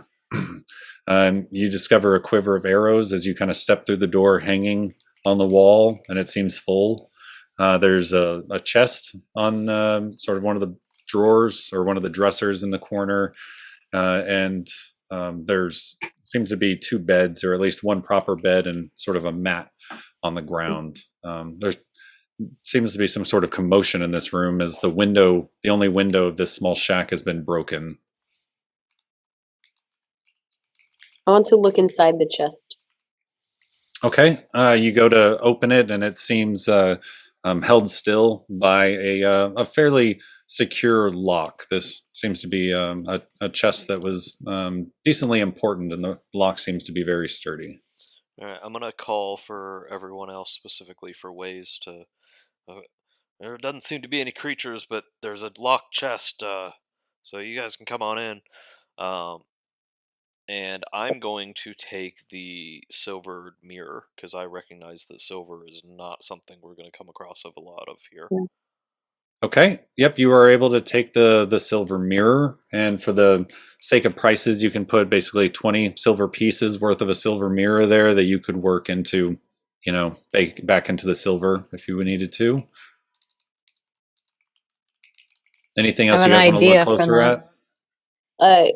You discover a quiver of arrows as you kind of step through the door, hanging on the wall, and it seems full. There's a chest on sort of one of the drawers or one of the dressers in the corner, and there's seems to be two beds, or at least one proper bed and sort of a mat on the ground. There seems to be some sort of commotion in this room as the only window of this small shack has been broken. I want to look inside the chest. Okay, you go to open it, and it seems held still by a fairly secure lock. This seems to be a chest that was decently important, and the lock seems to be very sturdy. All right, I'm gonna call for everyone else, specifically for WAES to. There doesn't seem to be any creatures, but there's a locked chest, so you guys can come on in. And I'm going to take the silver mirror because I recognize that silver is not something we're going to come across of a lot of here. Yeah. Okay. Yep. You are able to take the silver mirror, and for the sake of prices, you can put basically 20 silver pieces worth of a silver mirror there that you could work into, back into the silver if you needed to. Anything else I you have guys an want to look idea from closer that. at?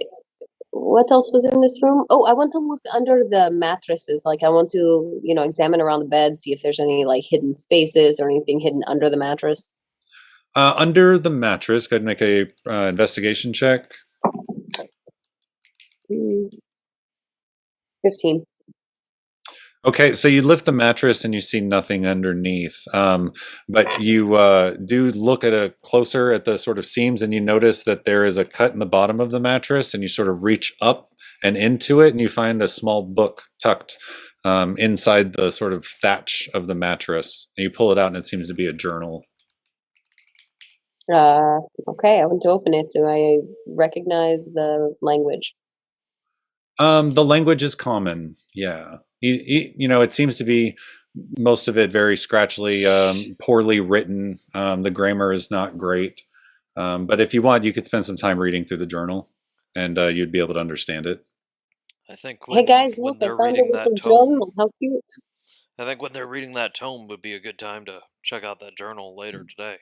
What else was in this room? Oh, I want to look under the mattresses. Like, I want to, examine around the bed, see if there's any, like, hidden spaces or anything hidden under the mattress. Under the mattress, go ahead and make a investigation check. 15. Okay, so you lift the mattress and you see nothing underneath, but you do look closer at the sort of seams, and you notice that there is a cut in the bottom of the mattress, and you sort of reach up and into it, and you find a small book tucked inside the sort of thatch of the mattress. And you pull it out, and it seems to be a journal. Okay, I want to open it. Do I recognize the language? The language is common, yeah. It seems to be most of it very scratchily, poorly written. The grammar is not great. But if you want, you could spend some time reading through the journal, and you'd be able to understand it. I think. Hey guys, look! I found a little journal. How cute! I think when they're reading that tome would be a good time to check out that journal later today.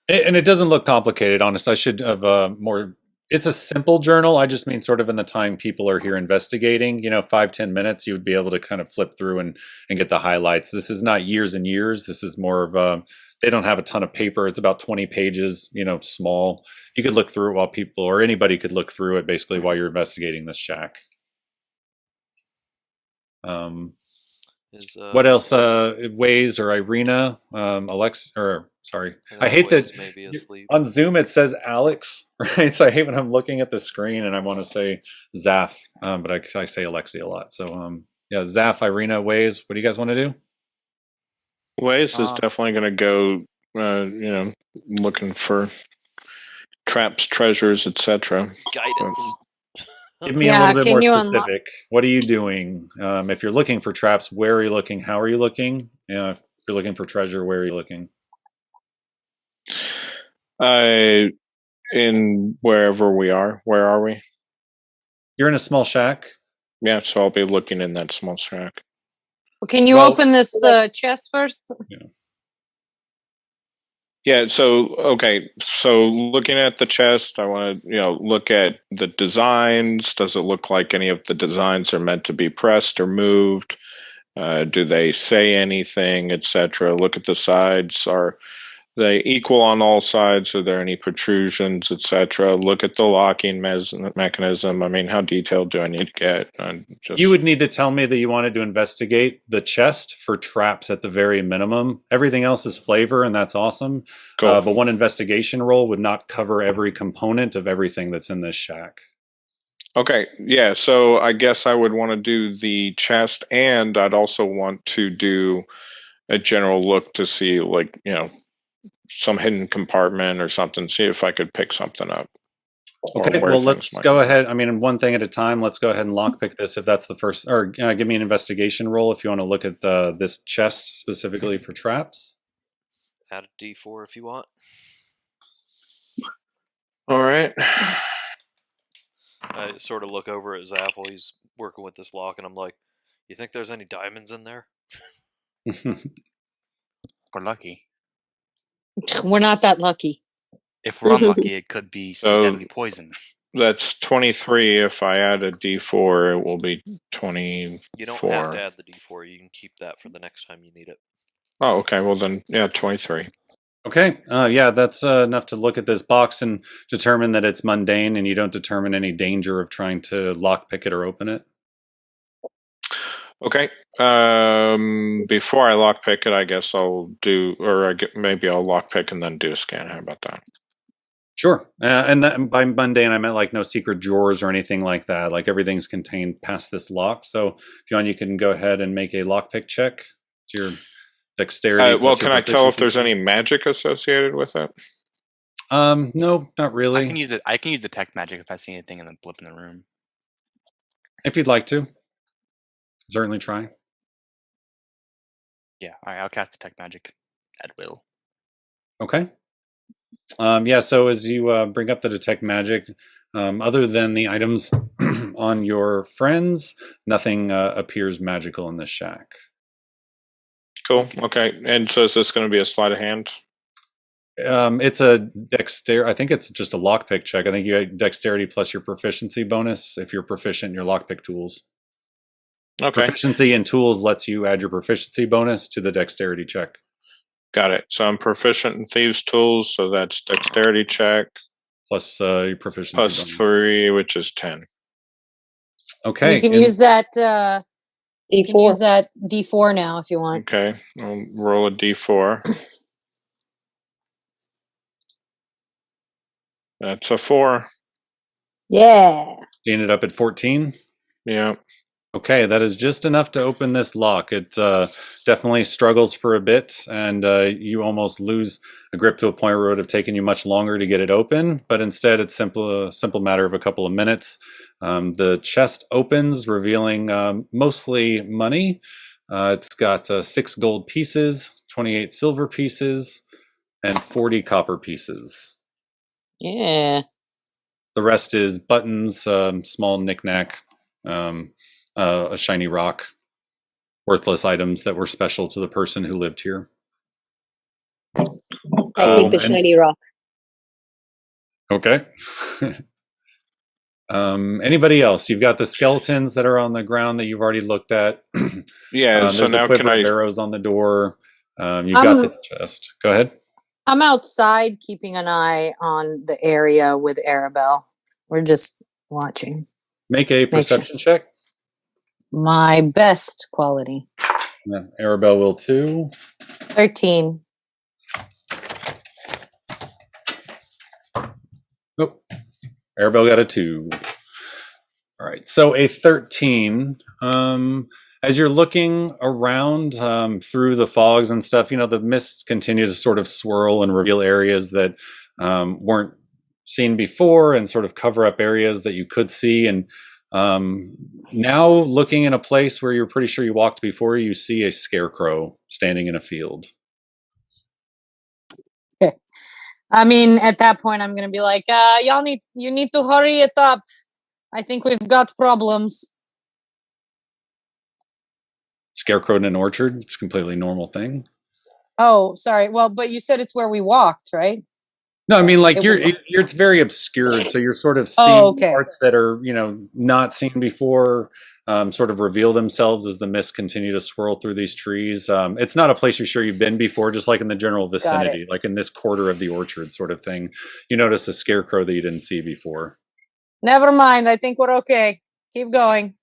And it doesn't look complicated, honest. I should have more. It's a simple journal. I just mean sort of in the time people are here investigating, 5-10 minutes, you would be able to kind of flip through and get the highlights. This is not years and years. This is more of they don't have a ton of paper. It's about 20 pages, small. You could look through it while people, or anybody could look through it basically while you're investigating this shack. What else? WAES or IREENA, ALEXI, or sorry, I hate that on Zoom it says Alex, right? So I hate when I'm looking at the screen and I want to say ZAPH, but I say ALEXI a lot. So yeah, ZAPH, IREENA, WAES. What do you guys want to do? WAES is definitely going to go, looking for traps, treasures, etc. Guidance. Give me a little bit more specific. What are you doing? If you're looking for traps, where are you looking? How are you looking? If you're looking for treasure, where are you looking? In wherever we are. Where are we? You're in a small shack. Yeah, so I'll be looking in that small shack. Well, can you open this chest first? Yeah. Yeah, so looking at the chest, I want to, look at the designs. Does it look like any of the designs are meant to be pressed or moved? Do they say anything, etc.? Look at the sides. Are they equal on all sides? Are there any protrusions, etc.? Look at the locking mechanism. I mean, how detailed do I need to get? You would need to tell me that you wanted to investigate the chest for traps at the very minimum. Everything else is flavor, and that's awesome. Cool. But one investigation roll would not cover every component of everything that's in this shack. Okay, yeah, so I guess I would want to do the chest, and I'd also want to do a general look to see, like, some hidden compartment or something, see if I could pick something up. Okay, well, let's go ahead. I mean, one thing at a time. Let's go ahead and lockpick this if that's the first, or give me an investigation roll if you want to look at this chest specifically for traps. Add a D4 if you want. All right. I sort of look over at ZAPH while he's working with this lock, and I'm like, you think there's any diamonds in there? We're lucky. We're not that lucky. If we're unlucky, it could be some deadly poison. That's 23. If I add a D4, it will be 24. You don't have to add the D4. You can keep that for the next time you need it. Oh, okay. Well then, yeah, 23. Okay. Yeah, that's enough to look at this box and determine that it's mundane, and you don't determine any danger of trying to lockpick it or open it. Okay. Before I lockpick it, I guess I'll do, or maybe I'll lockpick and then do a scan. How about that? Sure. And that, by mundane, I meant like no secret drawers or anything like that. Like everything's contained past this lock. So if you want, you can go ahead and make a lockpick check. It's your dexterity. Well, can I tell if there's any magic associated with it? No, not really. I can use it. I can use detect magic if I see anything in the blip in the room. If you'd like to, certainly try. Yeah, all right. I'll cast detect magic at will. Okay. Yeah. So as you bring up the detect magic, other than the items on your friends, nothing appears magical in this shack. Cool. Okay. And so is this going to be a sleight of hand? It's a dexterity. I think it's just a lockpick check. I think you get dexterity plus your proficiency bonus if you're proficient in your lockpick tools. Okay. Proficiency in tools lets you add your proficiency bonus to the dexterity check. Got it. So I'm proficient in thieves' tools, so that's dexterity check plus your proficiency plus bonus. 3, which is 10. Okay. You can use that. D4. You can use that D4 now if you want. Okay. I'll roll a D4. That's a 4. Yeah. You ended up at 14. Yeah. Okay, that is just enough to open this lock. It definitely struggles for a bit, and you almost lose a grip to a point where it would have taken you much longer to get it open. But instead, it's a simple matter of a couple of minutes. The chest opens, revealing mostly money. It's got 6 gold pieces, 28 silver pieces, and 40 copper pieces. Yeah. The rest is buttons, small knickknack, a shiny rock, worthless items that were special to the person who lived here. I take the shiny rock. Okay. Anybody else? You've got the skeletons that are on the ground that you've already looked at. Yeah, so there's now a quiver can I... of arrows on the door. You've got the chest. Go ahead. I'm outside keeping an eye on the area with Arabelle. We're just watching. Make a perception check. My best quality. Yeah, Arabelle will too. 13. Oh, Arabelle got a 2. All right, so a 13. As you're looking around through the fogs and stuff, you know, the mists continue to sort of swirl and reveal areas that weren't seen before and sort of cover up areas that you could see. And now looking in a place where you're pretty sure you walked before, you see a scarecrow standing in a field. Okay. I mean, at that point, I'm going to be like, you need to hurry it up. I think we've got problems. Scarecrow in an orchard, it's a completely normal thing. Oh, sorry. Well, but you said it's where we walked, right? No, I mean, like it's very obscured, so you're sort of seeing parts that are, you know, not seen before, sort of reveal themselves as the mists continue to swirl through these trees. It's not a place you're sure you've been before, just like in the general vicinity, like in this quarter of the orchard sort of thing. You notice a scarecrow that you didn't see before. Never mind. I think we're okay. Keep going.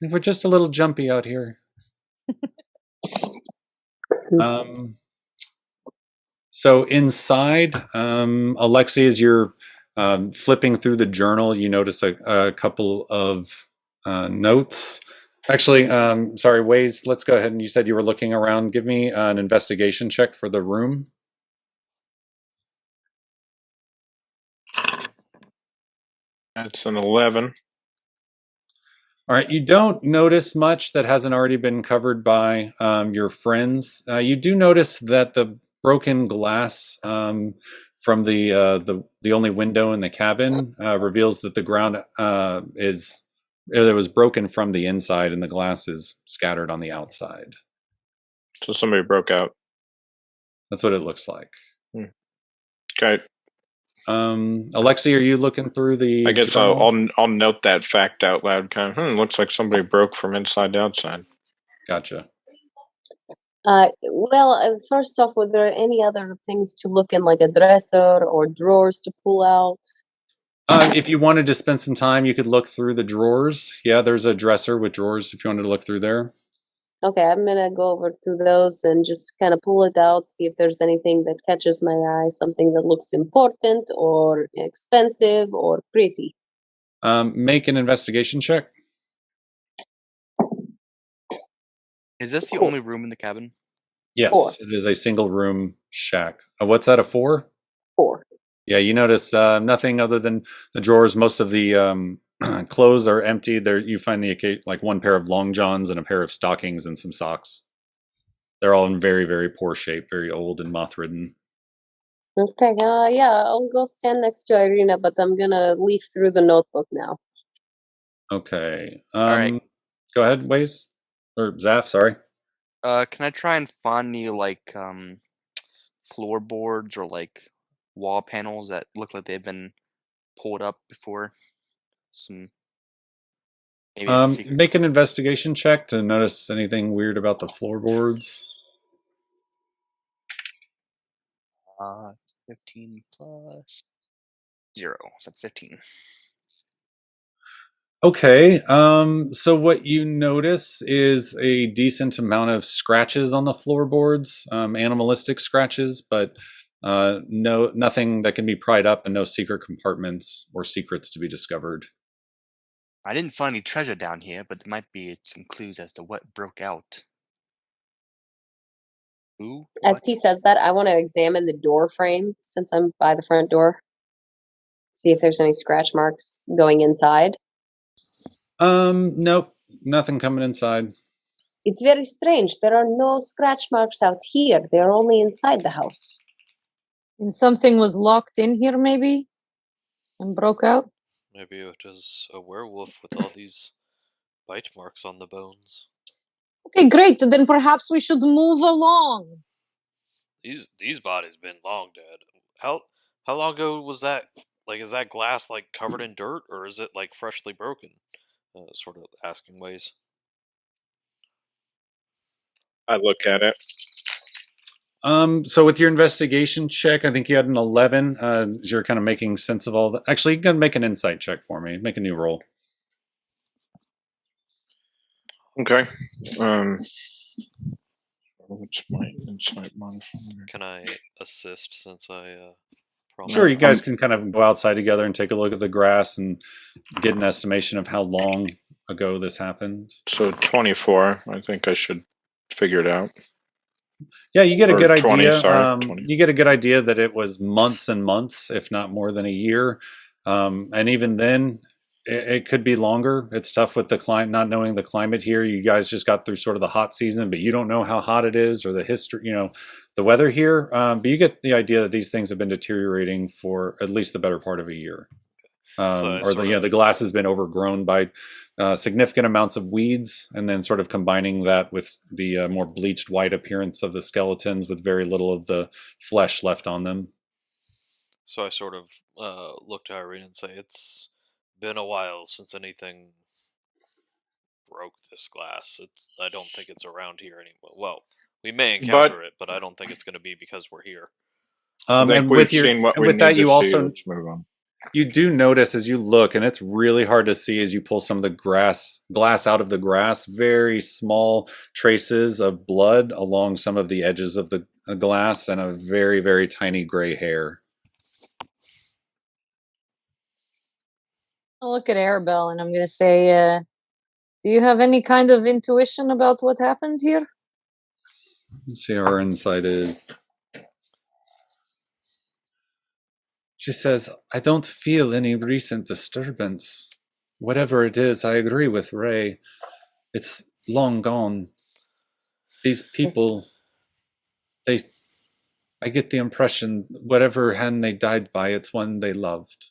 We're just a little jumpy out here. So inside, ALEXI, as you're flipping through the journal, you notice a couple of notes. Actually, sorry, WAES, let's go ahead. And you said you were looking around. Give me an investigation check for the room. That's an 11. All right, you don't notice much that hasn't already been covered by your friends. You do notice that the broken glass from the only window in the cabin reveals that the ground it was broken from the inside and the glass is scattered on the outside. So somebody broke out. That's what it looks like. Okay. ALEXI, are you looking through the? I guess I'll note that fact out loud. Kind of, looks like somebody broke from inside to outside. Gotcha. Well, first off, was there any other things to look in, like a dresser or drawers to pull out? If you wanted to spend some time, you could look through the drawers. Yeah, there's a dresser with drawers if you wanted to look through there. Okay, I'm gonna go over to those and just kind of pull it out, see if there's anything that catches my eye, something that looks important or expensive or pretty. Make an investigation check. Is this the Cool. only room in the cabin? Yes, 4. it is a single room shack. What's that, a 4? 4. Yeah, you notice nothing other than the drawers. Most of the clothes are empty. There, you find like one pair of long johns and a pair of stockings and some socks. They're all in very, very poor shape, very old and moth-ridden. Okay, yeah, I'll go stand next to IREENA, but I'm gonna leaf through the notebook now. Okay. right. Go ahead, Waze. Or ZAPH, sorry. Can I try and find any like floorboards or like wall panels that look like they've been pulled up before? Some maybe a secret. Make an investigation check to notice anything weird about the floorboards. 15 plus 0, so that's 15. Okay, so what you notice is a decent amount of scratches on the floorboards, animalistic scratches, but nothing that can be pried up and no secret compartments or secrets to be discovered. I didn't find any treasure down here, but there might be some clues as to what broke out. Who? As What? he says that, I want to examine the door frame since I'm by the front door. See if there's any scratch marks going inside. Nope, nothing coming inside. It's very strange. There are no scratch marks out here. They're only inside the house. And something was locked in here, maybe, and broke out. Maybe it is a werewolf with all these bite marks on the bones. Okay, great. Then perhaps we should move along. These bodies been long dead. How long ago was that? Like, is that glass like covered in dirt, or is it like freshly broken? Sort of asking ways. I look at it. So with your investigation check, I think you had an 11. You're kind of making sense of all that. Actually, you can make an insight check for me. Make a new roll. Okay. What's my insight modifier? Can I assist since I Sure, you guys can kind of go outside together and take a look at the grass and get an estimation of how long ago this happened. So 24. I think I should figure it out. Yeah, you get a Or good 20, idea. sorry, 20. You get a good idea that it was months and months, if not more than a year. And even then, it could be longer. It's tough with the climate, not knowing the climate here. You guys just got through sort of the hot season, but you don't know how hot it is or the history, the weather here. But you get the idea that these things have been deteriorating for at least the better part of a year. Or the glass has been overgrown by significant amounts of weeds, and then sort of combining that with the more bleached white appearance of the skeletons with very little of the flesh left on them. So I sort of look to Irene and say, it's been a while since anything broke this glass. I don't think it's around here anymore. Well, we may encounter it, but I don't think it's going to be because we're here. And with that, you also let's move on. You do notice as you look, and it's really hard to see as you pull some of the glass out of the grass, very small traces of blood along some of the edges of the glass and a very, very tiny gray hair. I'll look at Arabelle and I'm going to say, do you have any kind of intuition about what happened here? Let's see how our insight is. She says, I don't feel any recent disturbance. Whatever it is, I agree with Ray. It's long gone. These people, I get the impression whatever hand they died by, it's one they loved.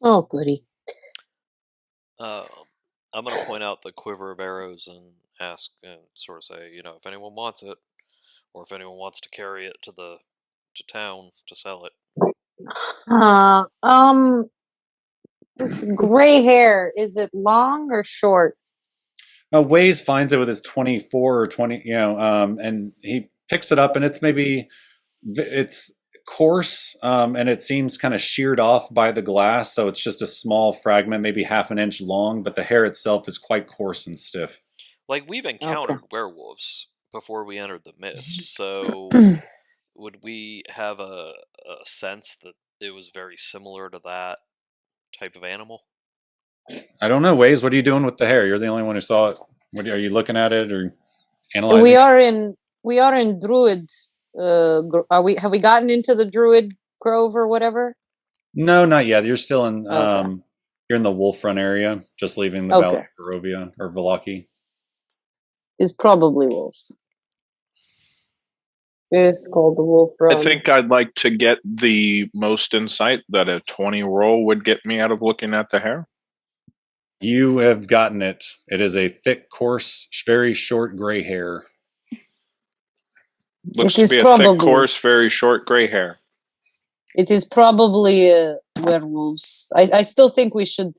Oh, goody. I'm going to point out the quiver of arrows and ask and sort of say, if anyone wants it, or if anyone wants to carry it to town to sell it. This gray hair, is it long or short? WAES finds it with his 24 or 20, and he picks it up, and it's coarse, and it seems kind of sheared off by the glass, so it's just a small fragment, maybe half an inch long, but the hair itself is quite coarse and stiff. Like, we've encountered werewolves before we entered the mist, so would we have a sense that it was very similar to that type of animal? I don't know, WAES. What are you doing with the hair? You're the only one who saw it. Are you looking at it or analyzing? We are in Druid. Have we gotten into the Druid Grove or whatever? No, not yet. You're still in. Okay. You're in the Wolf Run area, just leaving the Valley of Barovia or Velaki. It's probably wolves. It's called the Wolf Run. I think I'd like to get the most insight that a 20 roll would get me out of looking at the hair. You have gotten it. It is a thick, coarse, very short gray hair. Looks to be a thick, coarse, very short gray hair. It is probably werewolves. I still think we should.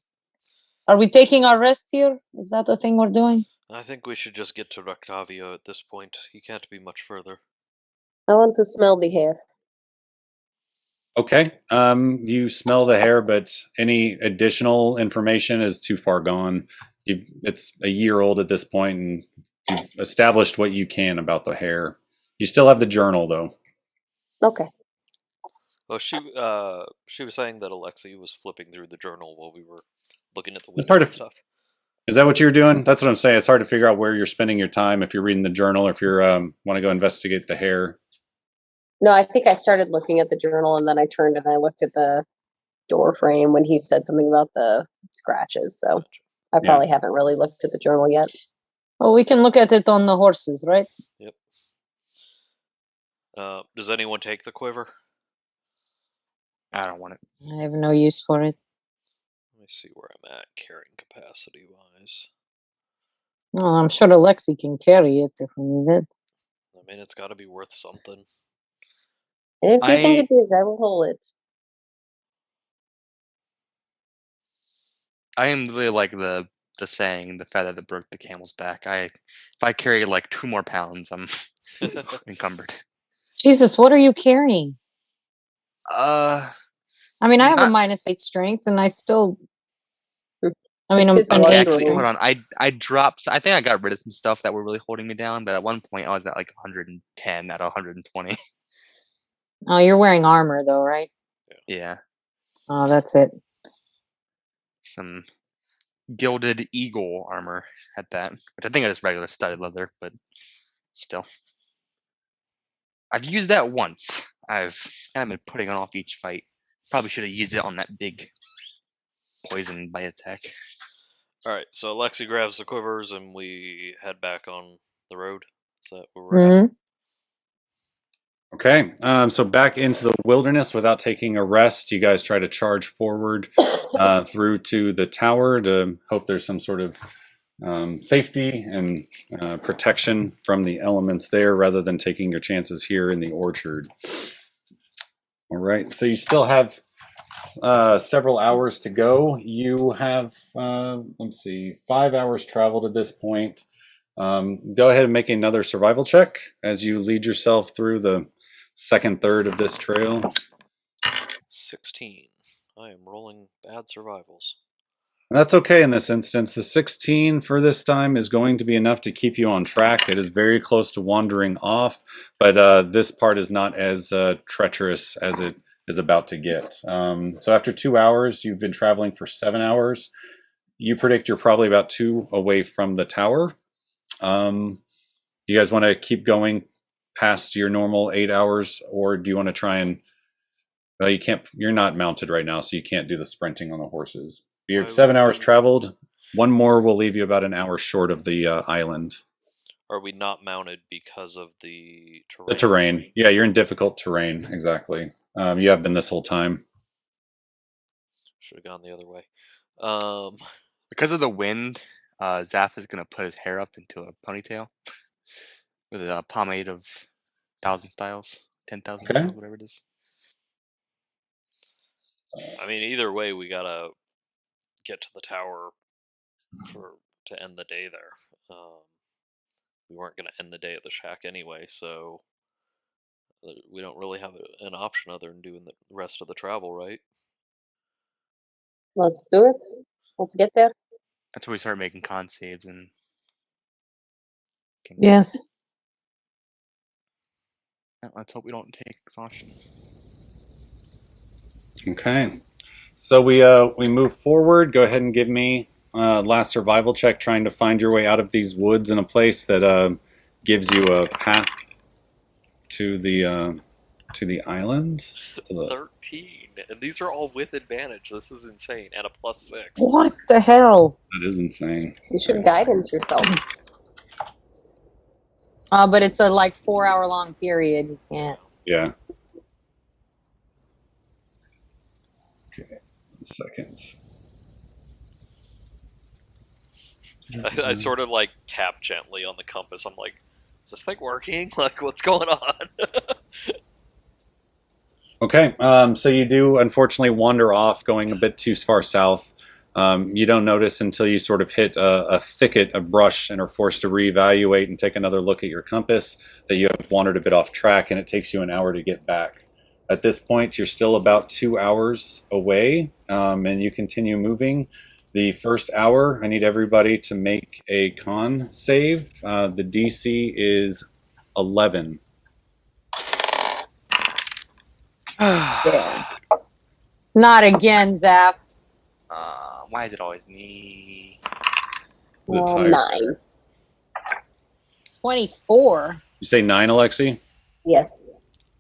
Are we taking our rest here? Is that the thing we're doing? I think we should just get to Rectavio at this point. You can't be much further. I want to smell the hair. Okay. You smell the hair, but any additional information is too far gone. It's a year old at this point, and you've established what you can about the hair. You still have the journal, though. Okay. Oh, she was saying that ALEXI was flipping through the journal while we were looking at the window and stuff. Is that what you're doing? That's what I'm saying. It's hard to figure out where you're spending your time if you're reading the journal or if you're want to go investigate the hair. No, I think I started looking at the journal and then I turned and I looked at the door frame when he said something about the scratches. So I probably haven't really looked at the journal yet. Well, we can look at it on the horses, right? Yep. Does anyone take the quiver? I don't want it. I have no use for it. Let me see where I'm at carrying capacity wise. Well, I'm sure ALEXI can carry it if we need it. I mean, it's got to be worth something. If you think it is, I will hold it. I am really like the saying, the feather that broke the camel's back. If I carry like 2 more pounds, I'm encumbered. Jesus, what are you carrying? I mean, I have a -8 strength, and I still. I mean, actually, hold on. I dropped. I think I got rid of some stuff that were really holding me down, but at one point I was at like 110 out of 120. Oh, you're wearing armor though, right? Yeah. Oh, that's it. Some gilded eagle armor at that, which I think is regular studded leather, but still. I've used that once. I've kind of been putting it off each fight. Probably should have used it on that big poison bite attack. Alright, so ALEXI grabs the quivers and we head back on the road. Is that where we're at? Okay, so back into the wilderness without taking a rest, you guys try to charge forward through to the tower to hope there's some sort of safety and protection from the elements there rather than taking your chances here in the orchard. All right, so you still have several hours to go. You have, let's see, 5 hours traveled at this point. Go ahead and make another survival check as you lead yourself through the second third of this trail. 16. I am rolling bad survivals. That's okay in this instance. The 16 for this time is going to be enough to keep you on track. It is very close to wandering off, but this part is not as treacherous as it is about to get. So after 2 hours, you've been traveling for 7 hours. You predict you're probably about 2 away from the tower. You guys want to keep going past your normal 8 hours, or do you want to try and? Well, you can't. You're not mounted right now, so you can't do the sprinting on the horses. You're 7 hours traveled. 1 more will leave you about an hour short of the island. Are we not mounted because of the terrain? The terrain. Yeah, you're in difficult terrain. Exactly. You have been this whole time. Should have gone the other way. Because of the wind, ZAPH is going to put his hair up into a ponytail with a pomade of 1,000 styles, 10,000 styles, whatever it is. I mean, either way, we gotta get to the tower to end the day there. We weren't gonna end the day at the shack anyway, so we don't really have an option other than doing the rest of the travel, right? Let's do it. Let's get there. That's where we start making con saves and Yes. Let's hope we don't take exhaustion. Okay. So we move forward. Go ahead and give me last survival check, trying to find your way out of these woods in a place that gives you a path to the island. To the... 13, and these are all with advantage. This is insane, and a +6. What the hell? That is insane. You should guidance yourself. But it's a like 4-hour long period. You can't. Yeah. Okay. 1 second. I sort of like tap gently on the compass. I'm like, is this thing working? Like, what's going on? Okay, so you do unfortunately wander off, going a bit too far south. You don't notice until you sort of hit a thicket of brush and are forced to reevaluate and take another look at your compass that you have wandered a bit off track, and it takes you an hour to get back. At this point, you're still about 2 hours away, and you continue moving. The first hour, I need everybody to make a con save. The DC is 11. Yeah. Not again, ZAPH. Why is it always me? Is it tired? 9. 24. You say 9, Alexi? Yes.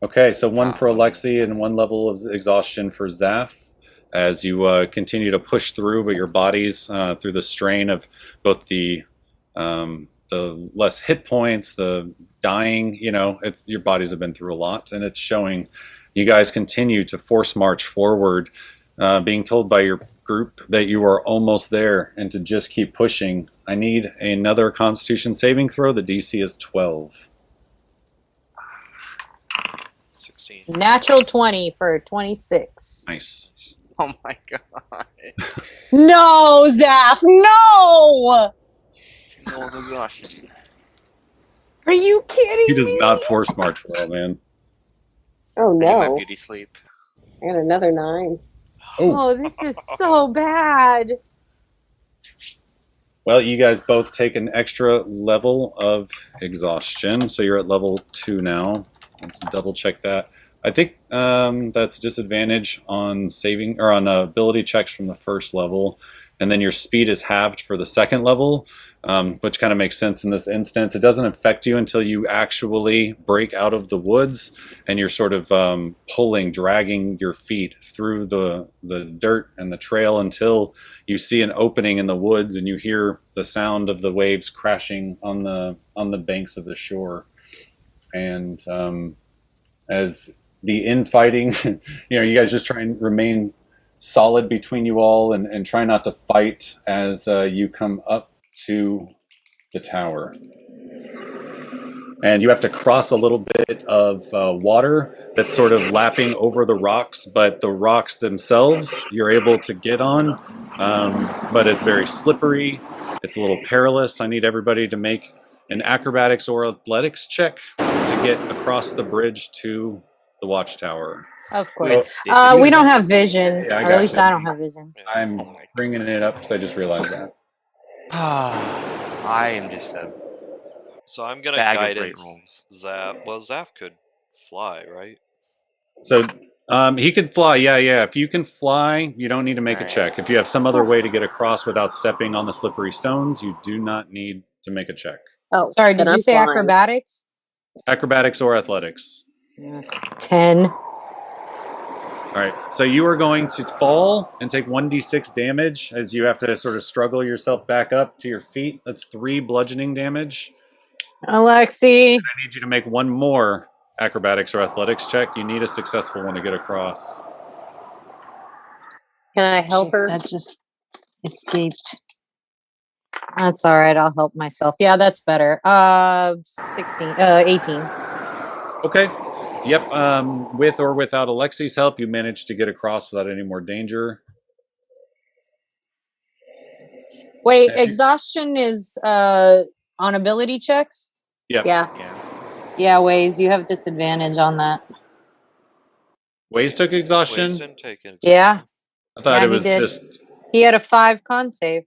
Okay, so 1 for Alexi and 1 level of exhaustion for ZAPH as you continue to push through, but your body's through the strain of both the less hit points, the dying, you know, it's your bodies have been through a lot, and it's showing. You guys continue to force march forward, being told by your group that you are almost there and to just keep pushing. I need another Constitution saving throw. The DC is 12. 16. Natural 20 for 26. Nice. Oh my god. No, ZAPH, no! No exhaustion. Are you kidding He does me? not force march well, man. Oh I need my no. beauty sleep. I got another 9. Oh, this is so bad. Well, you guys both take an extra level of exhaustion, so you're at level 2 now. Let's double check that. I think that's disadvantage on saving or on ability checks from the first level, and then your speed is halved for the second level, which kind of makes sense in this instance. It doesn't affect you until you actually break out of the woods, and you're sort of dragging your feet through the dirt and the trail until you see an opening in the woods, and you hear the sound of the waves crashing on the banks of the shore. And as the infighting, you guys just try and remain solid between you all and try not to fight as you come up to the tower. And you have to cross a little bit of water that's sort of lapping over the rocks, but the rocks themselves you're able to get on, but it's very slippery. It's a little perilous. I need everybody to make an acrobatics or athletics check to get across the bridge to the watchtower. Of course. So, We don't have vision. Yeah, I Or at least gotcha. I don't have vision. I'm bringing it up because I just realized that. I am just a So I'm gonna bag of great guidance rolls. ZAPH. Well, ZAPH could fly, right? So he could fly, yeah. If you can fly, you don't need to make a check. If you have some other way to get across without stepping on the slippery stones, you do not need to make a check. Oh, Sorry, did then you I'm say flying. acrobatics? Acrobatics or athletics. 10. All right, so you are going to fall and take 1d6 damage as you have to sort of struggle yourself back up to your feet. That's 3 bludgeoning damage. Alexi. I need you to make 1 more acrobatics or athletics check. You need a successful one to get across. Can I help her? That just escaped. That's all right. I'll help myself. Yeah, that's better. 18. Okay. Yep. With or without Alexi's help, you managed to get across without any more danger. Wait, exhaustion is on ability checks? Yep. Yeah. Yeah, WAES, you have disadvantage on that. WAES took exhaustion? WAES didn't take it. Yeah. I thought Yeah, it was he did. just... He had a 5 con save.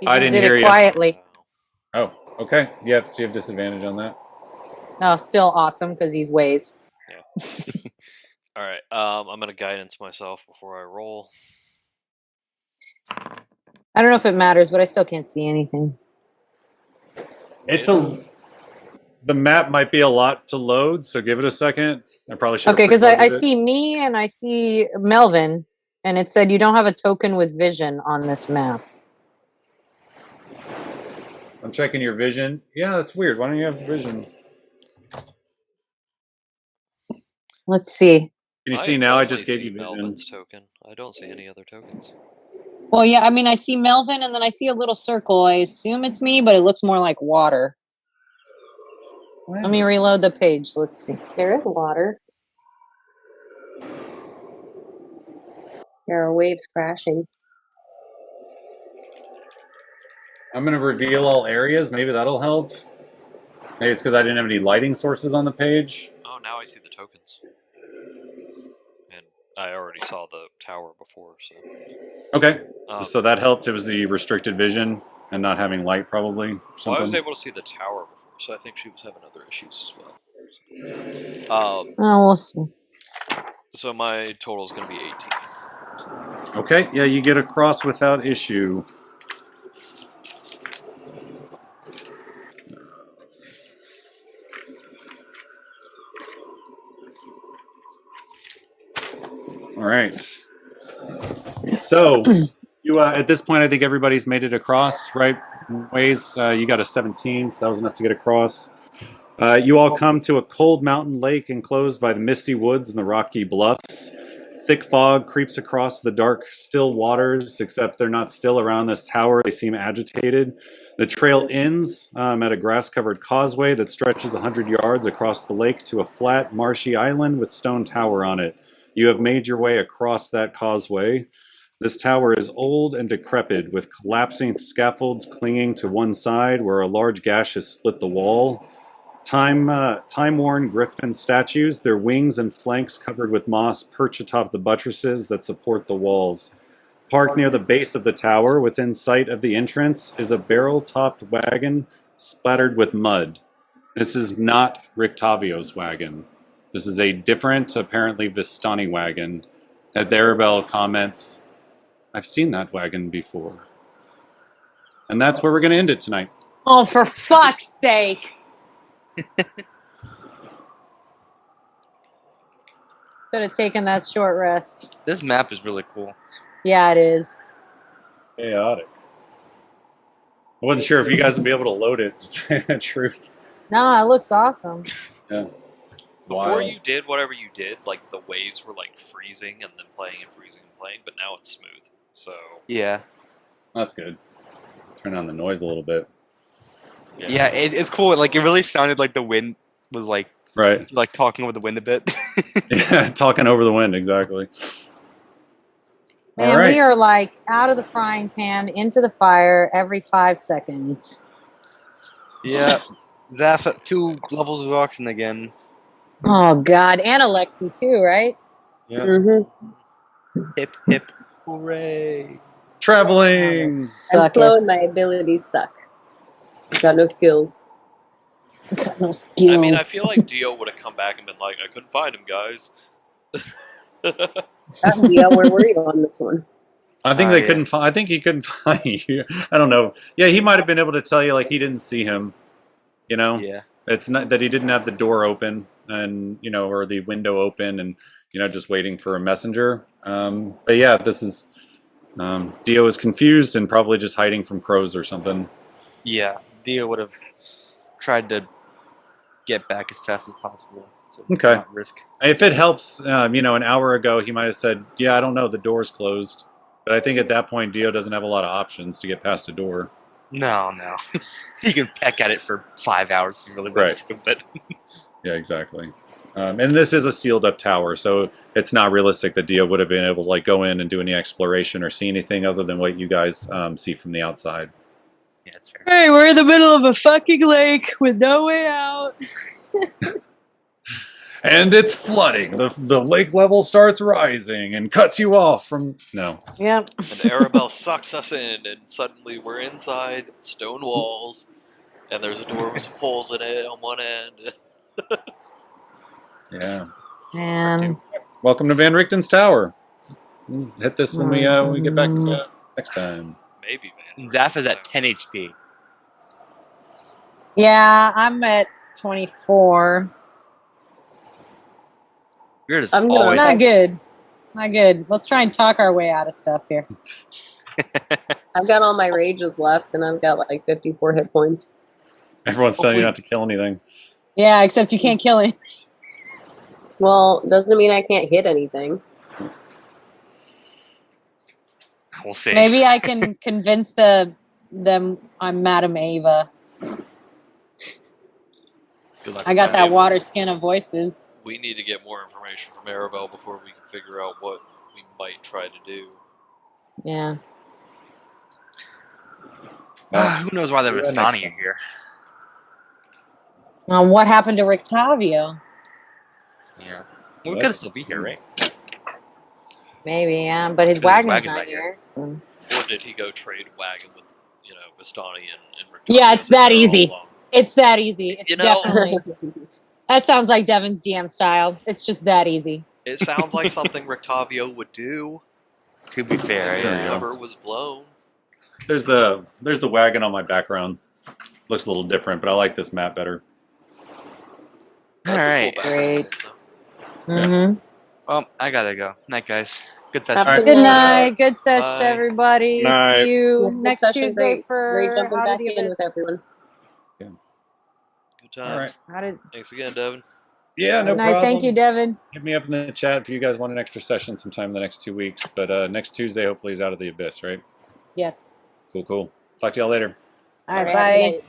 He I just didn't did hear it you. quietly. Oh. Okay. Yep. So you have disadvantage on that. Oh, still awesome because he's ways. All right. I'm gonna guidance myself before I roll. I don't know if it matters, but I still can't see anything. The map might be a lot to load, so give it a second. I probably should. Okay, because I see me and I see Melvin, and it said you don't have a token with vision on this map. I'm checking your vision. Yeah, that's weird. Why don't you have vision? Let's see. Can you see now? I just gave you vision. Melvin's token. I don't see any other tokens. Well, yeah, I mean, I see Melvin, and then I see a little circle. I assume it's me, but it looks more like water. Let me reload the page. Let's see. There is water. There are waves crashing. I'm going to reveal all areas. Maybe that'll help. Maybe it's because I didn't have any lighting sources on the page. Oh, now I see the tokens. And I already saw the tower before, so. Okay. So that helped. It was the restricted vision and not having light, probably. Well, I was able to see the tower before, so I think she was having other issues as well. Oh, we'll see. So my total is going to be 18. Okay. Yeah, you get across without issue. All right. So, you at this point, I think everybody's made it across, right? WAES, you got a 17, so that was enough to get across. You all come to a cold mountain lake enclosed by the misty woods and the rocky bluffs. Thick fog creeps across the dark, still waters, except they're not still around this tower. They seem agitated. The trail ends at a grass-covered causeway that stretches 100 yards across the lake to a flat, marshy island with stone tower on it. You have made your way across that causeway. This tower is old and decrepit, with collapsing scaffolds clinging to one side where a large gash has split the wall. Time-worn griffin statues, their wings and flanks covered with moss, perch atop the buttresses that support the walls. Parked near the base of the tower, within sight of the entrance, is a barrel-topped wagon splattered with mud. This is not Rictavio's wagon. This is a different, apparently Vistani wagon. At Arabelle comments, I've seen that wagon before. And that's where we're going to end it tonight. Oh, for fuck's sake. Should have taken that short rest. This map is really cool. Yeah, it is. Chaotic. I wasn't sure if you guys would be able to load it, to tell you the truth. No, it looks awesome. Yeah. Before you did whatever you did, like the waves were like freezing and then playing and freezing and playing, but now it's smooth. So yeah, that's good. Turn on the noise a little bit. Yeah, it's cool. Like it really sounded like the wind was like talking over the wind a bit. Yeah, talking over the wind, exactly. Man, we are like out of the frying pan into the fire every 5 seconds. Yeah, ZAPH at 2 levels of auction again. Oh God, and ALEXI too, right? Yeah. Mm-hmm. Hip hip hooray! Traveling. I'm slow and my abilities suck. Got no skills. Got no skills. I mean, I feel like Dio would have come back and been like, I couldn't find him, guys. Dio, where were you on this one? I think they couldn't find. I think he couldn't find you. I don't know. Yeah, he might have been able to tell you like he didn't see him. You know. Yeah. It's not that he didn't have the door open and or the window open and just waiting for a messenger. But yeah, this is Dio is confused and probably just hiding from crows or something. Yeah, Dio would have tried to get back as fast as possible. To not risk. If it helps, an hour ago he might have said, "Yeah, I don't know, the door's closed." But I think at that point Dio doesn't have a lot of options to get past a door. No. He can peck at it for 5 hours if he really wants to. But yeah, exactly. And this is a sealed up tower, so it's not realistic that Dio would have been able to go in and do any exploration or see anything other than what you guys see from the outside. Yeah, that's fair. Hey, we're in the middle of a fucking lake with no way out. And it's flooding. The lake level starts rising and cuts you off from... No. Yep. And Arabelle sucks us in, and suddenly we're inside stone walls, and there's a door with some holes in it on one end. Yeah. Man. Welcome to Van Richten's Tower. We'll hit this when we get back next time. Maybe, man. ZAPH is at 10 HP. Yeah, I'm at 24. You're just I'm gonna It's always. not good. It's not good. Let's try and talk our way out of stuff here. I've got all my rages left, and I've got like 54 hit points. Everyone's telling you not to kill anything. Yeah, except you can't kill him. Well, doesn't mean I can't hit anything. We'll see. Maybe I can convince them I'm Madame Ava. Good luck I with got that David. water skin of voices. We need to get more information from Arabelle before we can figure out what we might try to do. Yeah. Who knows why the Yeah, next Vistani time. are here? What happened to Rictavio? Yeah. We What? could still be here, right? Maybe, yeah, but his Because his wagon's wagon's not not here. here. So. Or did he go trade wagon with, Vistani and Rictavio? Yeah, it's that easy. It's that easy. It's You know- definitely. That sounds like Devin's DM style. It's just that easy. It sounds like something Rictavio would do. To be fair, His yeah. cover was blown. There's the wagon on my background. Looks a little different, but I like this map better. That's Alright. a cool background. Mm-hmm. Well, I gotta go. Night, guys. Good session. Have a Good Good night. night. Good sesh, Bye. everybody. Night. See you Good next session, Tuesday great for jumping Out back of the in with Abyss. everyone. Good All right. times. How did... Thanks again, Devin. Yeah, no Good night. problem. Thank you, Devin. Hit me up in the chat if you guys want an extra session sometime in the next 2 weeks. But next Tuesday, hopefully, is Out of the Abyss, right? Yes. Cool. Talk to y'all later. All right. Have a good Bye. night.